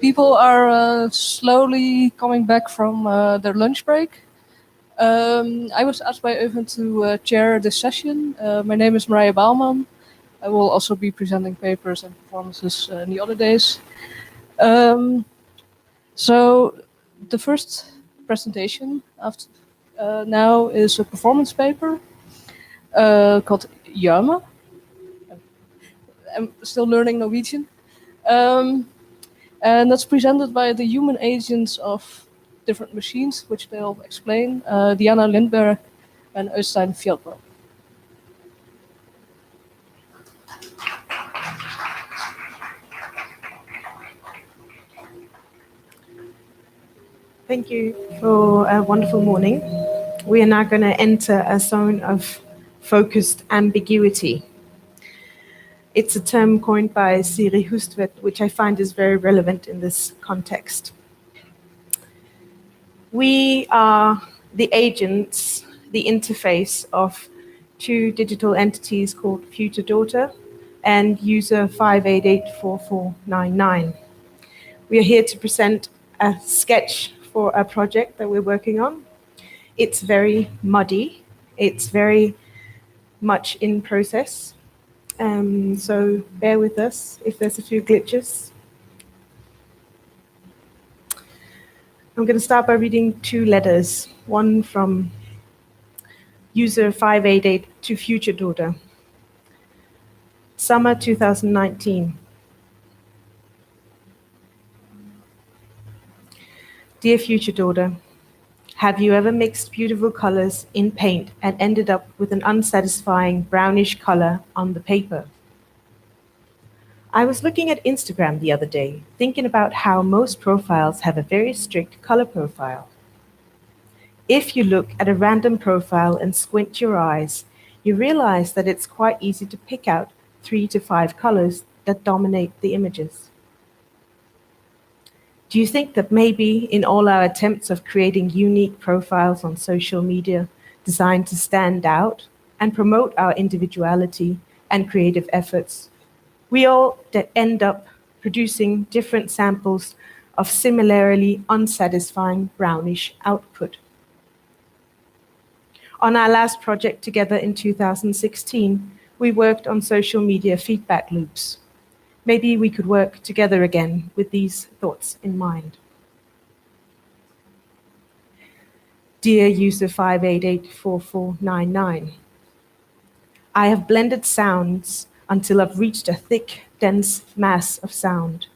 People are slowly coming back from their lunch break. I was asked by Eugen to chair this session. My name is Marija Baalman. I will also be presenting papers and performances in the other days. So the first presentation after, now is a performance paper called Jama. I'm still learning Norwegian. And that's presented by the human agents of different machines, which they'll explain, Diana Lindberg and Øystein Fjeldbro. Thank you for a wonderful morning. We are now going to enter a zone of focused ambiguity. It's a term coined by Siri Hustvedt, which I find is very relevant in this context. We are the agents, the interface of two digital entities called Future Daughter and user 5884499. We are here to present a sketch for a project that we're working on. It's very muddy. It's very much in process. So bear with us if there's a few glitches. I'm going to start by reading two letters, one from user 588 to Future Daughter. Summer 2019. Dear Future Daughter, have you ever mixed beautiful colors in paint and ended up with an unsatisfying brownish color on the paper? I was looking at Instagram the other day, thinking about how most profiles have a very strict color profile. If you look at a random profile and squint your eyes, you realize that it's quite easy to pick out 3 to 5 colors that dominate the images. Do you think that maybe in all our attempts of creating unique profiles on social media designed to stand out and promote our individuality and creative efforts, we all end up producing different samples of similarly unsatisfying brownish output? On our last project together in 2016, we worked on social media feedback loops. Maybe we could work together again with these thoughts in mind. Dear user 5884499, I have blended sounds until I've reached a thick, dense mass of sound,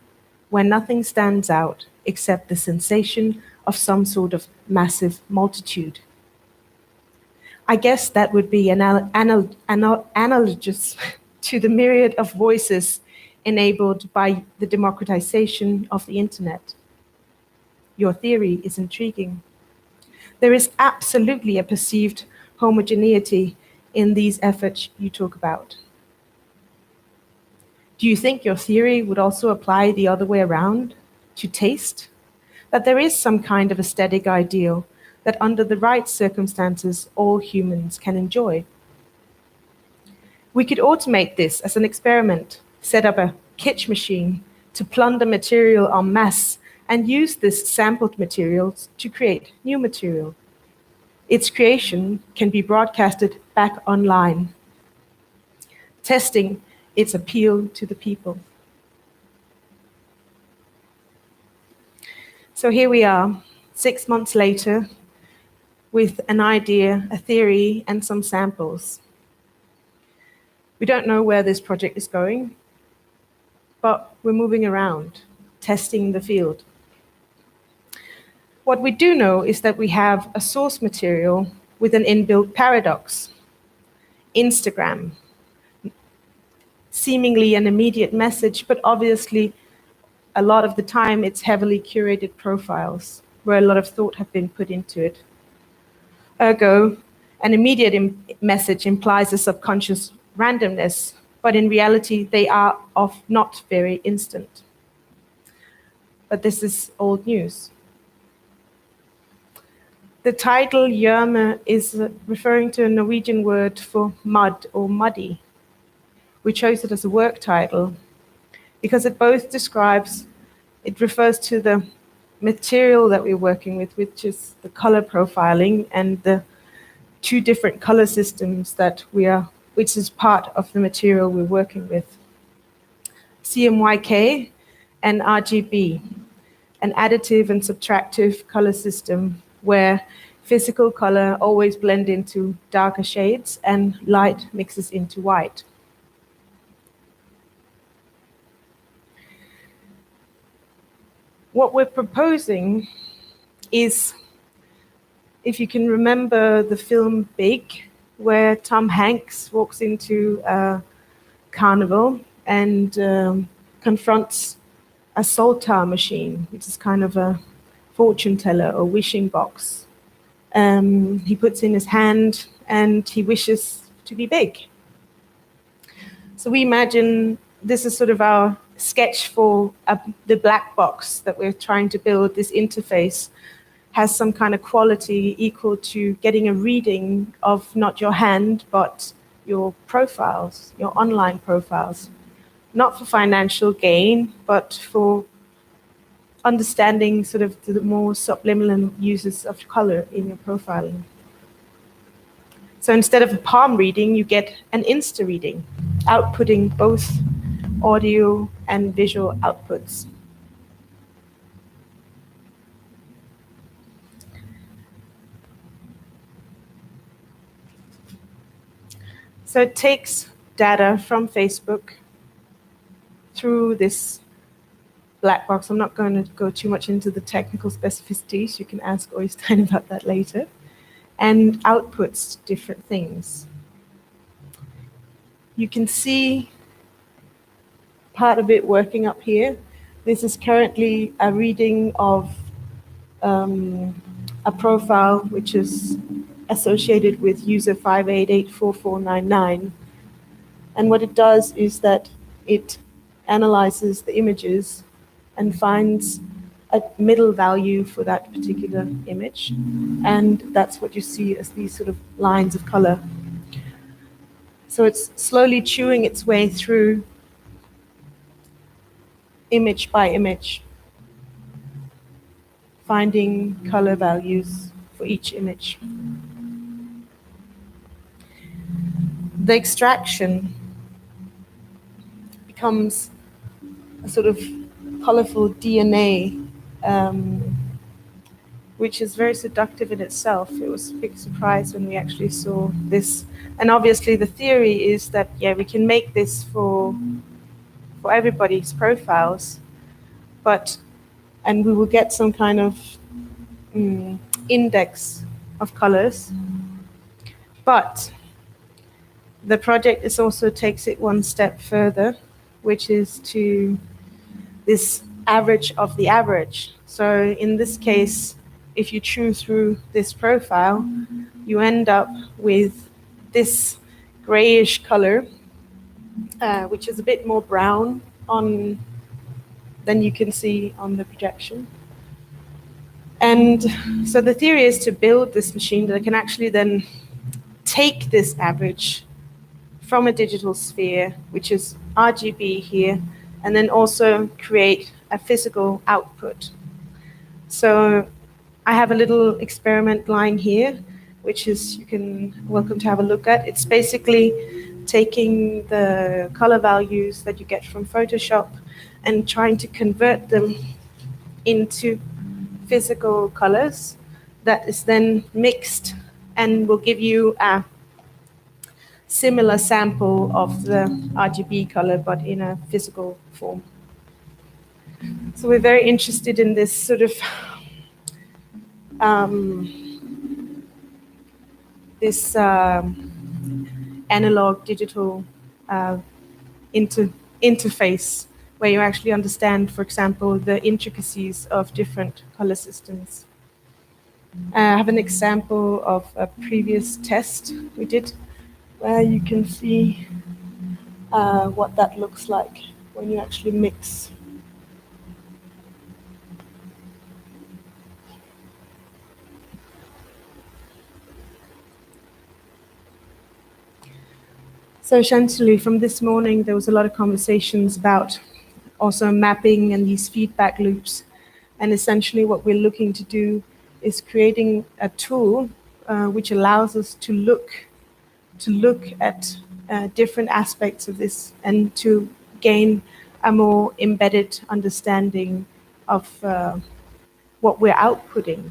where nothing stands out except the sensation of some sort of massive multitude. I guess that would be analogous to the myriad of voices enabled by the democratization of the internet. your theory is intriguing. There is absolutely a perceived homogeneity in these efforts you talk about. Do you think your theory would also apply the other way around, to taste? That there is some kind of aesthetic ideal that under the right circumstances all humans can enjoy? We could automate this as an experiment, set up a kitsch machine to plunder material en masse and use this sampled materials to create new material. Its creation can be broadcasted back online, testing its appeal to the people. So here we are, 6 months later, with an idea, a theory, and some samples. We don't know where this project is going, but we're moving around, testing the field. What we do know is that we have a source material with an inbuilt paradox. Instagram, seemingly an immediate message, but obviously a lot of the time it's heavily curated profiles where a lot of thought have been put into it. Ergo, an immediate message implies a subconscious randomness, but in reality they are not very instant. But this is old news. The title Gjørme is referring to a Norwegian word for mud or muddy. We chose it as a work title because it both describes, it refers to the material that we're working with, which is the color profiling and the two different color systems that which is part of the material we're working with. CMYK and RGB, an additive and subtractive color system where physical color always blend into darker shades and light mixes into white. What we're proposing is, if you can remember the film Big, where Tom Hanks walks into a carnival and confronts a soltar machine, which is kind of a fortune teller or wishing box. He puts in his hand and he wishes to be big. So we imagine this is sort of our sketch for the black box that we're trying to build. This interface has some kind of quality equal to getting a reading of not your hand, but your profiles, your online profiles. Not for financial gain, but for understanding sort of the more subliminal uses of color in your profiling. So instead of a palm reading, you get an Insta reading, outputting both audio and visual outputs. So it takes data from Facebook through this black box. I'm not going to go too much into the technical specificities. You can ask Øystein about that later. And outputs different things. You can see part of it working up here. This is currently a reading of a profile which is associated with user 5884499. And what it does is that it analyzes the images and finds a middle value for that particular image. And that's what you see as these sort of lines of color. So it's slowly chewing its way through image by image, finding color values for each image. The extraction becomes a sort of colorful DNA, which is very seductive in itself. It was a big surprise when we actually saw this. And obviously the theory is that, yeah, we can make this for everybody's profiles, and we will get some kind of index of colors. But the project also takes it one step further, which is to this average of the average. So in this case, if you chew through this profile, you end up with this grayish color, which is a bit more brown than you can see on the projection. And so the theory is to build this machine that can actually then take this average from a digital sphere, which is RGB here, and then also create a physical output. So I have a little experiment lying here, which is welcome to have a look at. It's basically taking the color values that you get from Photoshop and trying to convert them into physical colors that is then mixed and will give you a similar sample of the RGB color, but in a physical form. So we're very interested in this sort of this analog digital interface where you actually understand, for example, the intricacies of different color systems. I have an example of a previous test we did where you can see what that looks like when you actually mix. So essentially from this morning, there was a lot of conversations about also mapping and these feedback loops. And essentially what we're looking to do is creating a tool which allows us to look at different aspects of this and to gain a more embedded understanding of what we're outputting.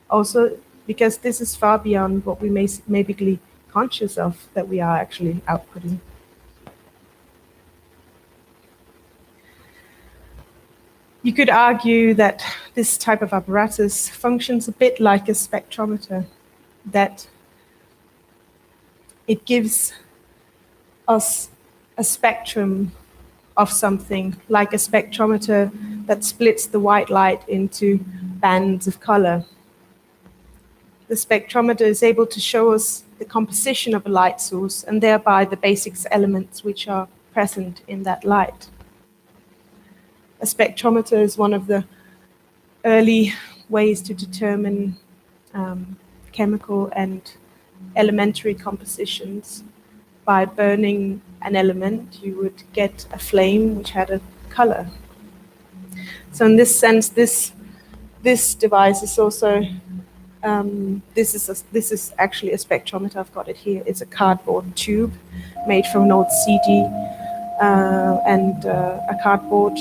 Also, because this is far beyond what we may be conscious of that we are actually outputting. You could argue that this type of apparatus functions a bit like a spectrometer, that it gives us a spectrum of something, like a spectrometer that splits the white light into bands of color. The spectrometer is able to show us the composition of a light source and thereby the basic elements which are present in that light. A spectrometer is one of the early ways to determine chemical and elementary compositions. By burning an element, you would get a flame which had a color. So in this sense, this device is also this is actually a spectrometer. I've got it here. It's a cardboard tube made from an old CD and a cardboard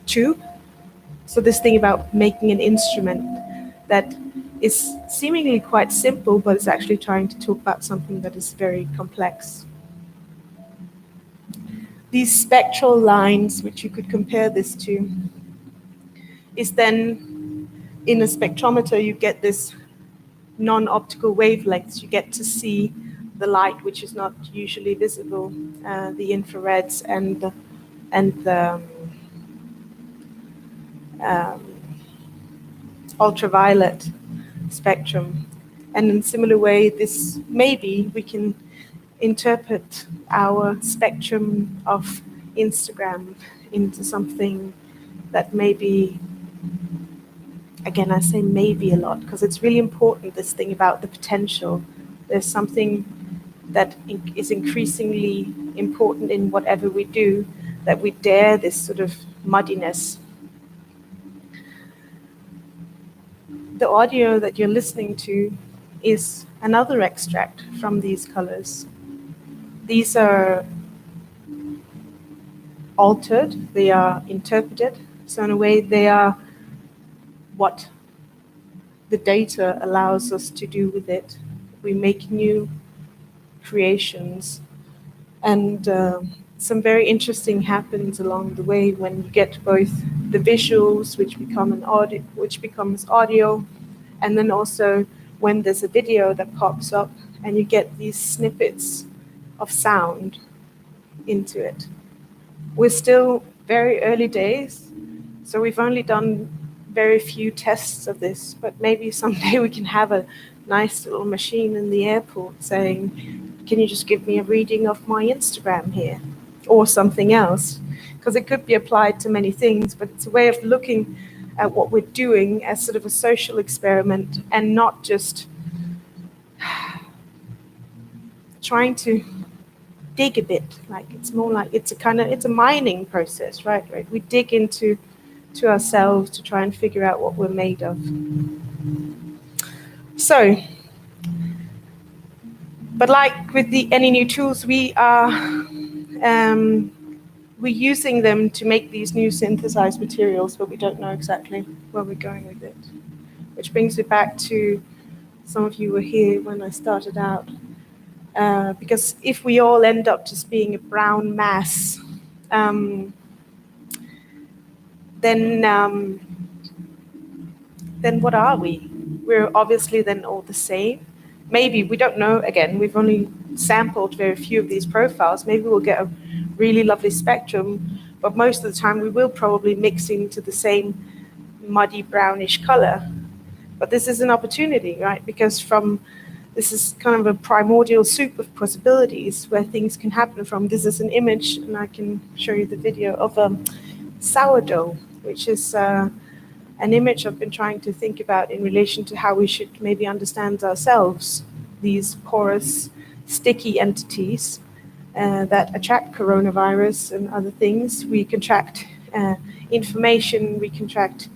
tube. So this thing about making an instrument that is seemingly quite simple, but it's actually trying to talk about something that is very complex. These spectral lines, which you could compare this to, is then in a spectrometer, you get this non-optical wavelengths. You get to see the light, which is not usually visible, the infrareds and the ultraviolet spectrum. And in a similar way, this maybe we can interpret our spectrum of Instagram into something that maybe, again, I say maybe a lot because it's really important, this thing about the potential. There's something that is increasingly important in whatever we do, that we dare this sort of muddiness. The audio that you're listening to is another extract from these colors. These are altered, they are interpreted, so in a way they are what the data allows us to do with it. We make new creations, and some very interesting happens along the way when you get both the visuals, which becomes audio, and then also when there's a video that pops up and you get these snippets of sound into it. We're still very early days, So we've only done very few tests of this, but maybe someday we can have a nice little machine in the airport saying, can you just give me a reading of my Instagram here? Or something else. Because it could be applied to many things, but it's a way of looking at what we're doing as sort of a social experiment and not just trying to dig a bit. Like it's more like it's a mining process, right? We dig into ourselves to try and figure out what we're made of. So, but like with any new tools, we're using them to make these new synthesized materials, but we don't know exactly where we're going with it. Which brings it back to some of you were here when I started out. Because if we all end up just being a brown mass, then what are we? We're obviously then all the same. Maybe, we don't know, again, we've only sampled very few of these profiles. Maybe we'll get a really lovely spectrum, but most of the time we will probably mix into the same muddy brownish color. But this is an opportunity, right? Because this is kind of a primordial soup of possibilities where things can happen from. This is an image, and I can show you the video of sourdough, which is an image I've been trying to think about in relation to how we should maybe understand ourselves, these porous, sticky entities that attract coronavirus and other things. We contract information, we contract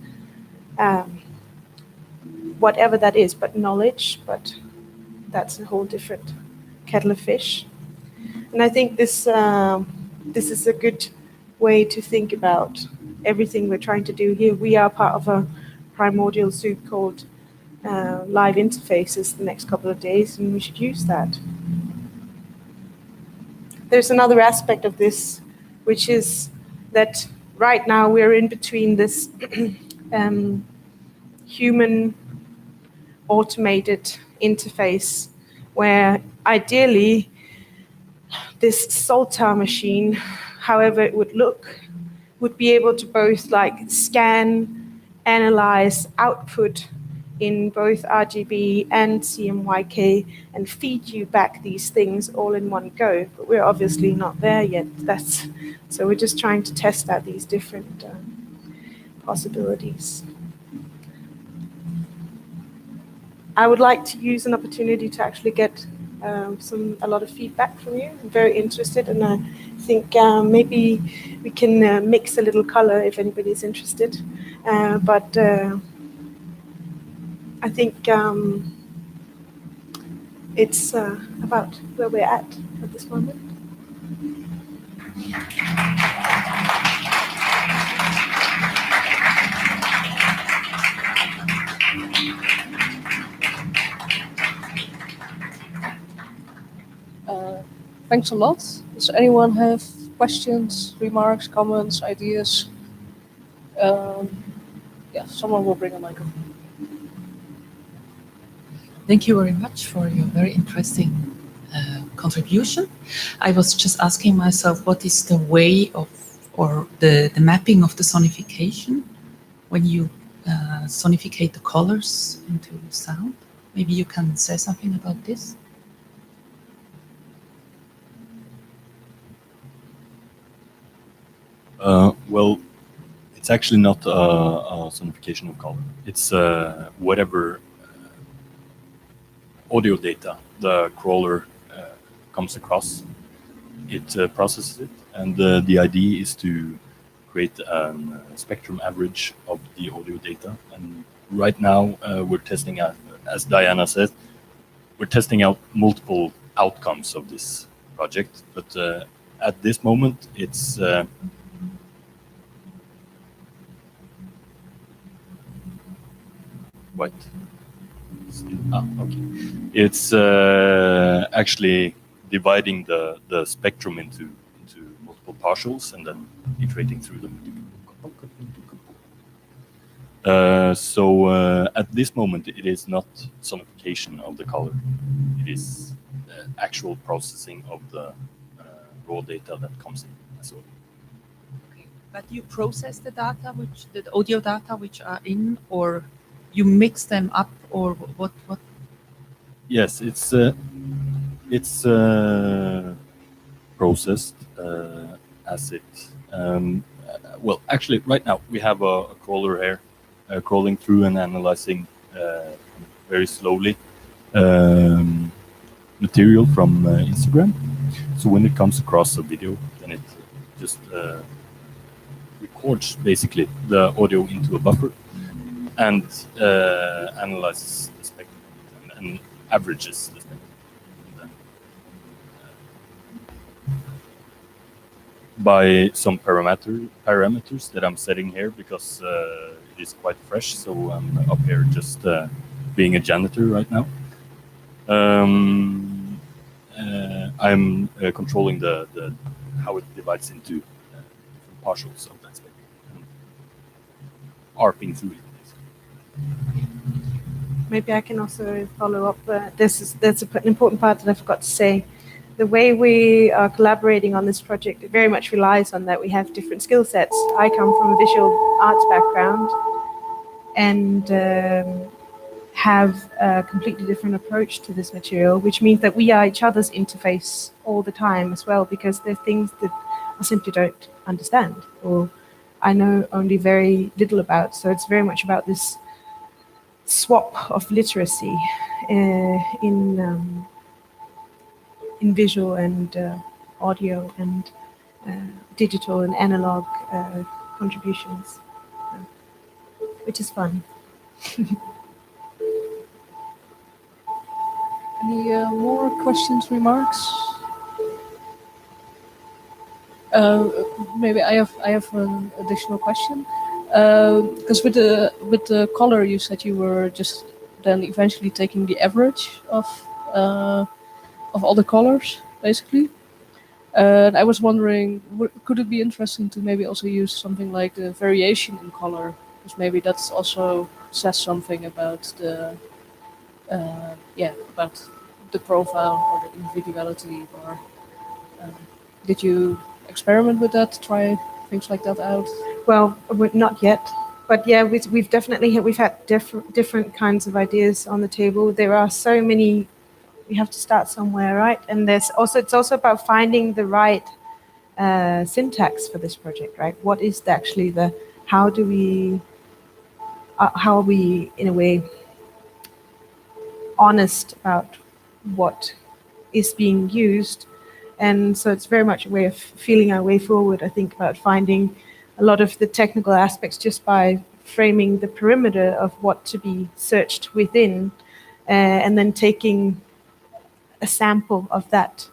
whatever that is, but knowledge, but that's a whole different kettle of fish. And I think this is a good way to think about everything we're trying to do here. We are part of a primordial soup called live interfaces the next couple of days, and we should use that. There's another aspect of this, which is that right now we're in between this human automated interface where ideally this Soltar machine, however it would look, would be able to both like scan, analyze, output in both RGB and CMYK and feed you back these things all in one go. But we're obviously not there yet. So we're just trying to test out these different possibilities. I would like to use an opportunity to actually get a lot of feedback from you. I'm very interested, and I think maybe we can mix a little color if anybody's interested. But I think it's about where we're at this moment. Thanks a lot. Does anyone have questions, remarks, comments, ideas? Yeah, someone will bring a microphone. Thank you very much for your very interesting contribution. I was just asking myself, what is the way of, or the mapping of the sonification when you sonificate the colors into sound? Maybe you can say something about this? Well, it's actually not a sonification of color. It's whatever audio data the crawler comes across. It processes it, and the idea is to create a spectrum average of the audio data. And right now we're testing out, as Diana said, we're testing out multiple outcomes of this project. But at this moment, it's what? Okay. It's actually dividing the spectrum into multiple partials and then iterating through them. So at this moment, it is not sonification of the color. It is actual processing of the raw data that comes in. So, But you process the data, the audio data which are in, or you mix them up, or what? Yes, it's processed as it. Well, actually, right now we have a crawler here crawling through and analyzing very slowly material from Instagram. So when it comes across a video, then it just records basically the audio into a buffer and analyzes the spectrum and averages the spectrum. By some parameters that I'm setting here because it is quite fresh. So I'm up here just being a janitor right now. I'm controlling the how it divides into different partials of that spectrum, and ARPing through it. Maybe I can also follow up. That's an important part that I forgot to say. The way we are collaborating on this project, it very much relies on that we have different skill sets. I come from a visual arts background and have a completely different approach to this material, which means that we are each other's interface all the time as well, because there are things that I simply don't understand or I know only very little about. So it's very much about this swap of literacy in visual and audio and digital and analog contributions, which is fun. Any more questions, remarks? Maybe I have an additional question. Because with the color, you said you were just then eventually taking the average of all the colors, basically. And I was wondering, could it be interesting to maybe also use something like the variation in color? Because maybe that's also says something about the about the profile or the individuality. Or did you experiment with that? Try things like that out? Well, not yet, but yeah, we've definitely we've had different kinds of ideas on the table. There are so many. We have to start somewhere, right? And it's also about finding the right syntax for this project, right? What is actually how are we in a way honest about what is being used? And so it's very much a way of feeling our way forward, I think, about finding a lot of the technical aspects just by framing the perimeter of what to be searched within, and then taking a sample of that.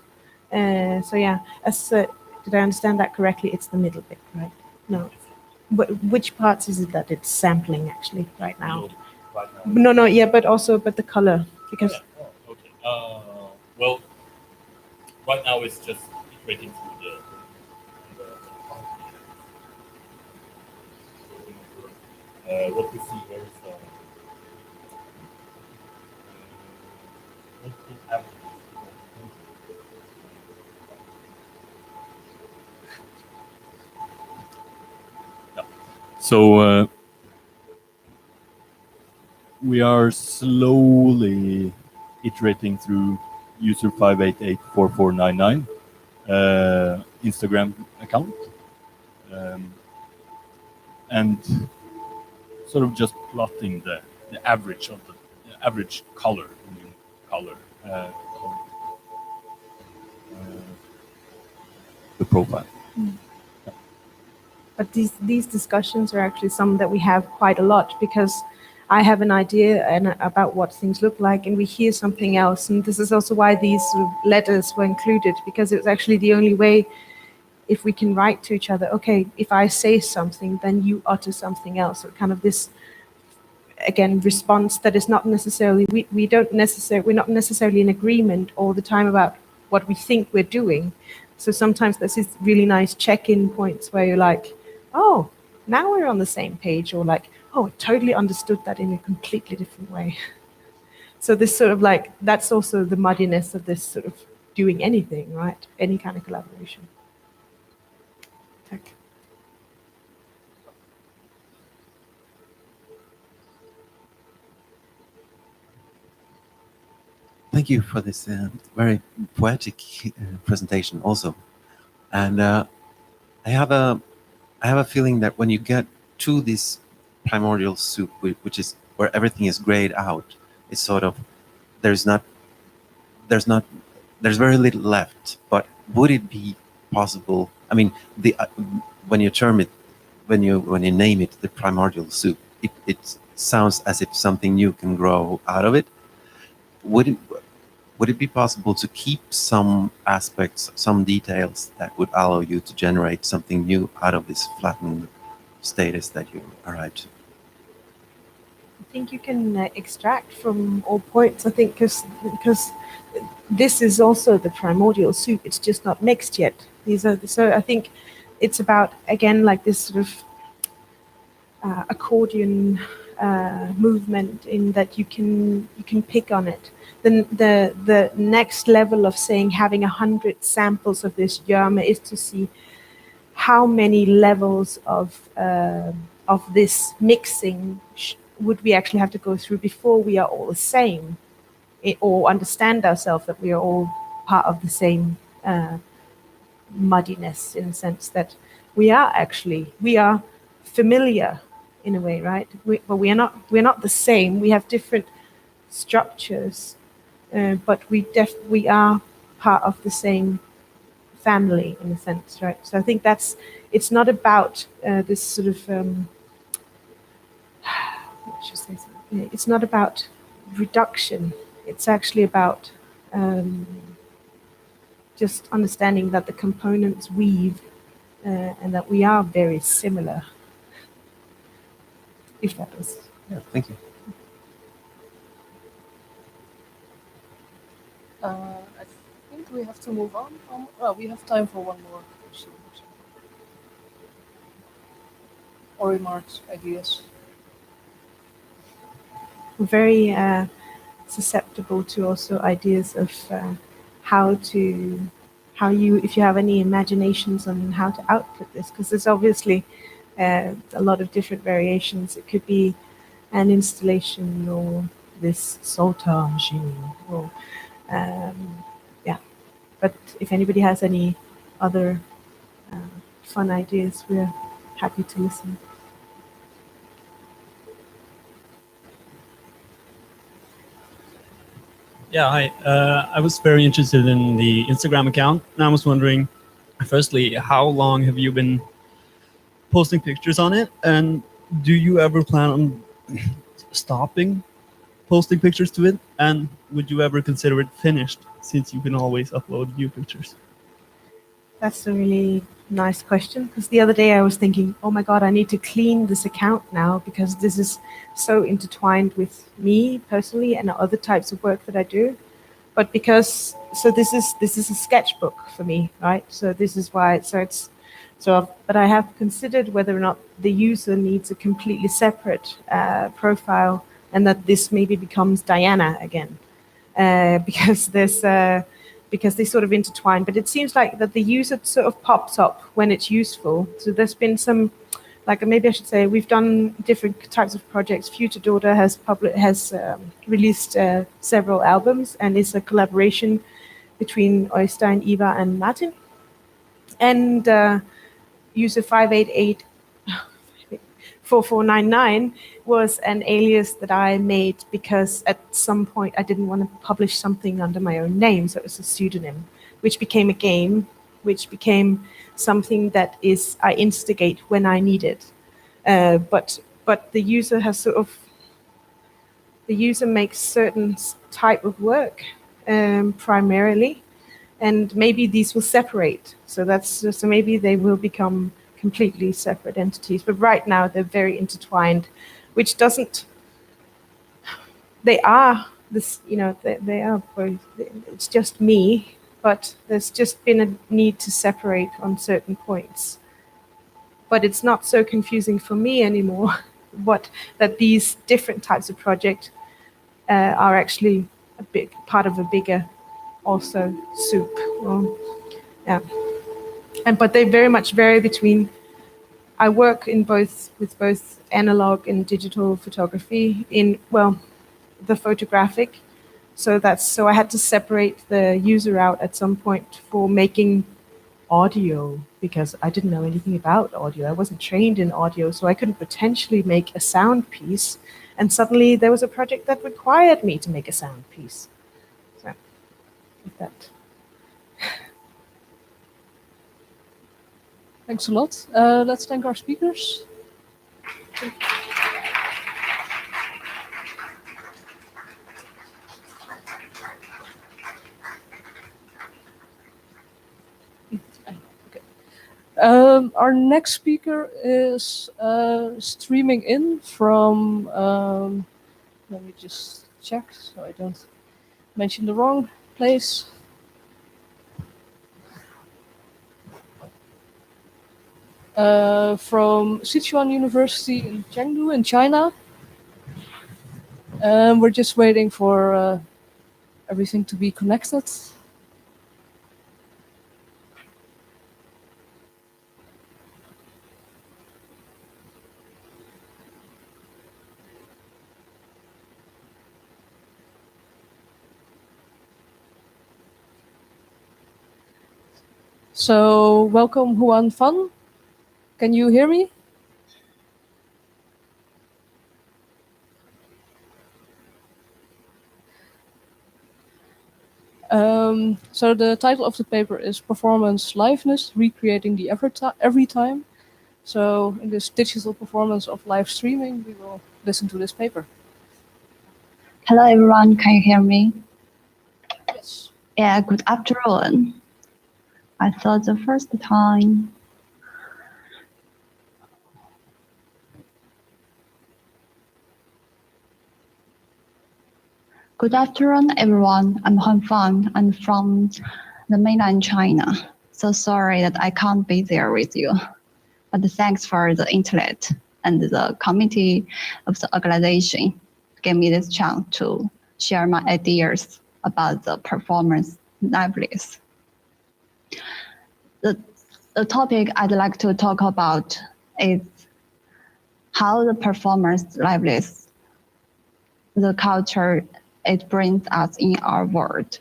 So yeah, did I understand that correctly? It's the middle bit, right? No. Which parts is it that it's sampling actually right now? No, yeah, but the color, because. Yeah. Oh, okay. Well, right now it's just iterating through what we see here is so we are slowly iterating through user 5884499 Instagram account, and sort of just plotting the average of the average color, the profile. But these discussions are actually some that we have quite a lot, because I have an idea about what things look like, and we hear something else. And this is also why these sort of letters were included, because it was actually the only way, if we can write to each other, okay, if I say something, then you utter something else. So kind of this, again, response that is not necessarily, we're not necessarily in agreement all the time about what we think we're doing. So sometimes there's these really nice check-in points where you're like, oh, now we're on the same page, or like, oh, I totally understood that in a completely different way. So this sort of like, that's also the muddiness of this sort of doing anything, right? Any kind of collaboration. Thank you for this very poetic presentation also. And I have a feeling that when you get to this primordial soup, which is where everything is grayed out, it's sort of there's very little left. But would it be possible? I mean, when you term it, when you name it the primordial soup, it sounds as if something new can grow out of it. Would it be possible to keep some aspects, some details that would allow you to generate something new out of this flattened status that you arrived to? I think you can extract from all points. I think because this is also the primordial soup. It's just not mixed yet. So I think it's about, again, like this sort of accordion movement, in that you can pick on it. The next level of saying having 100 samples of this germ is to see how many levels of this mixing would we actually have to go through before we are all the same, or understand ourselves that we are all part of the same muddiness, in the sense that we are familiar in a way, right? But we're not the same. We have different structures, but we are part of the same family, in a sense, right? So I think it's not about this sort of it's not about reduction. It's actually about just understanding that the components weave, and that we are very similar. If that was. Yeah, thank you. I think we have to move on. We have time for one more question. Or remarks, ideas. We're very susceptible to also ideas of if you have any imaginations on how to output this, because there's obviously a lot of different variations. It could be an installation, or this Soltar machine, or yeah. But if anybody has any other fun ideas, we're happy to listen. Yeah, hi. I was very interested in the Instagram account, and I was wondering, firstly, how long have you been posting pictures on it, and do you ever plan on stopping posting pictures to it, and would you ever consider it finished, since you can always upload new pictures? That's a really nice question, because the other day I was thinking, oh my God, I need to clean this account now, because this is so intertwined with me personally and other types of work that I do. But this is a sketchbook for me, right? So this is why but I have considered whether or not the user needs a completely separate profile, and that this maybe becomes Diana again, because they sort of intertwine. But it seems like that the user sort of pops up when it's useful. So there's been some, like, maybe I should say, we've done different types of projects. Future Daughter has released several albums, and it's a collaboration between Øystein, Eva, and Martin. And user 5884499 was an alias that I made because at some point I didn't want to publish something under my own name, so it was a pseudonym, which became a game, which became something that I instigate when I need it. But the user has the user makes certain type of work primarily, and maybe these will separate. So maybe they will become completely separate entities. But right now they're very intertwined, which doesn't. They are this, they are both. It's just me, but there's just been a need to separate on certain points. But it's not so confusing for me anymore. That these different types of projects are actually a big part of a bigger, also soup. Yeah, but they very much vary between. I work with both analog and digital photography. The photographic So I had to separate the user out at some point for making audio, because I didn't know anything about audio. I wasn't trained in audio, so I couldn't potentially make a sound piece. And suddenly there was a project that required me to make a sound piece. So, with that. Thanks a lot. Let's thank our speakers. Our next speaker is streaming in from, let me just check so I don't mention the wrong place. From Sichuan University in Chengdu in China. We're just waiting for everything to be connected. So welcome, Huan Fan. Can you hear me? So the title of the paper is Performance Liveness, Recreating the Every Time. So in this digital performance of live streaming, we will listen to this paper. Hello everyone, can you hear me? Yes. Yeah, good afternoon. I thought the first time. Good afternoon, everyone. I'm Han Fan. I'm from the mainland China. So sorry that I can't be there with you. But thanks for the internet and the committee of the organization gave me this chance to share my ideas about the performance libraries. The topic I'd like to talk about is how the performance libraries, the culture it brings us in our world,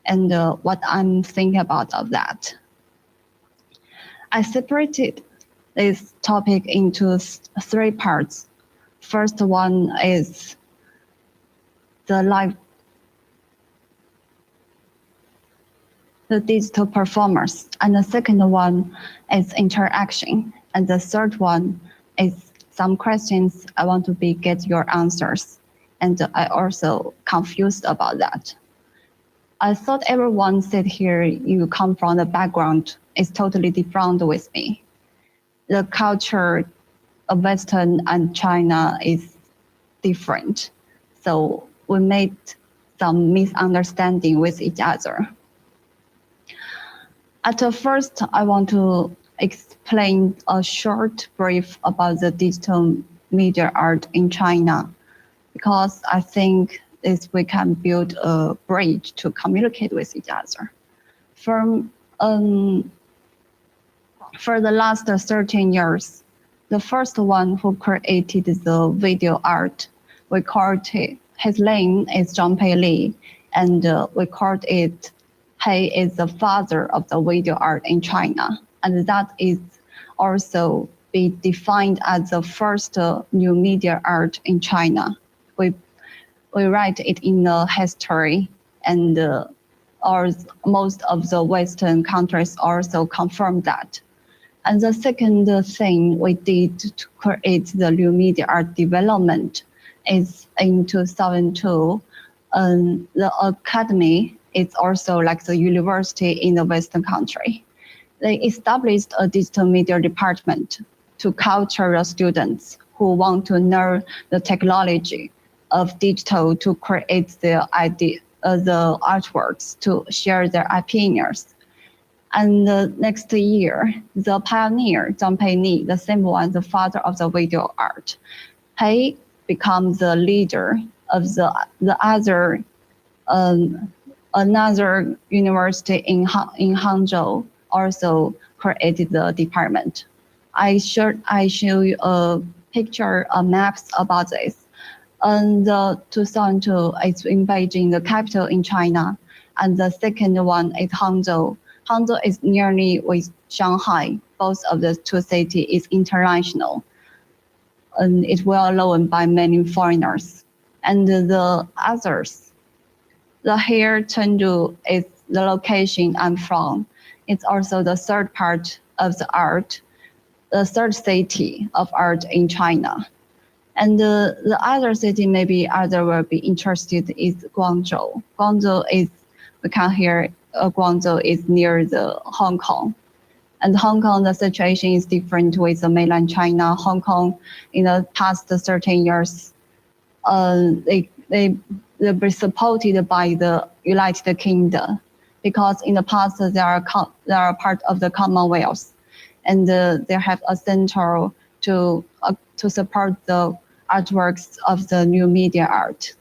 and what I'm thinking about of that. I separated this topic into three parts. First one is the digital performance, and the second one is interaction, and the third one is some questions I want to get your answers, and I also confused about that. I thought everyone said here you come from the background is totally different with me. The culture of Western and China is different, so we made some misunderstanding with each other. At first, I want to explain a short brief about the digital media art in China, because I think we can build a bridge to communicate with each other. For the last 13 years, the first one who created the video art, we called it, his name is Zhangpei Li, and we called it, he is the father of the video art in China. And that is also be defined as the first new media art in China. We write it in the history, and most of the Western countries also confirm that. And the second thing we did to create the new media art development is in 2002, the academy is also like the university in the Western country. They established a digital media department to culture the students who want to learn the technology of digital to create the artworks, to share their opinions. And next year, the pioneer, Zhangpei Li, the same one, the father of the video art, he becomes the leader of the other, another university in Hangzhou also created the department. I show you a picture, maps about this. And the 2002 is in Beijing, the capital in China. And the second one is Hangzhou. Hangzhou is nearly with Shanghai. Both of the two cities is international. And it well known by many foreigners. And the others, the here Chengdu is the location I'm from. It's also the third part of the art, the third city of art in China. And the other city maybe other will be interested is Guangzhou. Guangzhou is, we can hear Guangzhou is near the Hong Kong. And Hong Kong, the situation is different with the mainland China. Hong Kong, in the past 13 years, they were supported by the United Kingdom because in the past they are part of the Commonwealth, and they have a center to support the artworks of the new media art.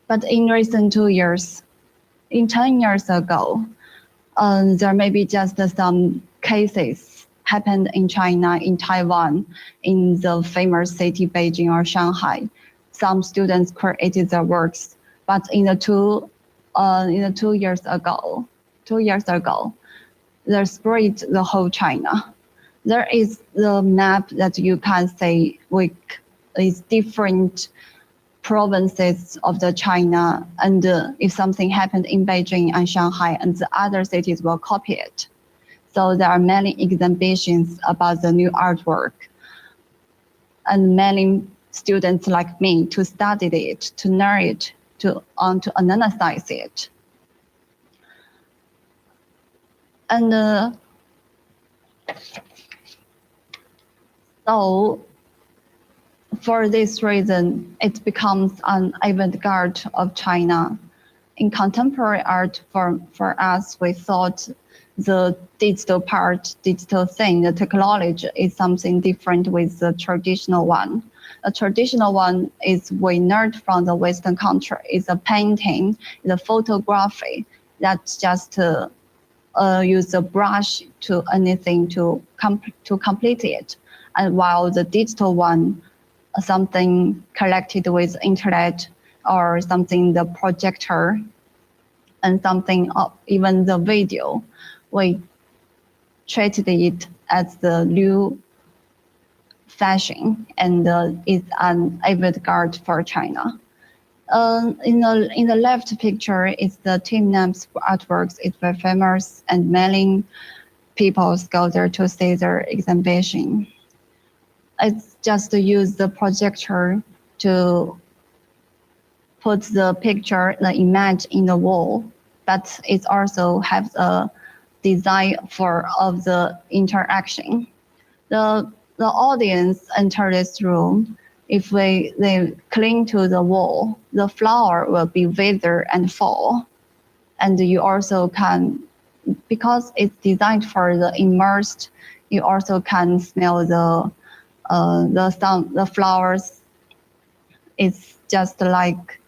But in recent 2 years, in 10 years ago, there may be just some cases happened in China, in Taiwan, in the famous city Beijing or Shanghai. Some students created their works, but in the 2 years ago, they spread the whole China. There is the map that you can say is different provinces of the China, and if something happened in Beijing and Shanghai, and the other cities will copy it. So there are many exhibitions about the new artwork, and many students like me to study it, to learn it, to analyze it. And so for this reason, it becomes an avant-garde of China. In contemporary art, for us, we thought the digital part, digital thing, the technology is something different with the traditional one. A traditional one is we learned from the Western country, is a painting, is a photography that just use a brush to anything to complete it. And while the digital one, something collected with internet or something the projector and something even the video, we treated it as the new fashion and it's an avant-garde for China. In the left picture is the Tim Nam's artworks. It's very famous and many people go there to see their exhibition. It's just to use the projector to put the picture, the image in the wall, but it also has a design of the interaction. The audience enter this room. If they cling to the wall, the flower will be wither and fall. And you also can, because it's designed for the immersed, you also can smell the flowers. It's just like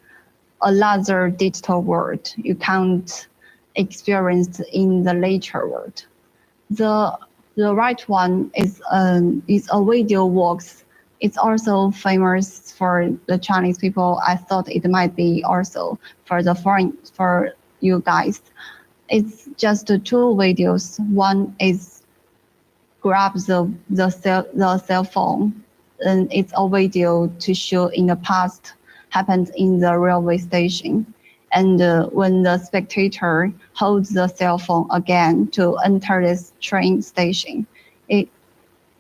another digital world you can't experience in the nature world. The right one is a video walks. It's also famous for the Chinese people. I thought it might be also for the for you guys. It's just two videos. One is grab the cell phone, and it's a video to show in the past happened in the railway station. And when the spectator holds the cell phone again to enter this train station,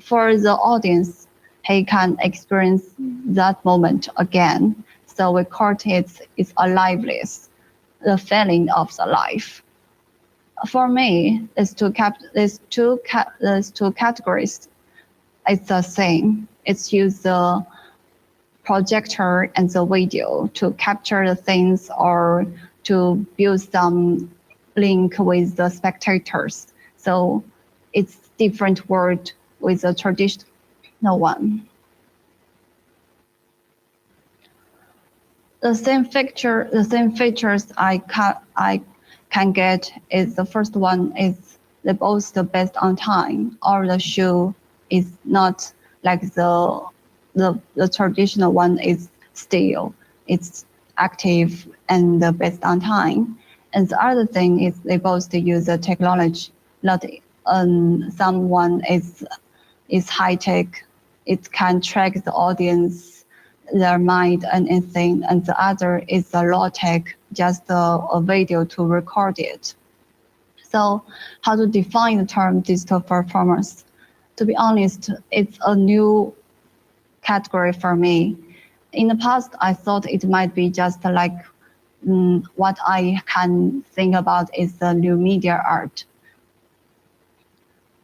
for the audience, he can experience that moment again. So we call it's aliveness, the feeling of the life. For me, these two categories, it's the same. It's use the projector and the video to capture the things or to build some link with the spectators. So it's different word with the traditional one. The same features I can get is the first one is they both the best on time, or the shoe is not like the traditional one is still, it's active and based on time. And the other thing is they both use the technology. Not someone is high tech. It can track the audience, their mind and anything, and the other is a low tech, just a video to record it. So how to define the term digital performance? To be honest, it's a new category for me. In the past, I thought it might be just like what I can think about is the new media art.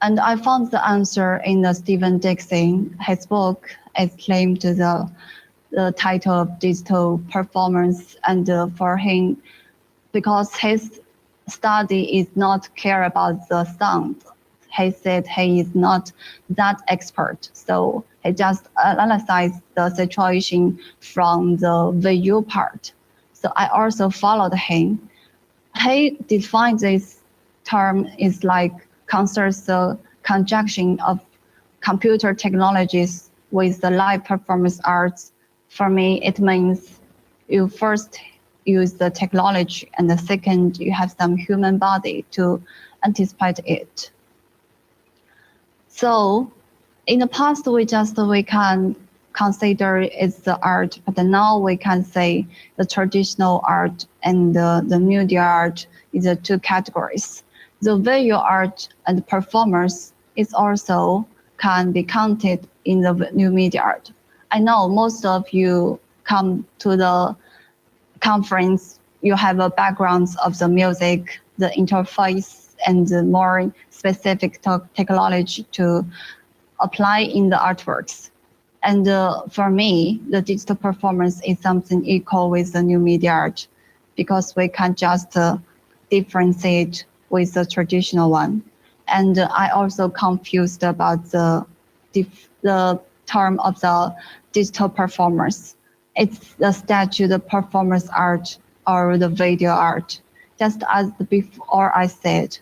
And I found the answer in the Stephen Dixon. His book is claimed the title of digital performance, and for him, because his study is not care about the sound. He said he is not that expert, so he just analyzed the situation from the visual part. So I also followed him. He defined this term is like considers the conjunction of computer technologies with the live performance arts. For me, it means you first use the technology, and the second, you have some human body to anticipate it. So in the past, we can consider it's the art, but now we can say the traditional art and the media art is the two categories. The visual art and performance is also can be counted in the new media art. I know most of you come to the conference, you have a background of the music, the interface, and the more specific technology to apply in the artworks. And for me, the digital performance is something equal with the new media art, because we can just differentiate with the traditional one. And I also confused about the term of the digital performance. It's the statue, the performance art, or the video art. Just as before I said,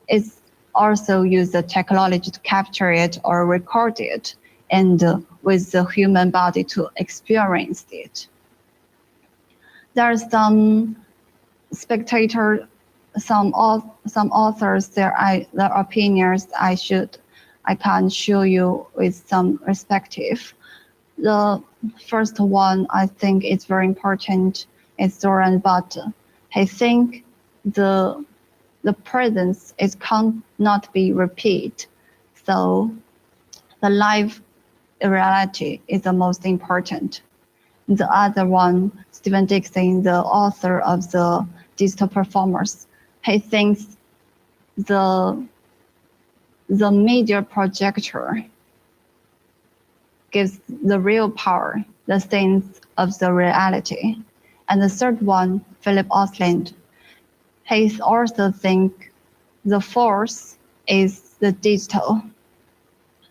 it's also use the technology to capture it or record it, and with the human body to experience it. There are some spectators, some authors, their opinions I can show you with some perspective. The first one I think is very important is Zoran Butt. I think the presence cannot be repeated. So the live reality is the most important. The other one, Stephen Dixon, the author of the digital performers, he thinks the media projector gives the real power, the sense of the reality. And the third one, Philip Osland, he also thinks the force is the digital.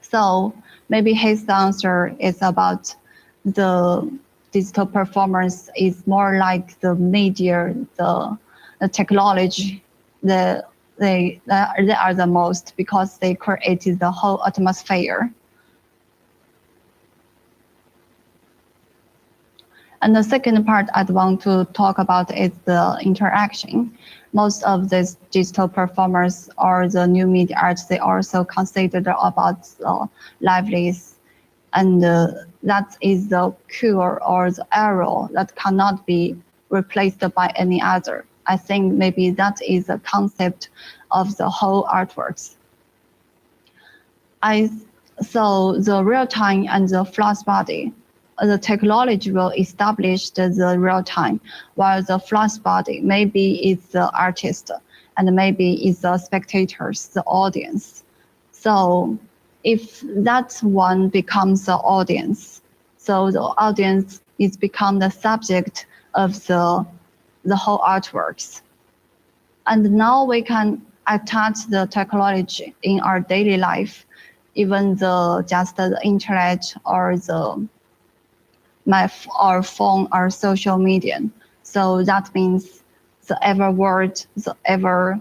So maybe his answer is about the digital performance is more like the media, the technology, they are the most, because they created the whole atmosphere. And the second part I'd want to talk about is the interaction. Most of these digital performers or the new media arts, they also considered about liveness, and that is the cure or the arrow that cannot be replaced by any other. I think maybe that is the concept of the whole artworks. So the real time and the flash body, the technology will establish the real time, while the flash body maybe is the artist and maybe is the spectators, the audience. So if that one becomes the audience, so the audience is become the subject of the whole artworks. And now we can attach the technology in our daily life, even just the internet or our phone or social media. So that means the ever word, the ever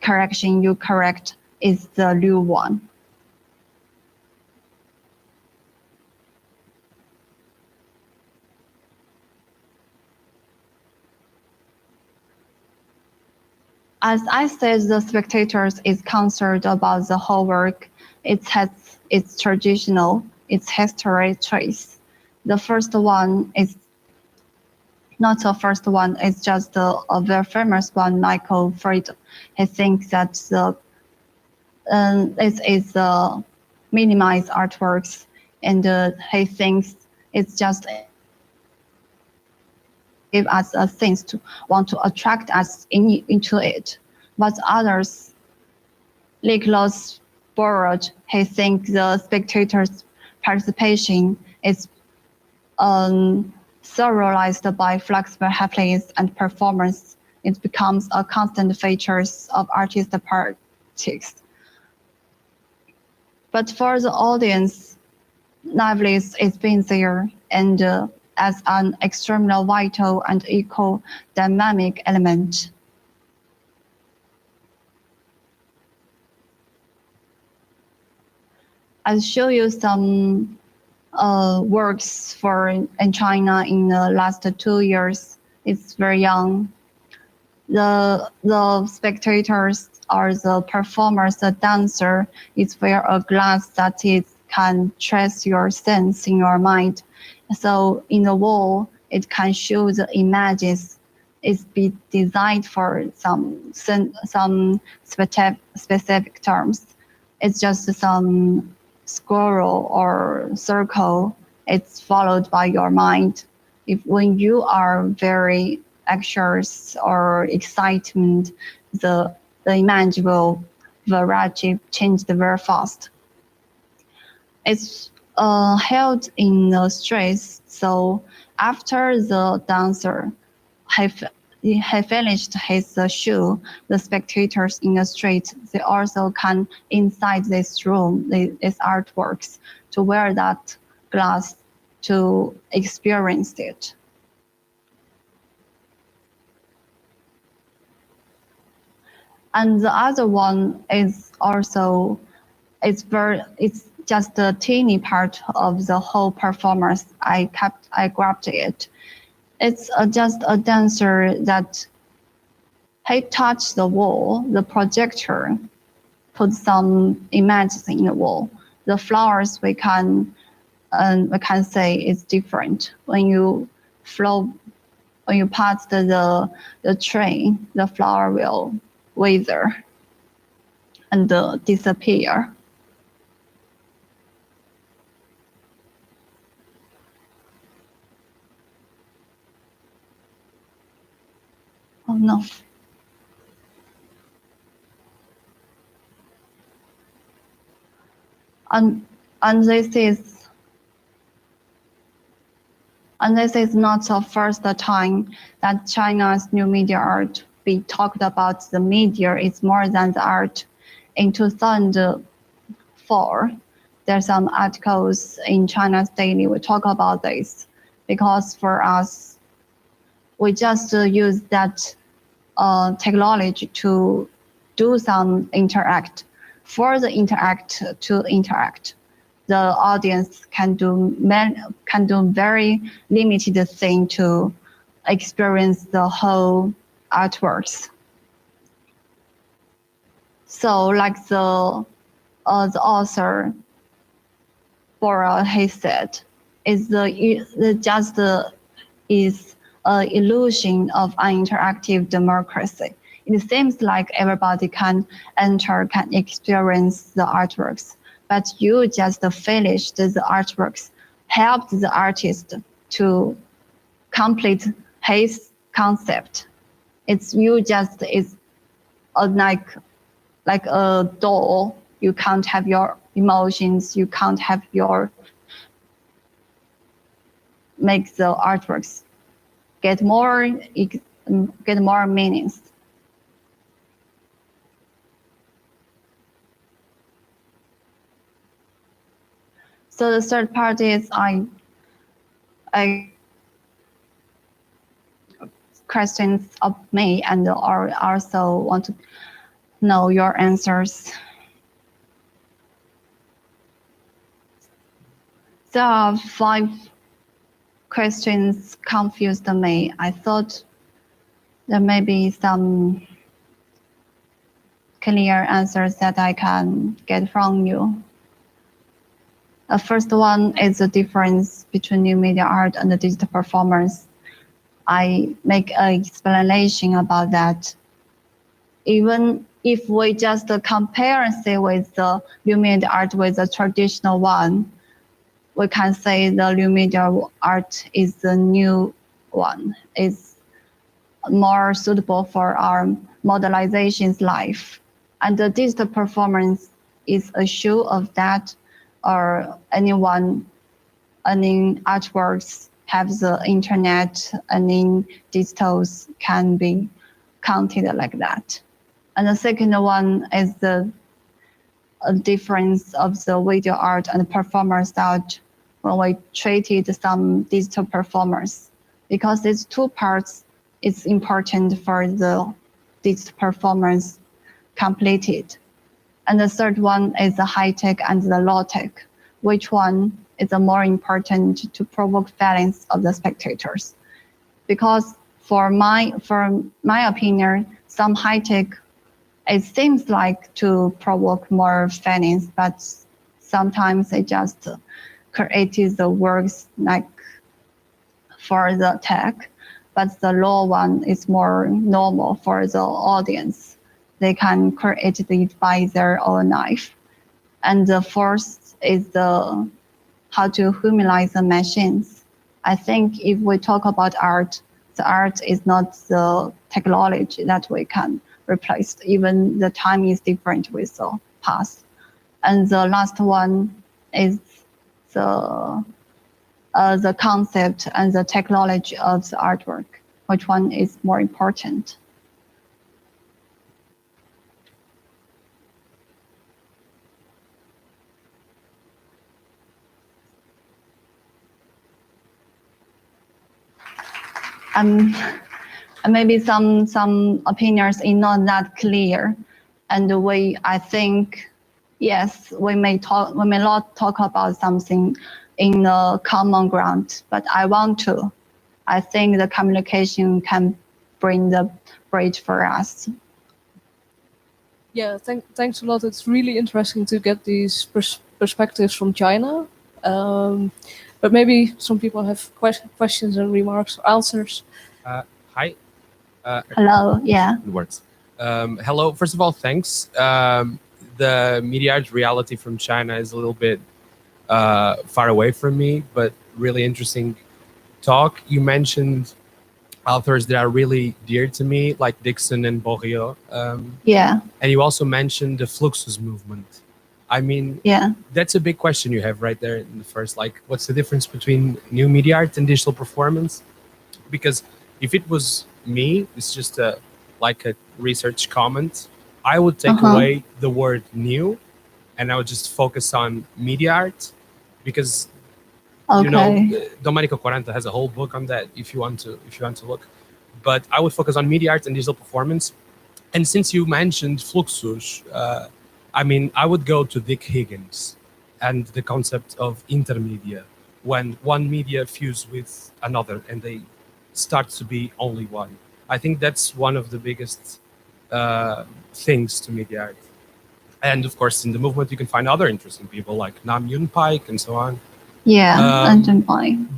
correction you correct is the new one. As I said, the spectators is concerned about the whole work. It has its traditional, its history trace. The first one is not the first one, it's just a very famous one, Michael Fried. He thinks that it is minimized artworks, and he thinks it's just give us a sense to want to attract us into it. But others, Nicholas Borrowed, he thinks the spectators' participation is serialized by flexible happenings and performance. It becomes a constant feature of artist practice. But for the audience, liveliness is being there and as an extremely vital and equal dynamic element. I'll show you some works in China in the last 2 years. It's very young. The spectators or the performers, the dancer, is wear a glass that it can trace your sense in your mind. So in the wall, it can show the images. It's be designed for some specific terms. It's just some squirrel or circle. It's followed by your mind. When you are very anxious or excitement, the image will variety change very fast. It's held in the stress. So after the dancer he finished his show, the spectators in the street, they also can inside this room, these artworks, to wear that glass to experience it. And the other one is also, it's just a teeny part of the whole performance. I grabbed it. It's just a dancer that he touched the wall, the projector, put some images in the wall. The flowers we can say is different. When you pass the train, the flower will wither and disappear. Oh no. And this is not the first time that China's new media art be talked about. The media is more than the art. In 2004, there's some articles in China's Daily. We talk about this because for us, we just use that technology to do some interact. For the interact, the audience can do very limited thing to experience the whole artworks. So like the author Bora, he said, is an illusion of an interactive democracy. It seems like everybody can enter, can experience the artworks, but you just finished the artworks, helped the artist to complete his concept. It's like a doll. You can't have your emotions. You can't have make the artworks get more meanings. So the third part is I questions of me and also want to know your answers. There are 5 questions confused me. I thought there may be some clear answers that I can get from you. The first one is the difference between new media art and the digital performance. I make an explanation about that. Even if we just compare and say with the new media art with the traditional one, we can say the new media art is the new one. It's more suitable for our modelization's life. And the digital performance is a show of that, or any artworks have the internet and in digitals can be counted like that. And the second one is the difference of the video art and performance art when we treated some digital performers. Because these two parts is important for the digital performance completed. And the third one is the high-tech and the low-tech. Which one is the more important to provoke feelings of the spectators? Because for my opinion, some high-tech, it seems like to provoke more feelings, but sometimes it just created the works like for the tech, but the low one is more normal for the audience. They can create it by their own knife. And the fourth is how to humanize the machines. I think if we talk about art, the art is not the technology that we can replace. Even the time is different with the past. And the last one is the concept and the technology of the artwork. Which one is more important? Maybe some opinions are not that clear, and I think, yes, we may not talk about something in the common ground, but I think the communication can bring the bridge for us. Yeah, thanks a lot. It's really interesting to get these perspectives from China. But maybe some people have questions and remarks or answers. Hi. Hello, yeah. It works. Hello, first of all, thanks. The media art reality from China is a little bit far away from me, but really interesting talk. You mentioned authors that are really dear to me, like Dixon and Bourriot. Yeah. And you also mentioned the Fluxus movement. I mean, yeah, that's a big question you have right there in the first, like, what's the difference between new media art and digital performance? Because if it was me, it's just like a research comment, I would take away the word new and I would just focus on media art, because you know, Domenico Quaranta has a whole book on that if you want to look. But I would focus on media art and digital performance. And since you mentioned Fluxus, I mean, I would go to Dick Higgins and the concept of intermedia, when one media fuse with another and they start to be only one. I think that's one of the biggest things to media art. And of course, in the movement, you can find other interesting people like Nam Yun Paik and so on. Yeah,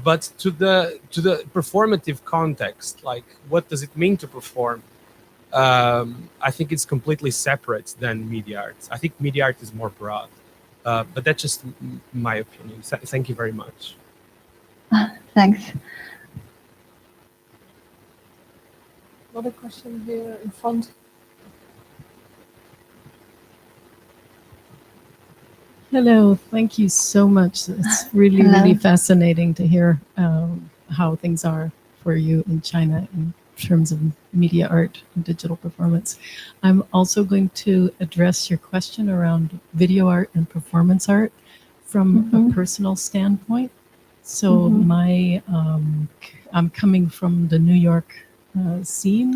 but to the performative context, like what does it mean to perform? I think it's completely separate than media art. I think media art is more broad, but that's just my opinion. Thank you very much. Thanks. Another question here in front. Hello, thank you so much. It's really fascinating to hear how things are for you in China in terms of media art and digital performance. I'm also going to address your question around video art and performance art from a personal standpoint. So I'm coming from the New York scene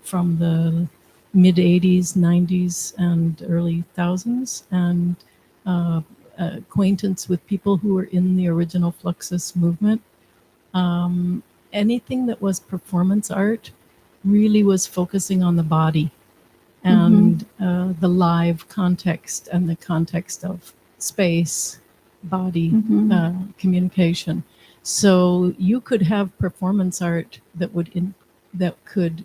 from the mid 80s, 90s, and early 2000s, and acquaintance with people who were in the original Fluxus movement. Anything that was performance art really was focusing on the body and the live context and the context of space, body, communication. So you could have performance art that could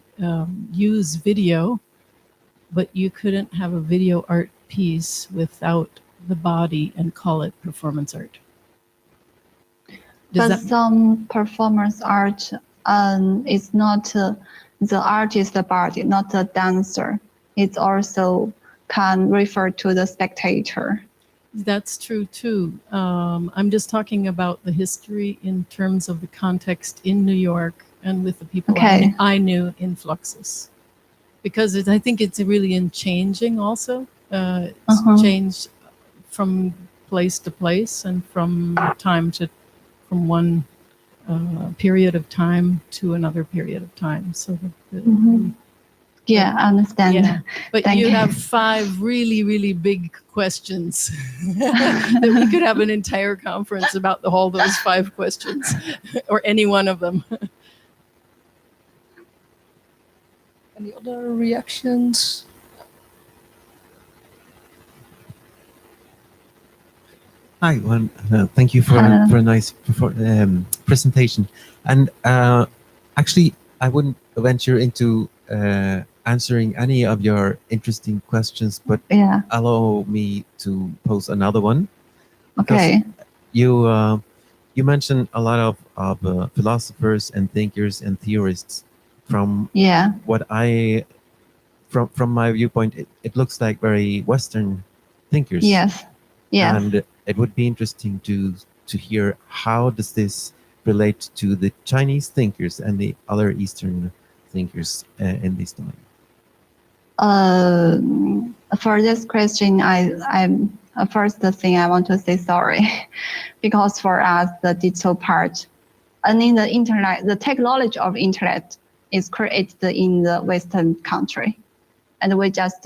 use video, but you couldn't have a video art piece without the body and call it performance art. But some performance art is not the artist body, not the dancer. It also can refer to the spectator. That's true too. I'm just talking about the history in terms of the context in New York and with the people I knew in Fluxus. Because I think it's really in changing also. It's changed from place to place and from one period of time to another period of time. So yeah, I understand. Yeah. But you have 5 really, really big questions that we could have an entire conference about all those 5 questions or any one of them. Any other reactions? Hi, thank you for a nice presentation. And actually, I wouldn't venture into answering any of your interesting questions, but allow me to pose another one. Okay. You mentioned a lot of philosophers and thinkers and theorists. From what from my viewpoint, it looks like very Western thinkers. Yes. Yes. And it would be interesting to hear how does this relate to the Chinese thinkers and the other Eastern thinkers in this time. For this question, I'm first thing I want to say sorry, because for us the digital part, and in the internet, the technology of internet is created in the Western country, and we just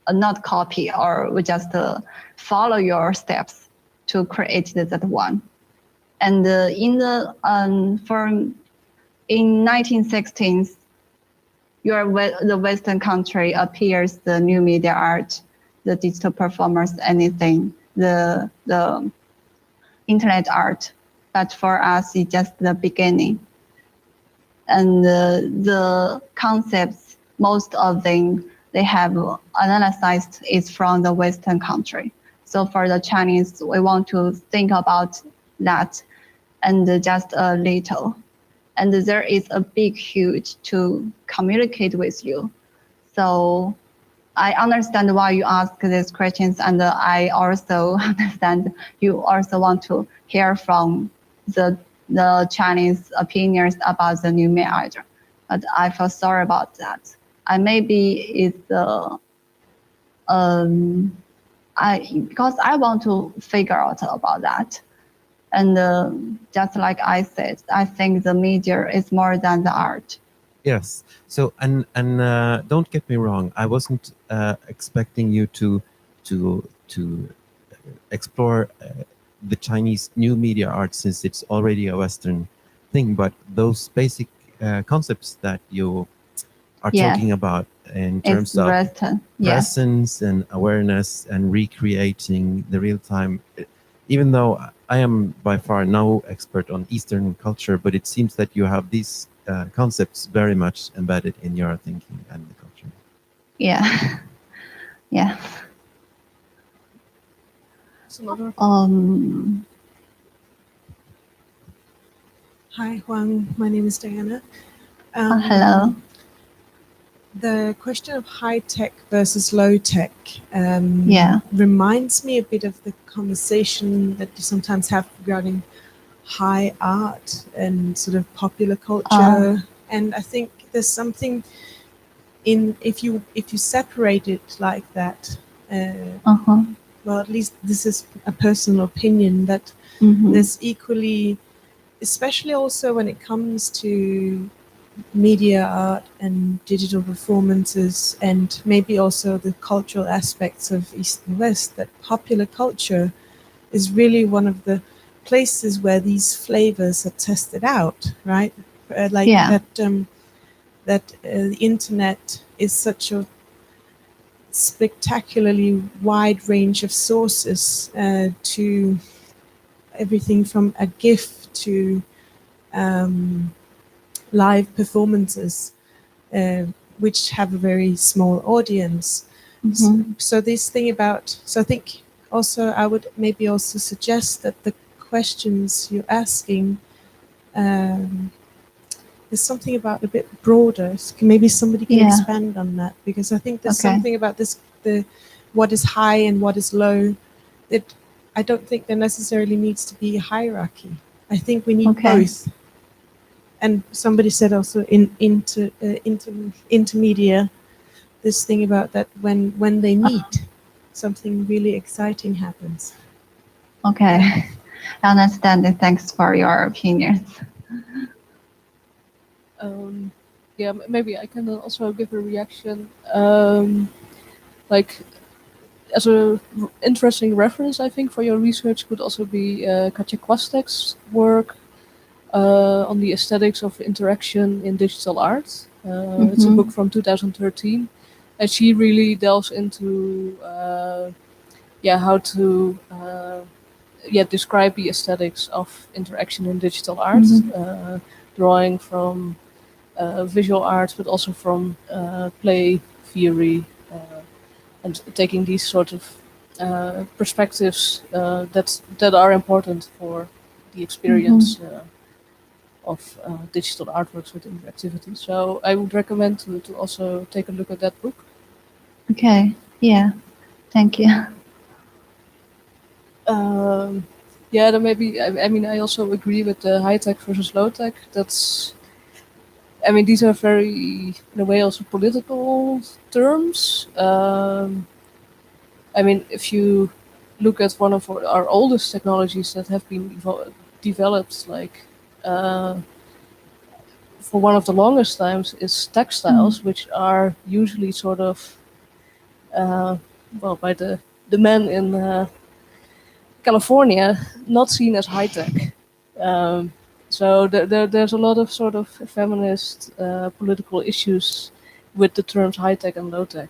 not copy, or we just follow your steps to create that one. And in 1916s, the Western country appears the new media art, the digital performance, anything, the internet art. But for us, it's just the beginning. And the concepts, most of them, they have analyzed is from the Western country. So for the Chinese, we want to think about that and just a little. And there is a big, huge to communicate with you. So I understand why you ask these questions, and I also understand you also want to hear from the Chinese opinions about the new media art. But I feel sorry about that. And maybe it's because I want to figure out about that. And just like I said, I think the media is more than the art. Yes. So and don't get me wrong, I wasn't expecting you to explore the Chinese new media art, since it's already a Western thing. But those basic concepts that you are talking about in terms of presence and awareness and recreating the real time, even though I am by far no expert on Eastern culture, but it seems that you have these concepts very much embedded in your thinking and the culture. Yeah. Yeah. Hi, Huang. My name is Diana. Hello. The question of high tech versus low tech reminds me a bit of the conversation that you sometimes have regarding high art and sort of popular culture. And I think there's something in if you separate it like that. Well, at least this is a personal opinion, that there's equally, especially also when it comes to media art and digital performances, and maybe also the cultural aspects of East and West, that popular culture is really one of the places where these flavors are tested out, right? The internet is such a spectacularly wide range of sources, to everything from a GIF to live performances, which have a very small audience. So this thing about, so I think also I would maybe also suggest that the questions you're asking, there's something about a bit broader. So maybe somebody can expand on that, because I think there's something about this, the what is high and what is low, that I don't think there necessarily needs to be a hierarchy. I think we need both. And somebody said also intermedia, this thing about that when they meet, something really exciting happens. Okay, I understand it. Thanks for your opinions. Yeah, maybe I can also give a reaction. Like, as a interesting reference, I think, for your research could also be Katja Kwastek's work on the aesthetics of interaction in digital art. It's a book from 2013, and she really delves into how to describe the aesthetics of interaction in digital art, drawing from visual arts, but also from play theory, and taking these sort of perspectives that are important for the experience of digital artworks with interactivity. So I would recommend to also take a look at that book. Okay, yeah, thank you. Then maybe, I mean, I also agree with the high tech versus low tech. That's, I mean, these are very, in a way, also political terms. I mean, if you look at one of our oldest technologies that have been developed, like for one of the longest times, is textiles, which are usually sort of, by the men in California, not seen as high tech. So there's a lot of sort of feminist political issues with the terms high tech and low tech.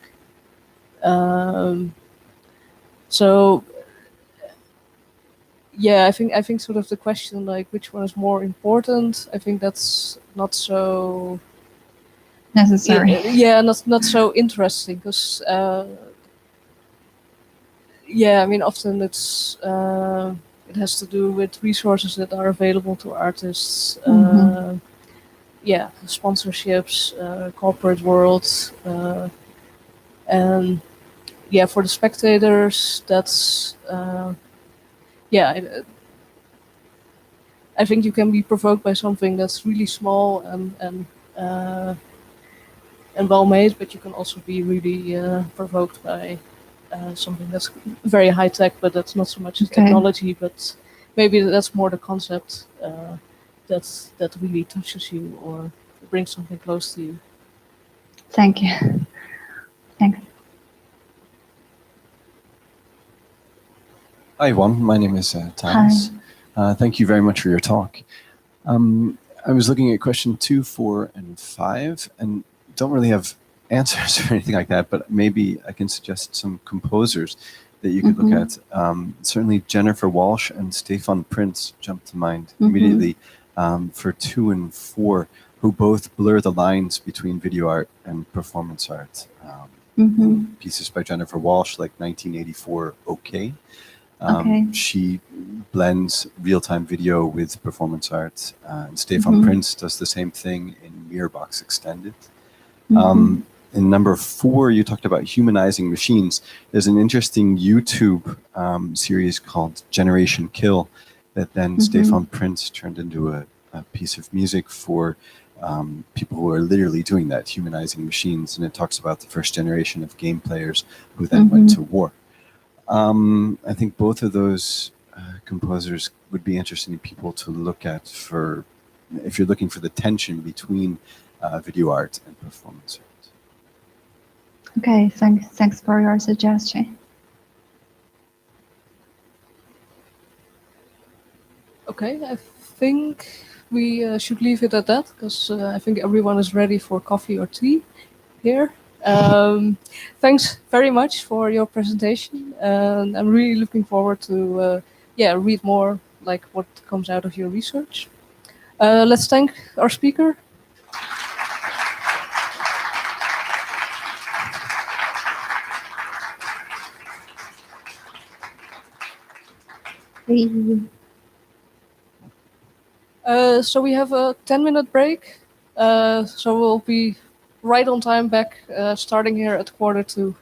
So yeah, I think sort of the question, like, which one is more important, I think that's not so necessary. Not so interesting, because I mean, often it's it has to do with resources that are available to artists, sponsorships, corporate world, and for the spectators, that's I think you can be provoked by something that's really small and well made, but you can also be really provoked by something that's very high tech, but that's not so much technology, but maybe that's more the concept that really touches you or brings something close to you. Thank you. Thanks. Hi, everyone. My name is Thomas. Thank you very much for your talk. I was looking at question 2, 4, and 5, and don't really have answers or anything like that, but maybe I can suggest some composers that you could look at. Certainly Jennifer Walsh and Stefan Prince jump to mind immediately for 2 and 4, who both blur the lines between video art and performance art. Pieces by Jennifer Walsh, like 1984 OK. She blends real-time video with performance art. And Stefan Prince does the same thing in Mirrorbox Extended. In number 4, you talked about humanizing machines. There's an interesting YouTube series called Generation Kill that then Stefan Prince turned into a piece of music for people who are literally doing that, humanizing machines. And it talks about the first generation of game players who then went to war. I think both of those composers would be interesting people to look at for, if you're looking for the tension between video art and performance art. Okay, thanks for your suggestion. Okay, I think we should leave it at that, because I think everyone is ready for coffee or tea here. Thanks very much for your presentation, and I'm really looking forward to read more like what comes out of your research. Let's thank our speaker. So we have a 10-minute break. So we'll be right on time back, starting here at 1:45.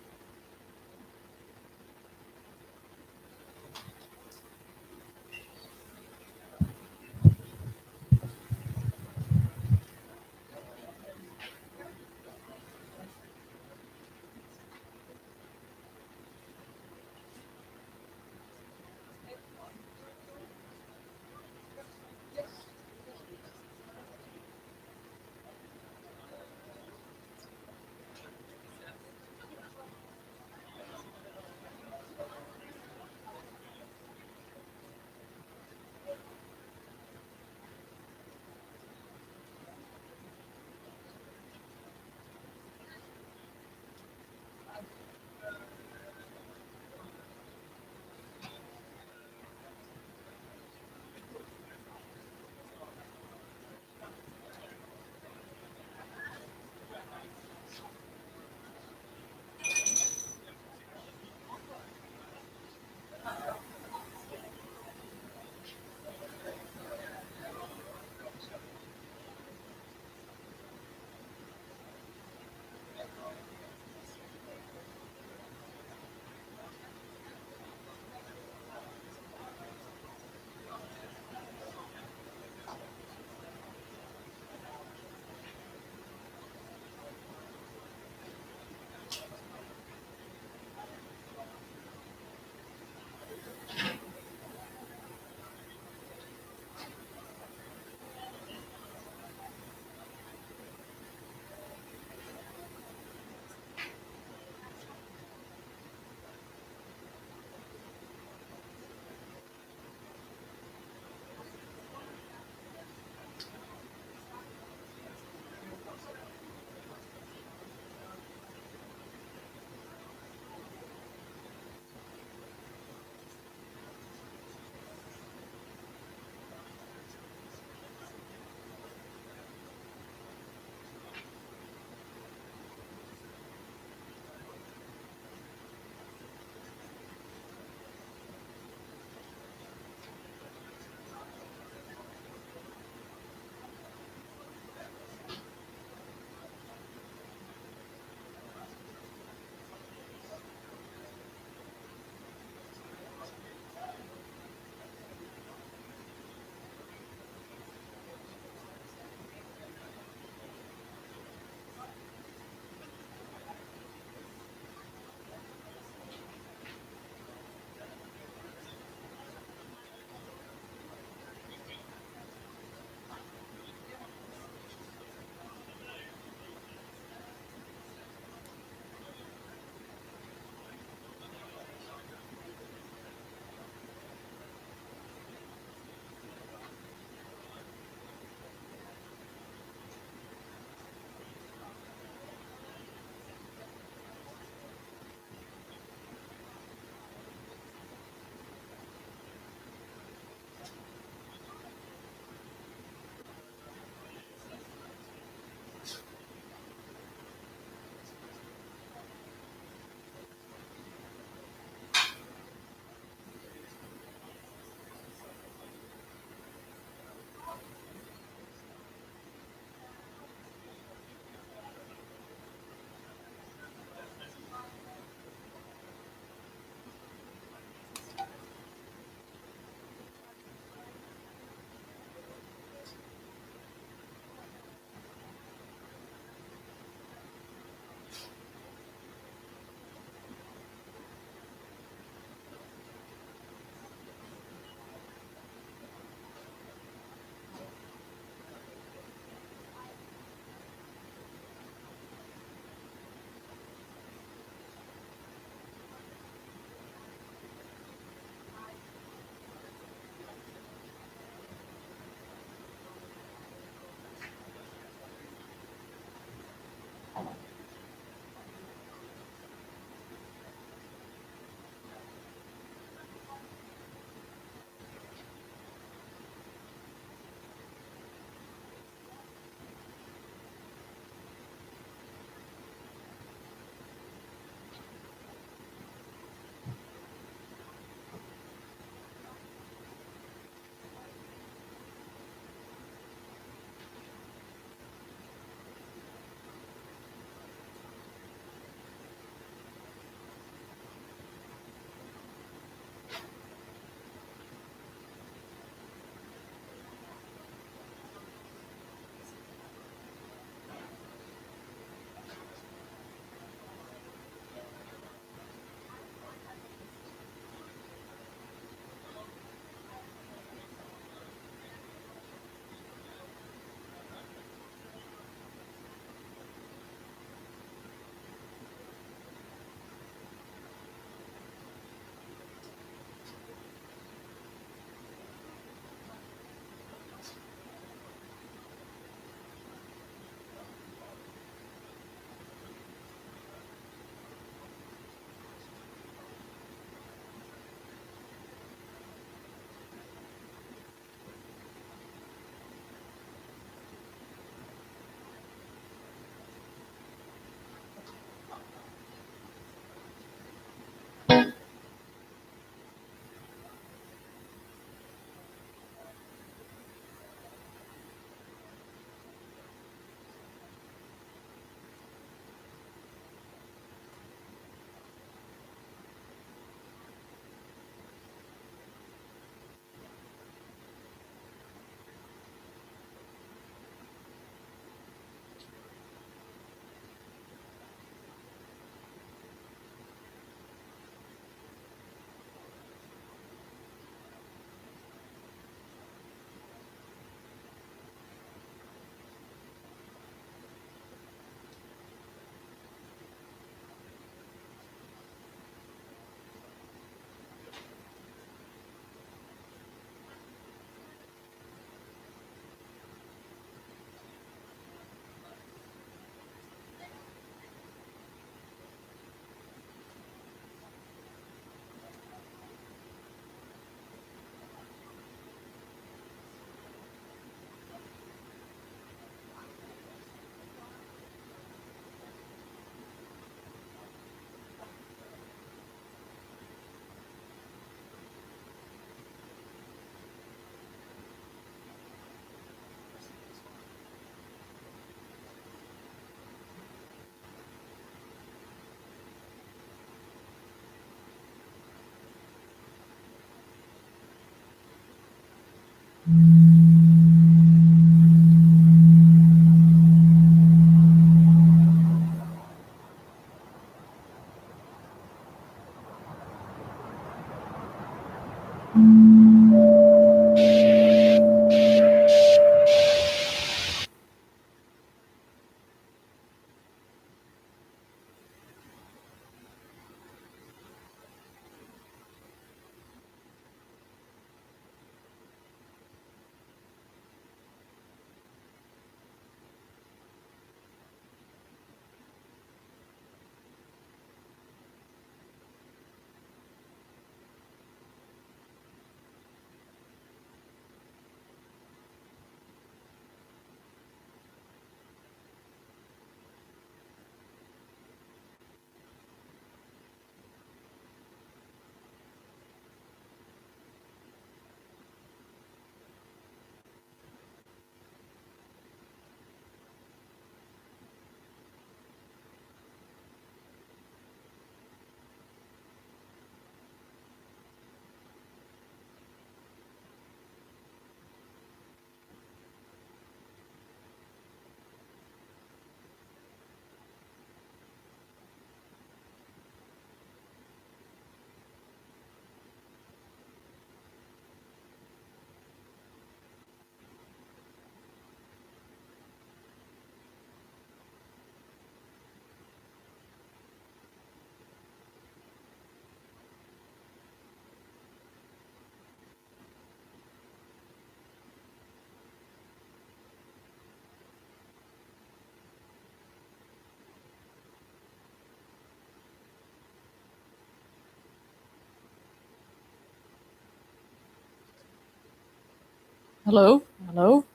Hello? Hello?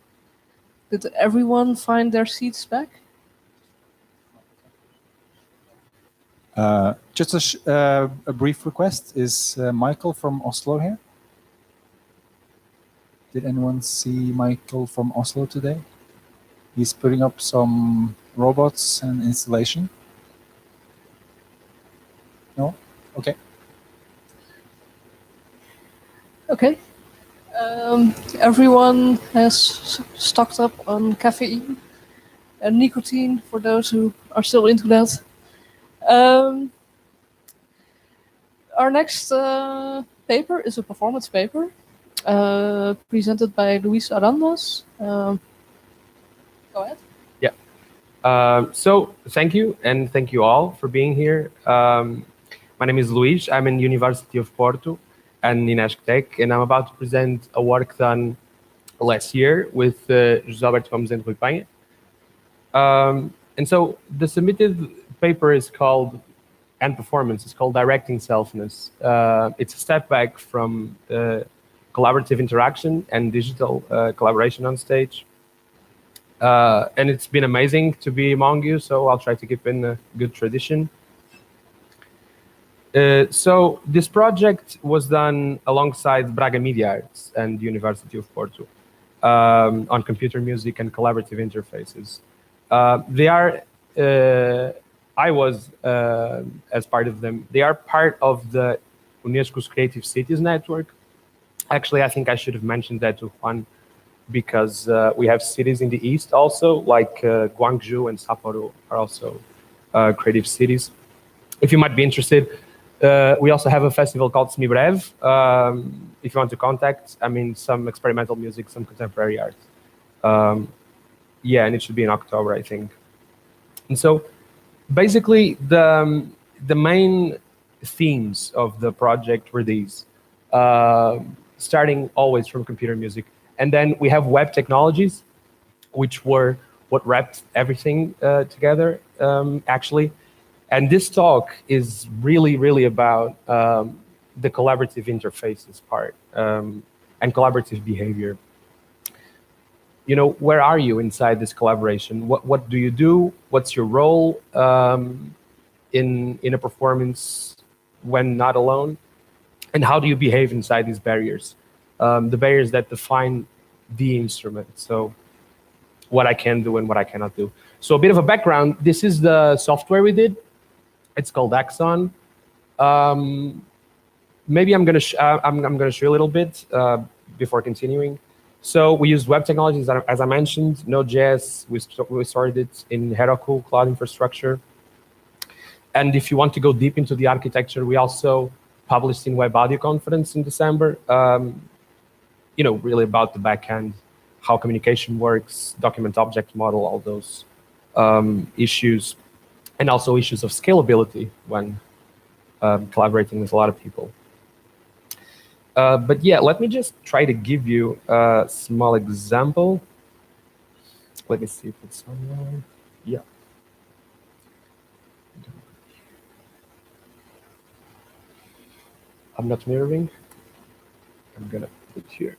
Did everyone find their seats back? Just a brief request. Is Michael from Oslo here? Did anyone see Michael from Oslo today? He's putting up some robots and installation. No? Okay. Okay. Everyone has stocked up on caffeine and nicotine for those who are still into that. Our next paper is a performance paper presented by Luis Arandas. Go ahead. Yeah. So thank you, and thank you all for being here. My name is Luis. I'm in University of Porto and in Tech, and I'm about to present a work done last year with José Alberto Gomes and Rui Penha. And so the submitted paper is called, and performance is called Directing Selfness. It's a step back from collaborative interaction and digital collaboration on stage. And it's been amazing to be among you, so I'll try to keep in a good tradition. So this project was done alongside Braga Media Arts and the University of Porto on computer music and collaborative interfaces. I was as part of them. They are part of the UNESCO's Creative Cities Network. Actually, I think I should have mentioned that to Juan, because we have cities in the east also, like Gwangju and Sapporo are also creative cities. If you might be interested, we also have a festival called Smibrev. If you want to contact, I mean, some experimental music, some contemporary art. Yeah, and it should be in October, I think. And so basically the main themes of the project were these, starting always from computer music. And then we have web technologies, which were what wrapped everything together, actually. And this talk is really, really about the collaborative interfaces part and collaborative behavior. You know, where are you inside this collaboration? What do you do? What's your role in a performance when not alone? And how do you behave inside these barriers? The barriers that define the instrument. So what I can do and what I cannot do. So a bit of a background. This is the software we did. It's called Axon. Maybe I'm gonna show you a little bit before continuing. So we use web technologies, as I mentioned, Node.js. We started it in Heroku cloud infrastructure. And if you want to go deep into the architecture, we also published in Web Audio Conference in December, really about the backend, how communication works, document object model, all those issues, and also issues of scalability when collaborating with a lot of people. But yeah, let me just try to give you a small example. Let me see if it's online. Yeah. I'm not mirroring. I'm gonna put here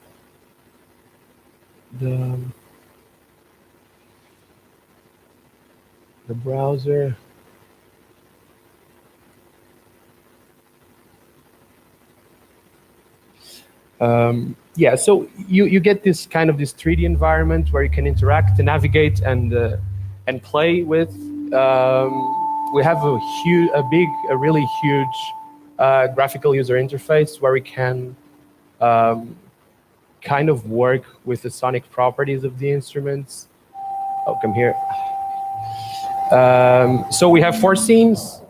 the browser. Yeah, so you get this kind of this 3D environment where you can interact and navigate and play with. We have a really huge graphical user interface where we can kind of work with the sonic properties of the instruments. Oh, come here. So we have 4 scenes,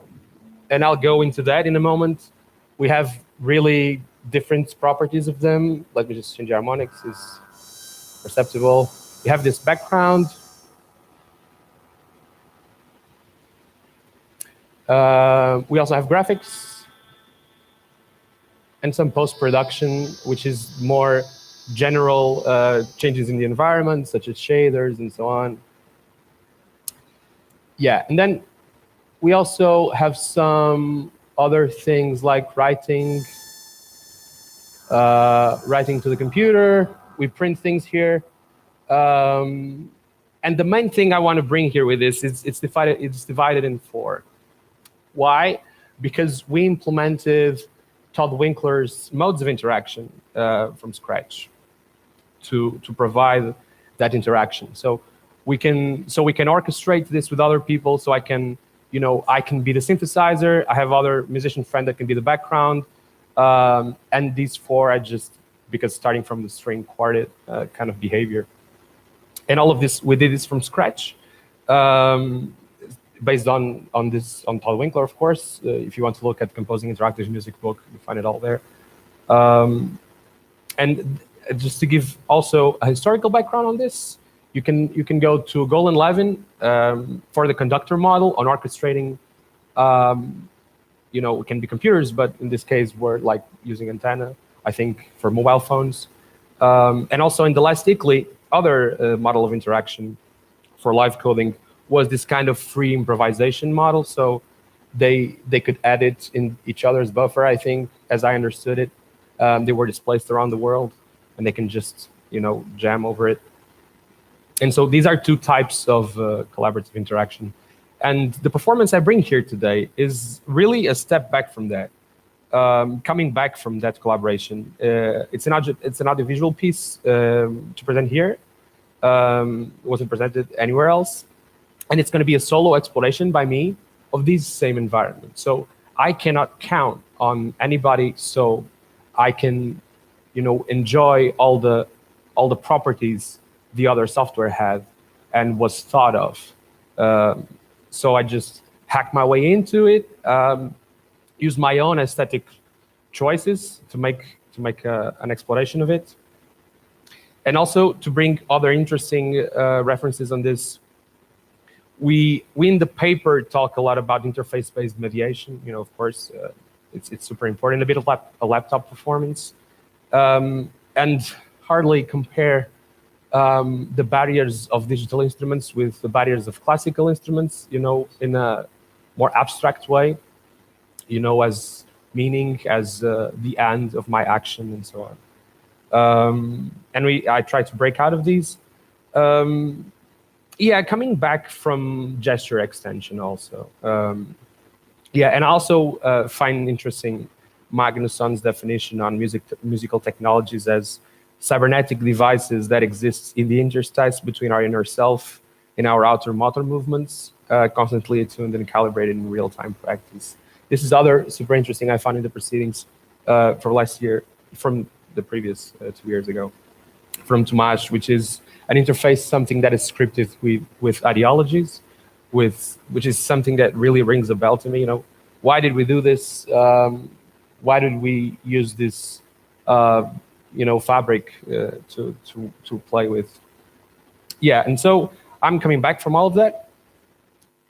and I'll go into that in a moment. We have really different properties of them. Let me just change the harmonics, is perceptible. We have this background. We also have graphics and some post-production, which is more general changes in the environment, such as shaders and so on. Yeah, and then we also have some other things like writing to the computer. We print things here. And the main thing I want to bring here with this is it's divided in 4. Why? Because we implemented Todd Winkler's modes of interaction from scratch to provide that interaction. So we can orchestrate this with other people. So I can be the synthesizer. I have other musician friend that can be the background. And these 4 are just because starting from the string quartet kind of behavior. And all of this, we did this from scratch, based on Todd Winkler, of course. If you want to look at Composing Interactive Music book, you find it all there. And just to give also a historical background on this, you can go to Golan Levin for the conductor model on orchestrating. It can be computers, but in this case, we're like using antenna, I think, for mobile phones. And also in the last ICLI, other model of interaction for live coding was this kind of free improvisation model. So they could edit in each other's buffer, I think, as I understood it. They were displaced around the world, and they can just jam over it. And so these are 2 types of collaborative interaction. And the performance I bring here today is really a step back from that, coming back from that collaboration. It's an audiovisual piece to present here. It wasn't presented anywhere else. And it's going to be a solo exploration by me of these same environments. So I cannot count on anybody, so I can enjoy all the properties the other software had and was thought of. So I just hacked my way into it, used my own aesthetic choices to make an exploration of it, and also to bring other interesting references on this. We in the paper talk a lot about interface-based mediation. Of course, it's super important. A bit of a laptop performance, and hardly compare the barriers of digital instruments with the barriers of classical instruments, in a more abstract way, as meaning, as the end of my action, and so on. And I try to break out of these. Yeah, coming back from gesture extension also. Yeah, and also find interesting Magnusson's definition on musical technologies as cybernetic devices that exist in the interstice between our inner self and our outer motor movements, constantly attuned and calibrated in real-time practice. This is other super interesting I found in the proceedings from last year, from the previous 2 years ago. from Tomasz, which is an interface, something that is scripted with ideologies, which is something that really rings a bell to me. Why did we do this? Why did we use this, fabric to play with? Yeah, and so I'm coming back from all of that.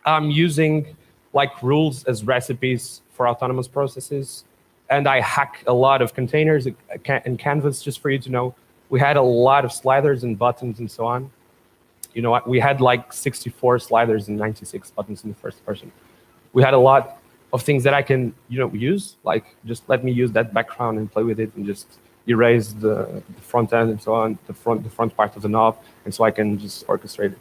I'm using like rules as recipes for autonomous processes, and I hack a lot of containers in Canvas. Just for you to know, we had a lot of sliders and buttons and so on. We had like 64 sliders and 96 buttons in the first person. We had a lot of things that I can, use, like just let me use that background and play with it and just erase the front end and so on, the front part of the knob, and so I can just orchestrate it.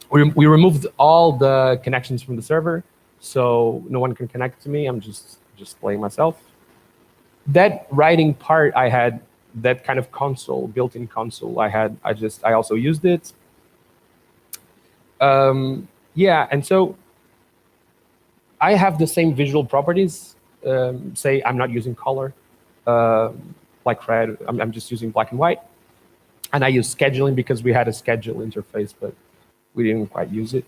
We removed all the connections from the server, so no one can connect to me. I'm just playing myself. That writing part I had, that kind of console, built-in console I also used it. And so I have the same visual properties. Say I'm not using color, like red. I'm just using black and white. And I use scheduling because we had a schedule interface, but we didn't quite use it.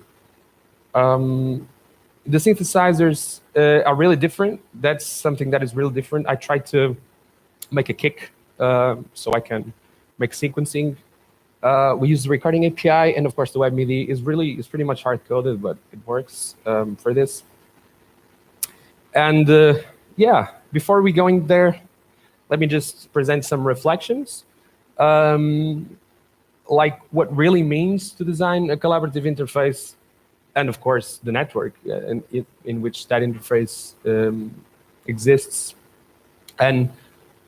The synthesizers are really different. That's something that is really different. I tried to make a kick so I can make sequencing. We use the recording API, and of course the web MIDI is pretty much hard-coded, but it works for this. And before we go in there, let me just present some reflections. Like what really means to design a collaborative interface, and of course the network in which that interface exists. And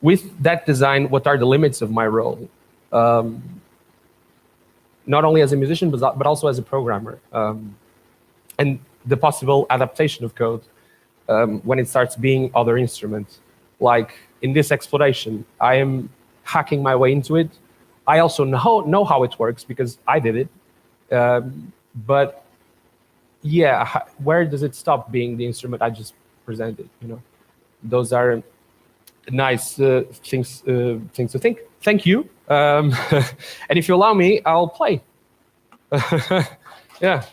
with that design, what are the limits of my role? Not only as a musician, but also as a programmer. And the possible adaptation of code when it starts being other instruments. Like in this exploration, I am hacking my way into it. I also know how it works because I did it. But yeah, where does it stop being the instrument I just presented? Those are nice things to think. Thank you. And if you allow me, I'll play. Yeah.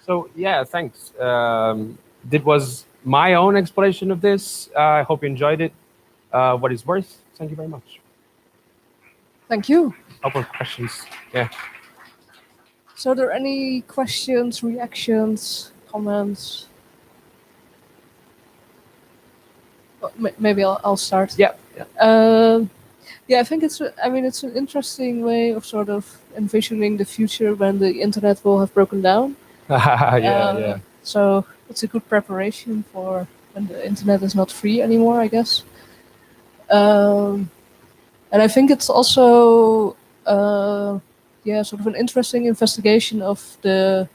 So yeah, thanks. That was my own exploration of this. I hope you enjoyed it. What is worth? Thank you very much. Thank you. Open questions. Yeah. So are there any questions, reactions, comments? Well, maybe I'll start. Yeah. Yeah, I think it's. I mean, it's an interesting way of sort of envisioning the future when the internet will have broken down. Yeah. So it's a good preparation for when the internet is not free anymore, I guess. And I think it's also, sort of an interesting investigation of the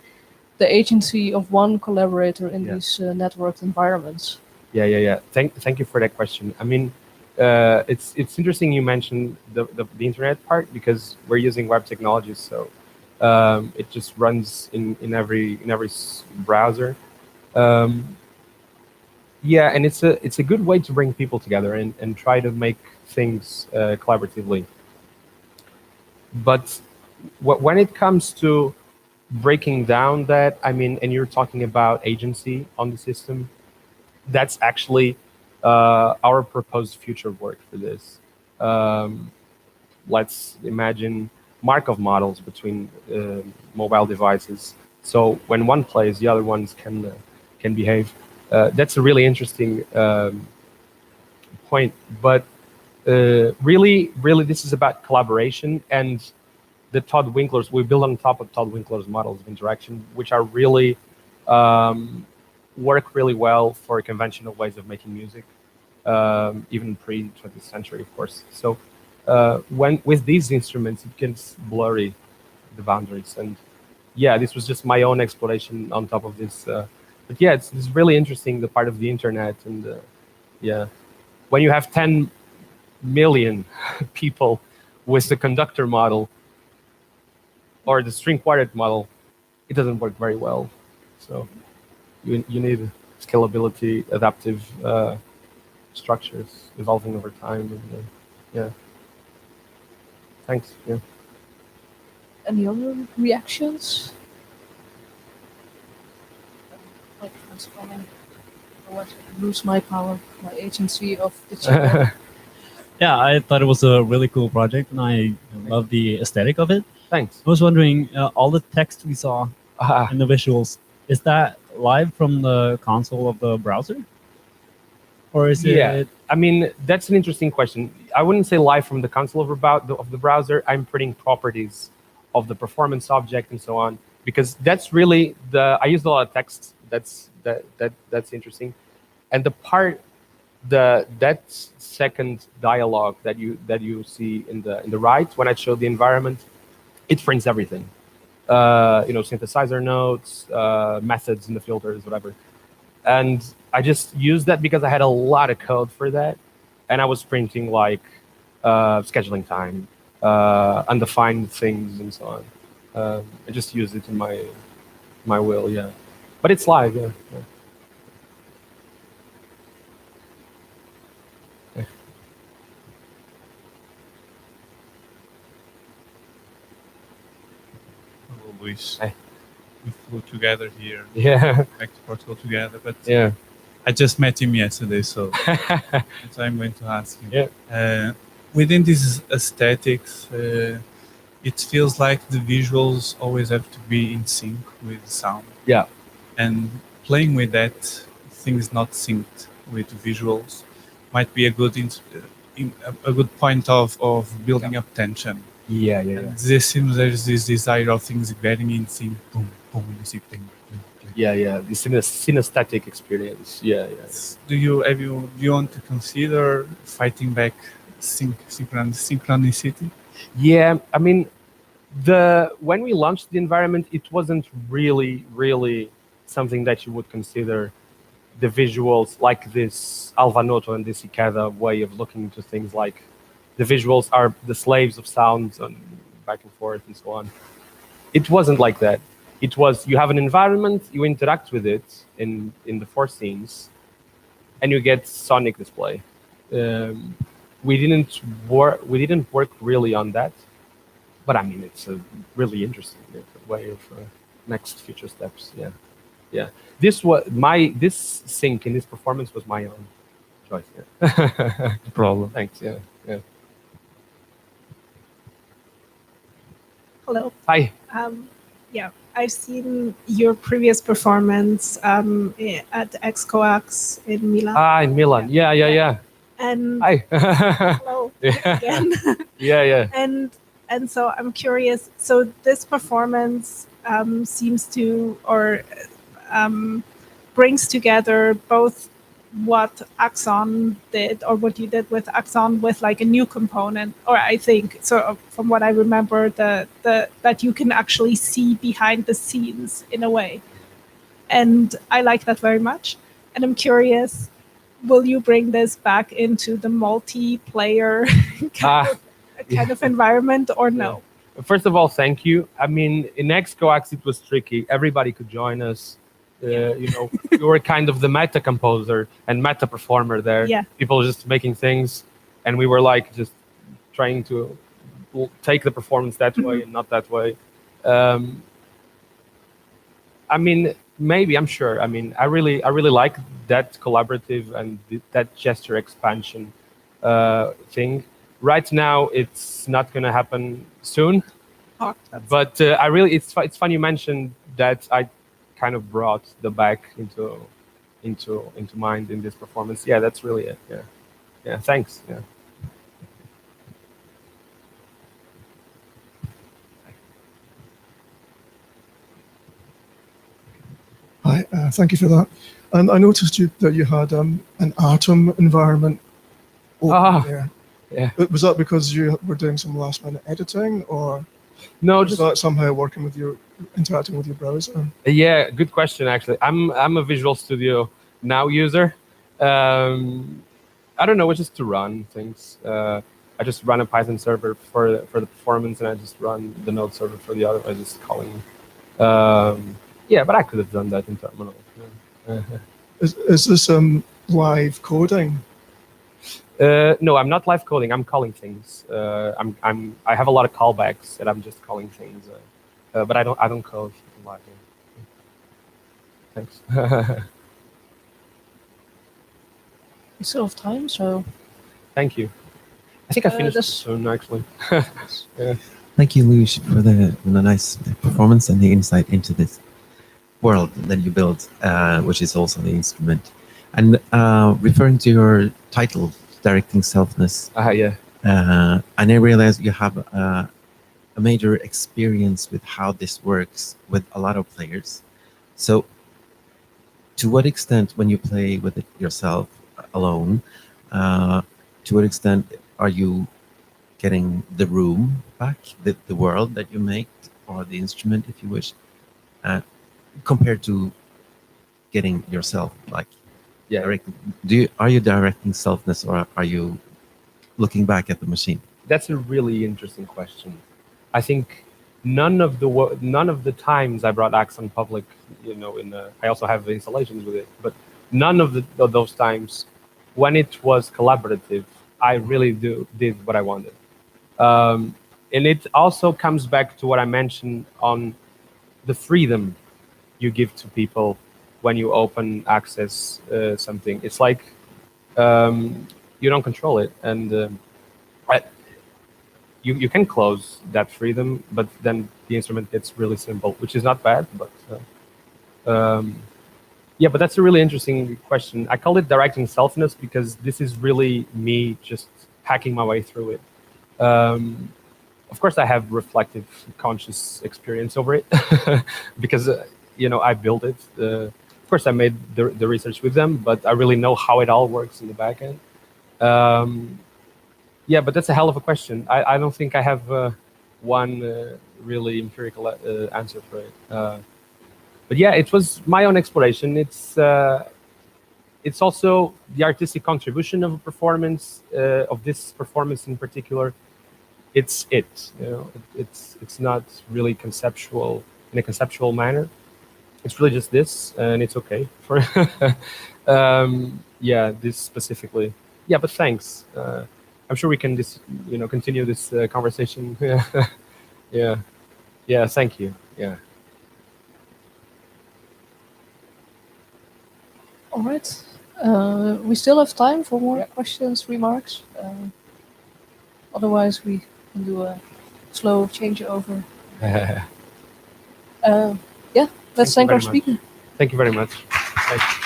agency of one collaborator in these networked environments. Yeah. Thank you for that question. I mean, it's interesting you mentioned the internet part because we're using web technologies, so it just runs in every browser. Yeah, and it's a good way to bring people together and try to make things collaboratively. But when it comes to breaking down that, I mean, and you're talking about agency on the system, that's actually our proposed future work for this. Let's imagine Markov models between mobile devices. So when one plays, the other ones can behave. That's a really interesting point. But really, this is about collaboration and the Todd Winkler's. We build on top of Todd Winkler's models of interaction, which are really work really well for conventional ways of making music, even pre-20th century, of course. So when with these instruments, it gets blurry, the boundaries. And yeah, this was just my own exploration on top of this. But yeah, it's really interesting, the part of the internet. And yeah, when you have 10 million people with the conductor model or the string quartet model, it doesn't work very well. So you need scalability, adaptive structures evolving over time. And, yeah. Thanks. Yeah. Any other reactions? Microphone's coming. I want to lose my power, my agency of the channel. Yeah, I thought it was a really cool project, and I love the aesthetic of it. Thanks. I was wondering, all the text we saw and the visuals, is that live from the console of the browser? Or is it? I mean, that's an interesting question. I wouldn't say live from the console of the browser. I'm putting properties of the performance object and so on, because that's really I use a lot of text. That's interesting. And the part, that second dialogue that you see in the right, when I show the environment, it prints everything. Synthesizer notes, methods in the filters, whatever. And I just used that because I had a lot of code for that, and I was printing like scheduling time, undefined things, and so on. I just used it in my will, yeah. But it's live, yeah. Hello, Luis. We flew together here. Yeah. Back to Portugal together, but yeah. I just met him yesterday, so that's why I'm going to ask him. Yeah. Within these aesthetics, it feels like the visuals always have to be in sync with the sound. Yeah. And playing with that, things not synced with visuals, might be a good a good point of building up tension. Yeah. There seems there's this desire of things getting in sync. Boom, boom, you see thing. Yeah. This synesthetic experience. Yeah. Do you want to consider fighting back synchronicity? Yeah, I mean, when we launched the environment, it wasn't really something that you would consider the visuals like this Alvanotto and this Ikeda way of looking into things, like the visuals are the slaves of sounds and back and forth and so on. It wasn't like that. It was, you have an environment, you interact with it in the 4 scenes, and you get sonic display. We didn't work really on that, but I mean, it's a really interesting way of next future steps. Yeah, yeah. This sync in this performance was my own choice. Yeah. No problem. Thanks. Yeah, yeah. Hello. Hi. Yeah, I've seen your previous performance at XCOAX in Milan. Ah, in Milan. Yeah, yeah, yeah. And hi. hello again. Yeah, yeah. And so I'm curious. So this performance seems to brings together both what Axon did or what you did with Axon with like a new component, or I think so from what I remember, that you can actually see behind the scenes in a way. And I like that very much. And I'm curious, will you bring this back into the multiplayer kind of environment or no? First of all, thank you. I mean, in XCOAX it was tricky. Everybody could join us. You know, we were kind of the meta composer and meta performer there. Yeah. People just making things, and we were like just trying to take the performance that way and not that way. I mean, maybe, I'm sure. I mean, I really like that collaborative and that gesture expansion thing. Right now, it's not going to happen soon. Oh, but it's fun you mentioned that I kind of brought the back into mind in this performance. Yeah, that's really it. Yeah, yeah. Thanks. Yeah. Hi, thank you for that. And I noticed that you had an Atom environment over there. Yeah. Was that because you were doing some last minute editing, or no, was that somehow interacting with your browser? Yeah, good question. Actually, I'm a Visual Studio Now user. I don't know, it's just to run things. I just run a Python server for the performance, and I just run the Node server for the other. I just calling. Yeah, but I could have done that in terminal. Yeah. Is this live coding? No, I'm not live coding. I'm calling things. I have a lot of callbacks that I'm just calling things. But I don't code live. Thanks. We still have time, so. Thank you. I think I finished soon, actually. Yeah. Thank you, Luis, for the nice performance and the insight into this world that you built, which is also the instrument. And referring to your title, Directing Selfness, yeah. and I realize you have a major experience with how this works with a lot of players. So to what extent, when you play with it yourself alone, to what extent are you getting the room back, the world that you make, or the instrument, if you wish, compared to getting yourself like directing? Are you directing selfness, or are you looking back at the machine? That's a really interesting question. I think none of the times I brought Axon public, you know, I also have installations with it, but none of those times when it was collaborative, I really did what I wanted. And it also comes back to what I mentioned on the freedom you give to people when you open access something. It's like you don't control it, and you can close that freedom, but then the instrument gets really simple, which is not bad, but yeah, but that's a really interesting question. I call it directing selfness because this is really me just hacking my way through it. Of course, I have reflective, conscious experience over it because you know, I built it. Of course, I made the research with them, but I really know how it all works in the back end. Yeah, but that's a hell of a question. I don't think I have one really empirical answer for it. But yeah, it was my own exploration. It's also the artistic contribution of a performance, of this performance in particular. It's you know, it's not really conceptual in a conceptual manner. It's really just this, and it's okay for yeah, this specifically. Yeah, but thanks. I'm sure we can continue this conversation. Yeah, yeah, yeah. Thank you. Yeah. All right. We still have time for more questions, remarks. Otherwise, we can do a slow changeover. Yeah, let's thank our speaker. Thank you very much. Thanks.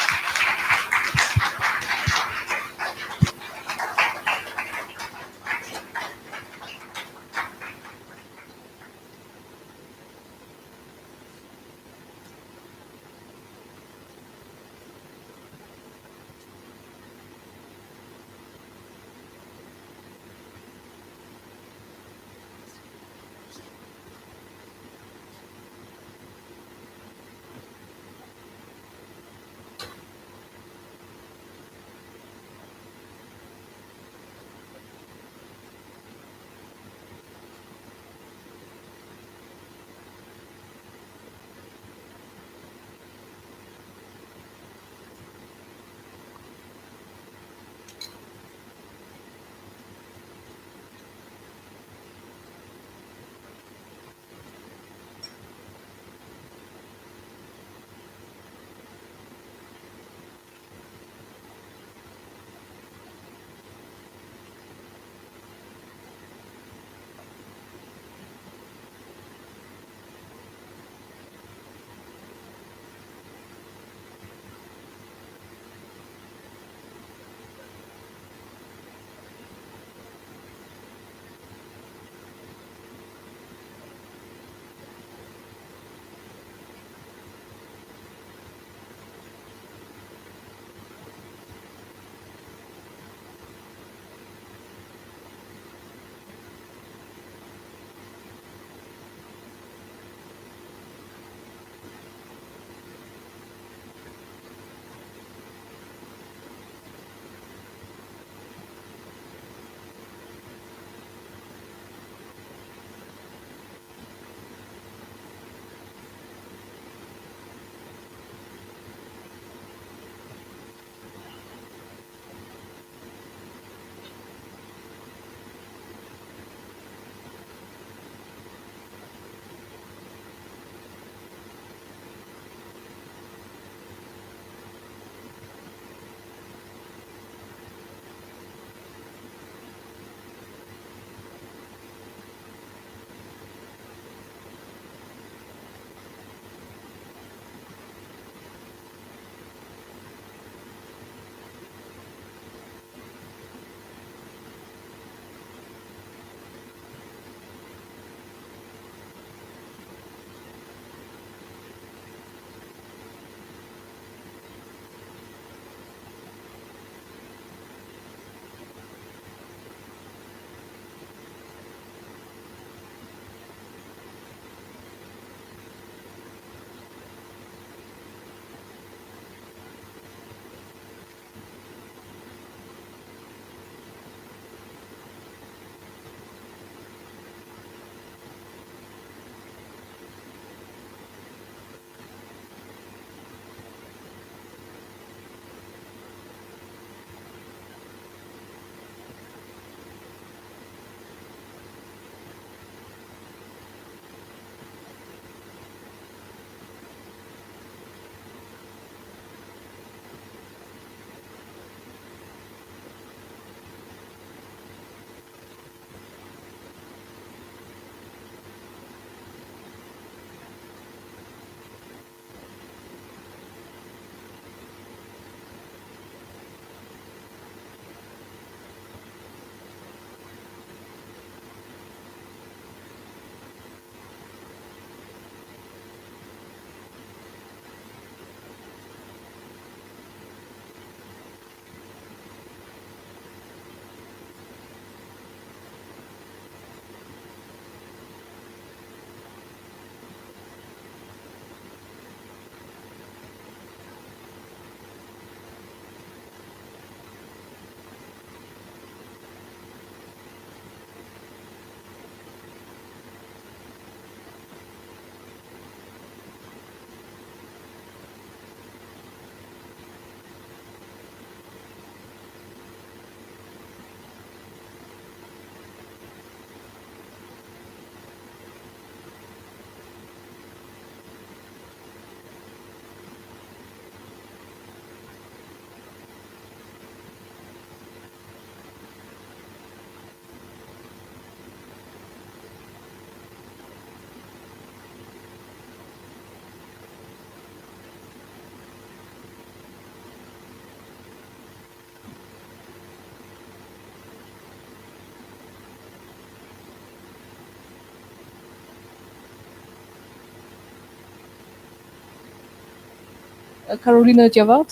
Carolina Jawad,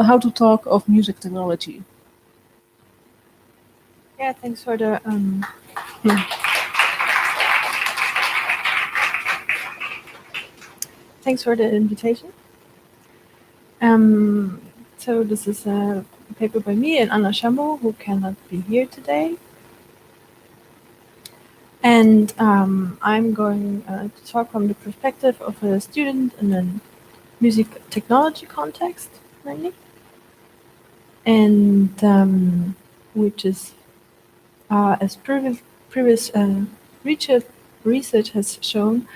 How to Talk of Music Technology. Yeah, thanks for the thanks for the invitation. So this is a paper by me and Anna Shambo, who cannot be here today. And I'm going to talk from the perspective of a student in a music technology context, mainly. And which is, as previous research has shown,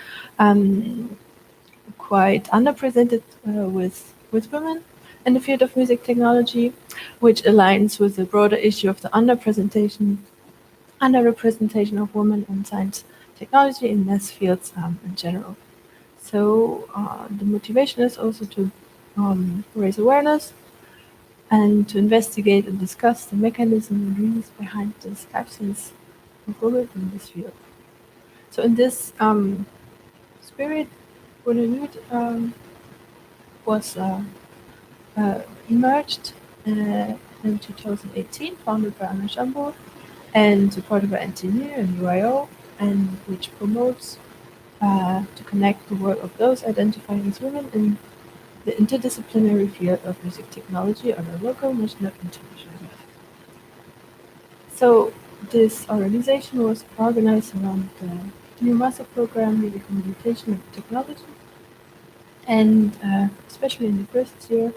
quite underrepresented with women in the field of music technology, which aligns with the broader issue of the underrepresentation of women in science technology in math fields in general. So the motivation is also to raise awareness and to investigate and discuss the mechanism and reasons behind this absence of women in this field. So in this spirit, Women was emerged in 2018, founded by Anna Shambo and supported by NTNU and UIO, and which promotes to connect the work of those identifying as women in the interdisciplinary field of music technology on a local, national, international level. So this organization was organized around the new master program, Music Communication and Technology, and especially in the first year,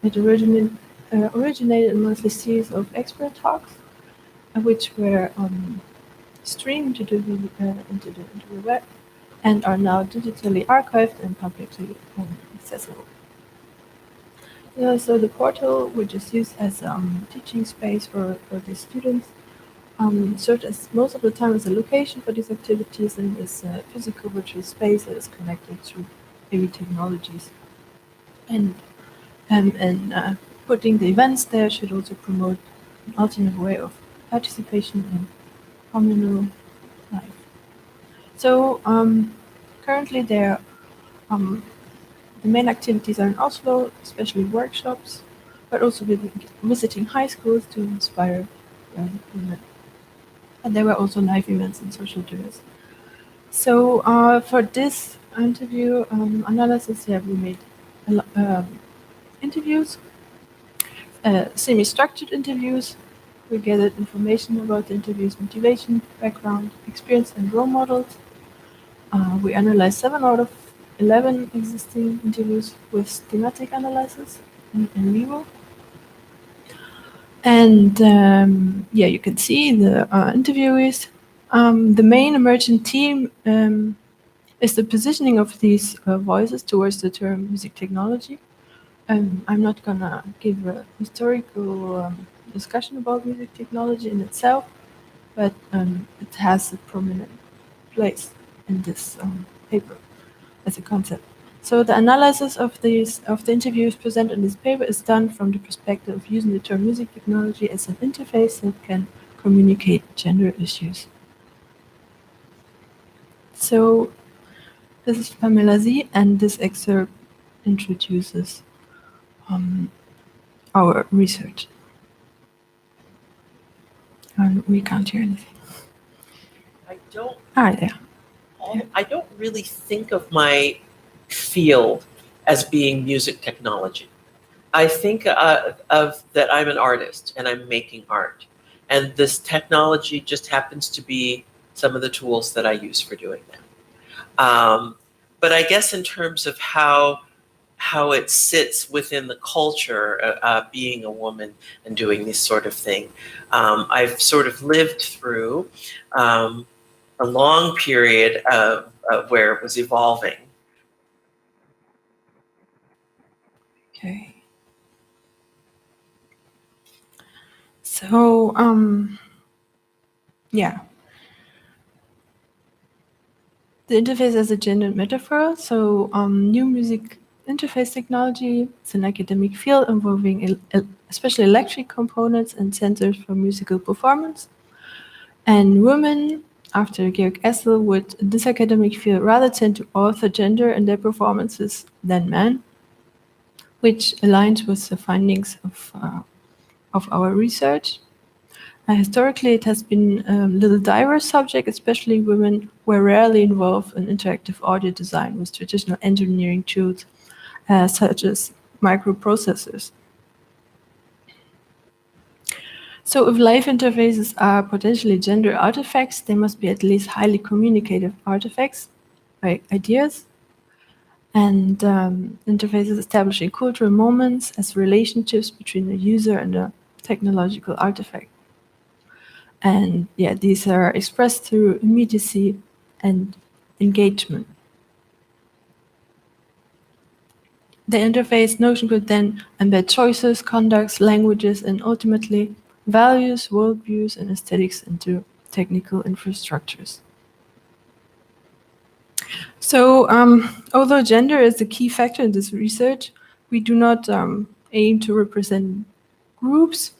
it originated a monthly series of expert talks, which were streamed into the web and are now digitally archived and publicly accessible. So the portal, which is used as a teaching space for the students, served as most of the time as a location for these activities and is a physical virtual space that is connected through AV technologies. And putting the events there should also promote an alternate way of participation in communal life. So currently the main activities are in Oslo, especially workshops, but also visiting high schools to inspire women. And there were also live events and social tours. So for this interview analysis, we made interviews, semi-structured interviews. We gathered information about the interviews' motivation, background, experience, and role models. We analyzed 7 out of 11 existing interviews with thematic analysis in vivo. And you can see the interviewees. The main emergent theme is the positioning of these voices towards the term music technology. I'm not gonna give a historical discussion about music technology in itself, but it has a prominent place in this paper as a concept. So the analysis of the interviews presented in this paper is done from the perspective of using the term music technology as an interface that can communicate gender issues. So this is Pamela Z, and this excerpt introduces our research. And we can't hear anything. I don't. Yeah. I don't really think of my field as being music technology. I think of that I'm an artist and I'm making art, and this technology just happens to be some of the tools that I use for doing that. But I guess in terms of how it sits within the culture, being a woman and doing this sort of thing, I've sort of lived through a long period of where it was evolving. Okay. So, the interface as a gendered metaphor. So, new music interface technology is an academic field involving especially electric components and sensors for musical performance. And women after Georg Essel, would this academic field rather tend to author gender in their performances than men, which aligns with the findings of our research. Historically, it has been a little diverse subject, especially women were rarely involved in interactive audio design with traditional engineering tools such as microprocessors. So if live interfaces are potentially gender artifacts, they must be at least highly communicative artifacts, like ideas, and interfaces establishing cultural moments as relationships between the user and a technological artifact. And yeah, these are expressed through immediacy and engagement. The interface notion could then embed choices, conducts, languages, and ultimately values, worldviews, and aesthetics into technical infrastructures. So, although gender is the key factor in this research, we do not aim to represent groups.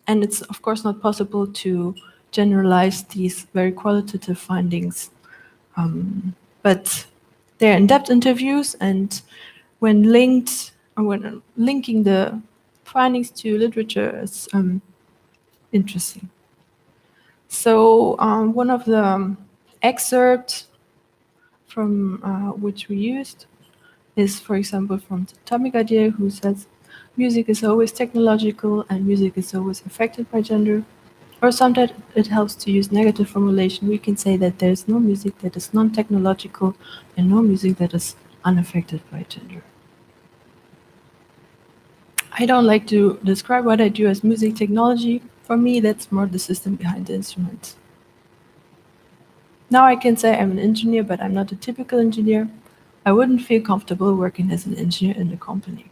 And it's, of course, not possible to generalize these very qualitative findings. But they're in-depth interviews, and when linking the findings to literature is interesting. So one of the excerpts from which we used is, for example, from Atomic Idea, who says, music is always technological and music is always affected by gender. Or sometimes it helps to use negative formulation. We can say that there is no music that is non-technological and no music that is unaffected by gender. I don't like to describe what I do as music technology. For me, that's more the system behind the instruments. Now I can say I'm an engineer, but I'm not a typical engineer. I wouldn't feel comfortable working as an engineer in a company.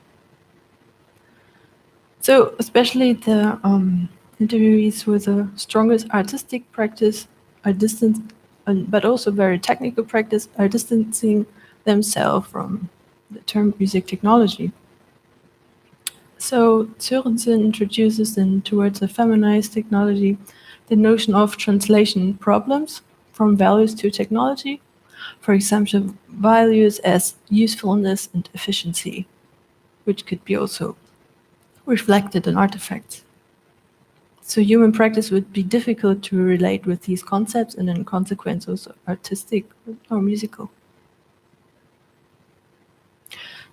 So especially the interviewees with the strongest artistic practice are but also very technical practice, are distancing themselves from the term music technology. So Sørensen introduces then towards a feminized technology the notion of translation problems from values to technology. For example, values as usefulness and efficiency, which could be also reflected in artifacts. So human practice would be difficult to relate with these concepts and in consequence also artistic or musical.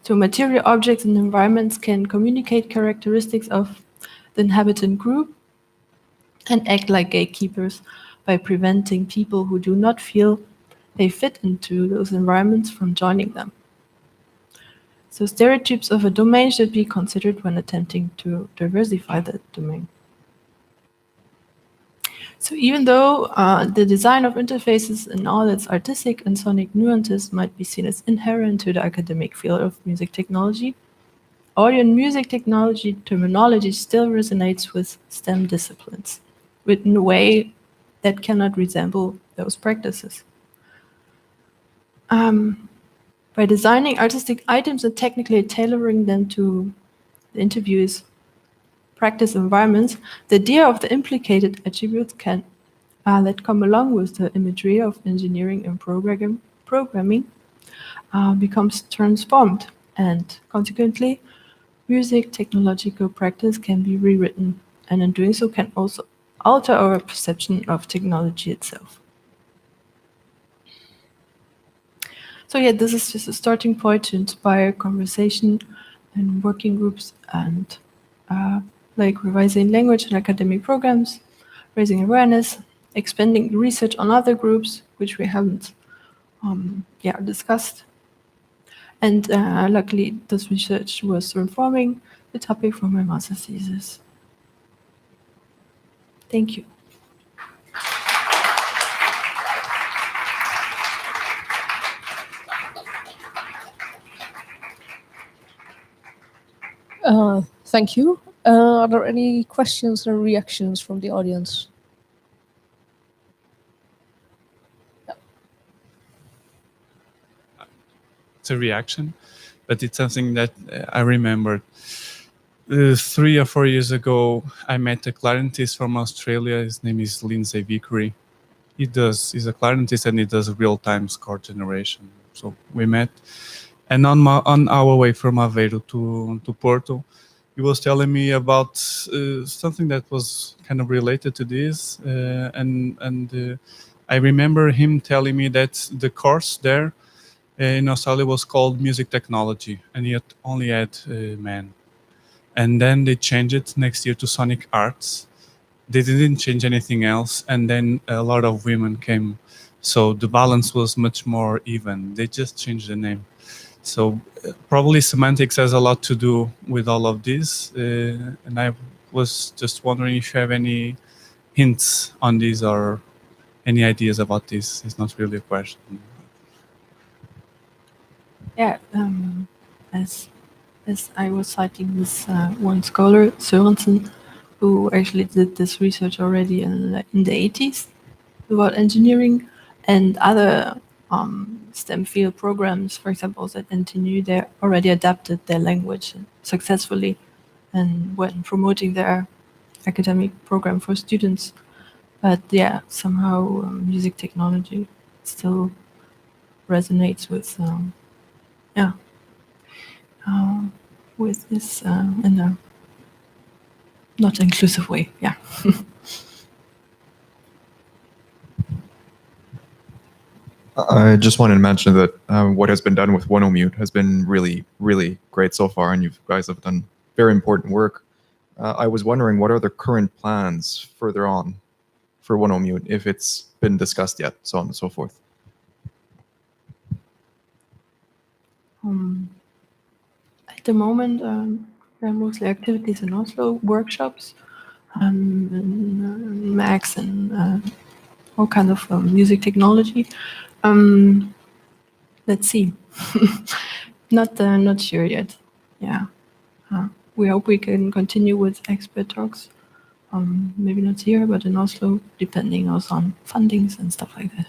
So material objects and environments can communicate characteristics of the inhabitant group and act like gatekeepers by preventing people who do not feel they fit into those environments from joining them. So stereotypes of a domain should be considered when attempting to diversify that domain. So even though the design of interfaces and all its artistic and sonic nuances might be seen as inherent to the academic field of music technology, audio and music technology terminology still resonates with STEM disciplines, but in a way that cannot resemble those practices. By designing artistic items and technically tailoring them to the interviewer's practice environments, the idea of the implicated attributes that come along with the imagery of engineering and programming becomes transformed, and consequently, music technological practice can be rewritten, and in doing so can also alter our perception of technology itself. So yeah, this is just a starting point to inspire conversation and working groups and like revising language and academic programs, raising awareness, expanding research on other groups, which we haven't discussed. And luckily, this research was informing the topic for my master's thesis. Thank you. Thank you. Are there any questions or reactions from the audience? It's a reaction, but it's something that I remembered. 3 or 4 years ago, I met a clarinetist from Australia. His name is Lindsay Vickery. He's a clarinetist and he does real-time score generation. So we met, and on our way from Aveiro to Porto, he was telling me about something that was kind of related to this, and I remember him telling me that the course there in Australia was called music technology, and it only had men. And then they changed it next year to Sonic Arts. They didn't change anything else, and then a lot of women came. So the balance was much more even. They just changed the name. So probably semantics has a lot to do with all of this. And I was just wondering if you have any hints on this or any ideas about this. It's not really a question. Yeah, as I was citing this one scholar, Sørensen, who actually did this research already in the 80s about engineering, and other STEM field programs, for example, at NTNU, they already adapted their language successfully and when promoting their academic program for students. But yeah, somehow music technology still resonates with with this in a not inclusive way. Yeah. I just wanted to mention that what has been done with OneOmute has been really, really great so far, and you guys have done very important work. I was wondering, what are the current plans further on for OneOmute, if it's been discussed yet, so on and so forth? At the moment, there are mostly activities in Oslo, workshops, and Max and all kind of music technology. Let's see. Not sure yet. Yeah. We hope we can continue with expert talks. Maybe not here, but in Oslo, depending also on fundings and stuff like that.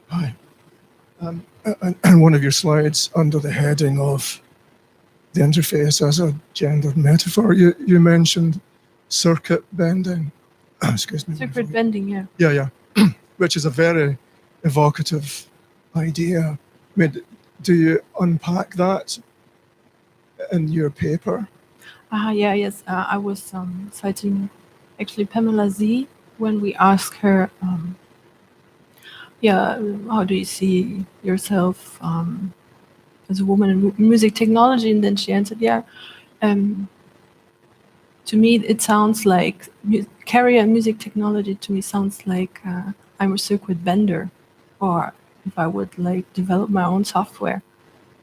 Hi. And one of your slides under the heading of the interface as a gendered metaphor, you mentioned circuit bending. Excuse me. Circuit bending, yeah. Yeah. Which is a very evocative idea. I mean, do you unpack that in your paper? Yes. I was citing actually Pamela Z when we asked her, how do you see yourself as a woman in music technology? And then she answered, to me, it sounds like career in music technology to me sounds like I'm a circuit bender, or if I would like develop my own software,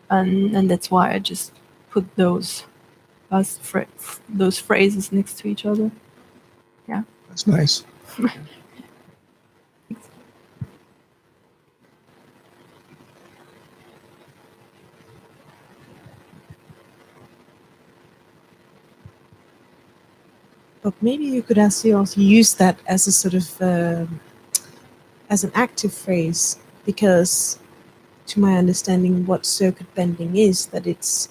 and that's why I just put those phrases next to each other. Yeah, that's nice. But maybe you could actually also use that as a sort of as an active phrase, because to my understanding, what circuit bending is, that it's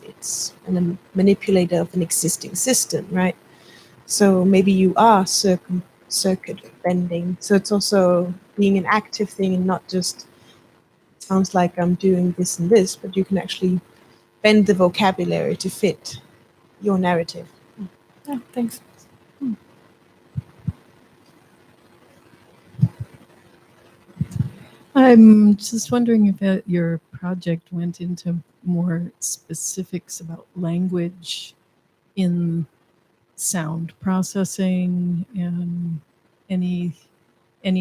a manipulator of an existing system, right? So maybe you are circuit bending. So it's also being an active thing and not just sounds like I'm doing this and this, but you can actually bend the vocabulary to fit your narrative. Yeah, thanks. I'm just wondering if your project went into more specifics about language in sound processing and any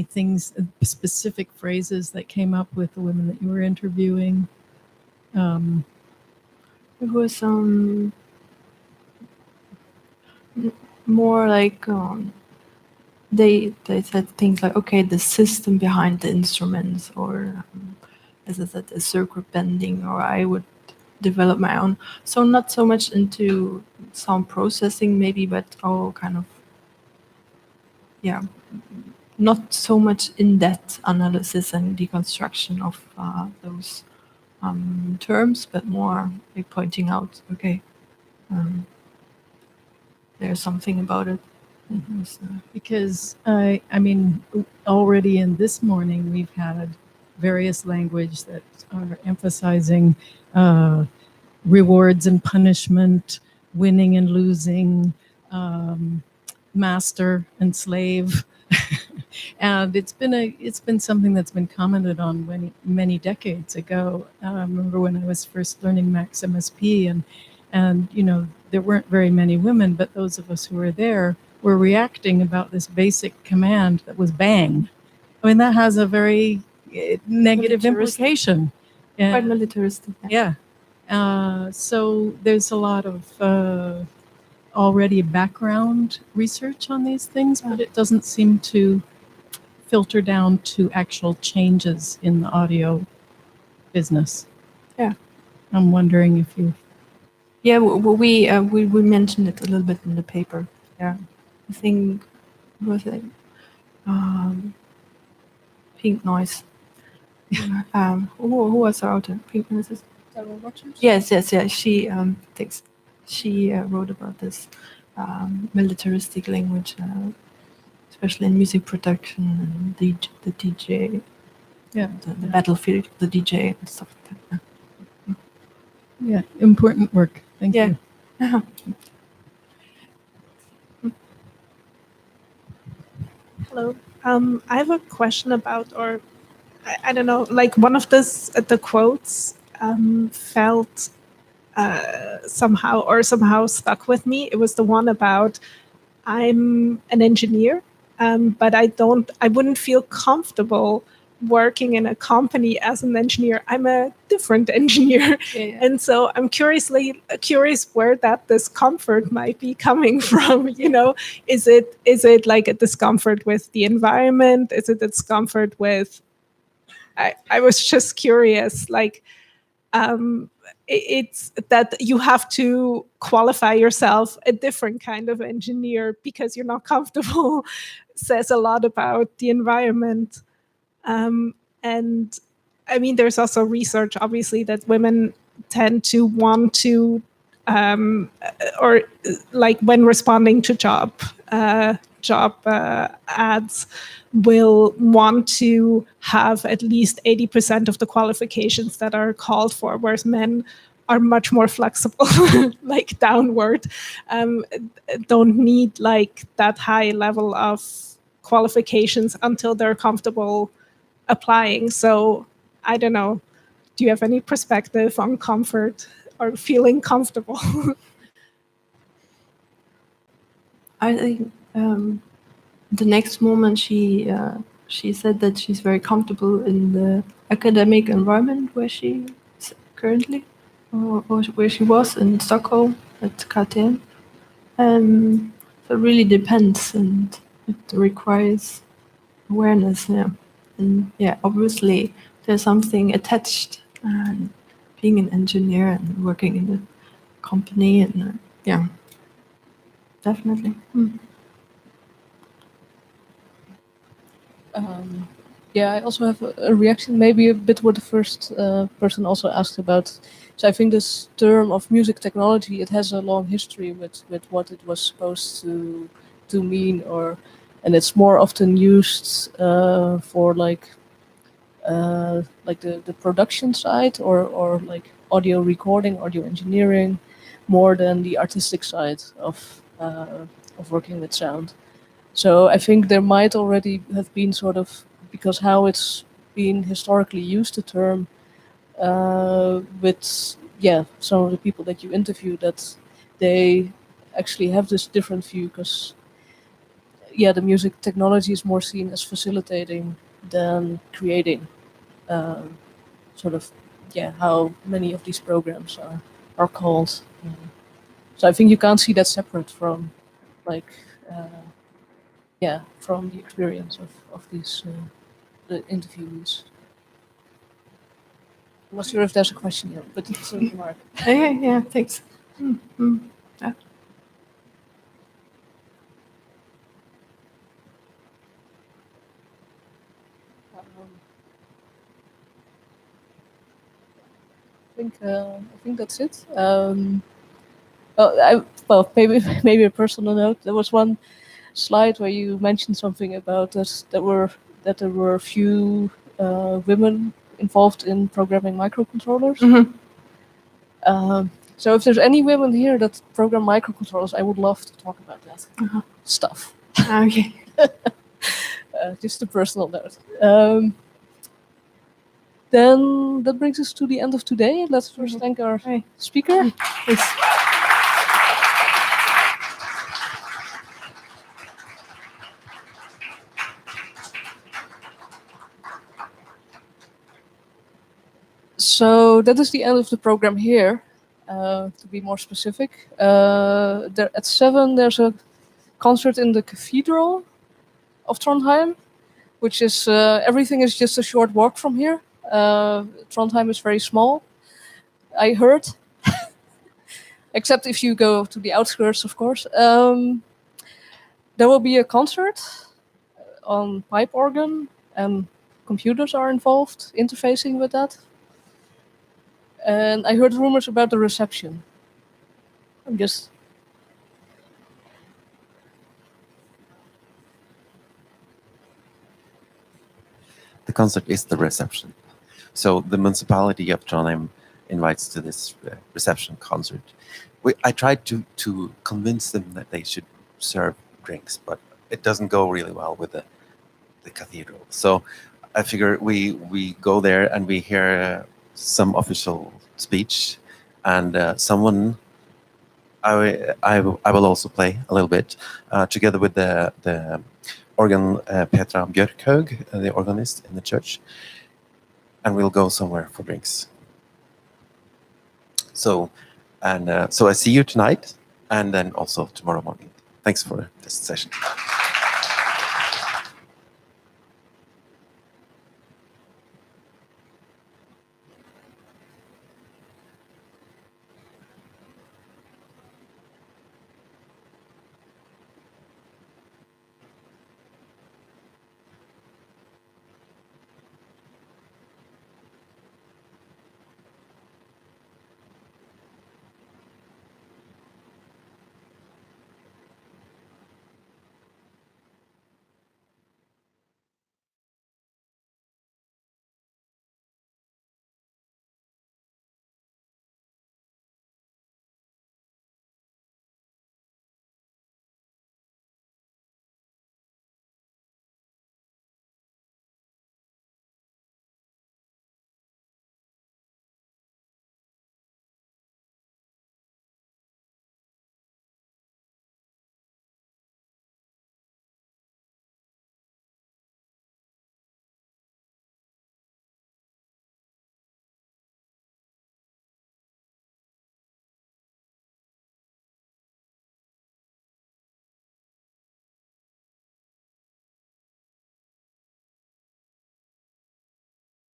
things, specific phrases that came up with the women that you were interviewing. It was more like they said things like, okay, the system behind the instruments, or as I said, a circuit bending, or I would develop my own. So not so much into sound processing maybe, but all kind of not so much in-depth analysis and deconstruction of those terms, but more like pointing out, okay, there's something about it. Because I mean, already in this morning we've had various language that are emphasizing rewards and punishment, winning and losing, master and slave. And it's been something that's been commented on many decades ago. I remember when I was first learning Max MSP, and you know, there weren't very many women, but those of us who were there were reacting about this basic command that was bang. I mean, that has a very negative implication. Quite militaristic. Yeah. So there's a lot of already background research on these things, but it doesn't seem to filter down to actual changes in the audio business. Yeah. I'm wondering if you. Yeah, we mentioned it a little bit in the paper. Yeah, I think was it Pink Noise. Who was our author? Pink Noise. Yes. She wrote about this militaristic language, especially in music production and the DJ, the battlefield, the DJ and stuff like that. Yeah, important work. Thank you. Uh-huh. Hello. I have a question about, or I don't know, like one of the quotes felt somehow stuck with me. It was the one about, I'm an engineer, but I wouldn't feel comfortable working in a company as an engineer. I'm a different engineer. Yeah. And so I'm curious where that discomfort might be coming from. You know, is it like a discomfort with the environment? Is it a discomfort with, I was just curious, like, it's that you have to qualify yourself a different kind of engineer because you're not comfortable says a lot about the environment. And I mean, there's also research, obviously, that women tend to want to, or like when responding to job ads, will want to have at least 80% of the qualifications that are called for, whereas men are much more flexible, like downward, don't need like that high level of qualifications until they're comfortable applying. So I don't know. Do you have any perspective on comfort or feeling comfortable? I think the next moment she said that she's very comfortable in the academic environment where she is currently, or where she was in Stockholm at KTM. So it really depends, and it requires awareness. Yeah, and yeah, obviously there's something attached, being an engineer and working in a company, and yeah, definitely. Yeah, I also have a reaction, maybe a bit what the first person also asked about. So I think this term of music technology, it has a long history with what it was supposed to mean, and it's more often used for like the production side or like audio recording, audio engineering, more than the artistic side of working with sound. So I think there might already have been sort of, because how it's been historically used, the term, with some of the people that you interview, that they actually have this different view, because the music technology is more seen as facilitating than creating, sort of how many of these programs are called. So I think you can't see that separate from like from the experience of these the interviewees. I'm not sure if there's a question here, but it's a remark. Yeah, thanks. Yeah. think that's it. Maybe a personal note. There was one slide where you mentioned something about us that there were few women involved in programming microcontrollers. So if there's any women here that program microcontrollers, I would love to talk about that stuff. Okay. Just a personal note. Then that brings us to the end of today. Let's first thank our speaker. So that is the end of the program here. To be more specific, at 7 there's a concert in the Cathedral of Trondheim, which is everything is just a short walk from here. Trondheim is very small, I heard, except if you go to the outskirts, of course. There will be a concert on pipe organ, and computers are involved, interfacing with that. And I heard rumors about the reception. I'm just... The concert is the reception. So the municipality of Trondheim invites to this reception concert. I tried to convince them that they should serve drinks, but it doesn't go really well with the cathedral. So I figure we go there and we hear some official speech, and someone I will also play a little bit together with the organ Petra Björkhaug, the organist in the church, and we'll go somewhere for drinks. So I see you tonight, and then also tomorrow morning. Thanks for this session.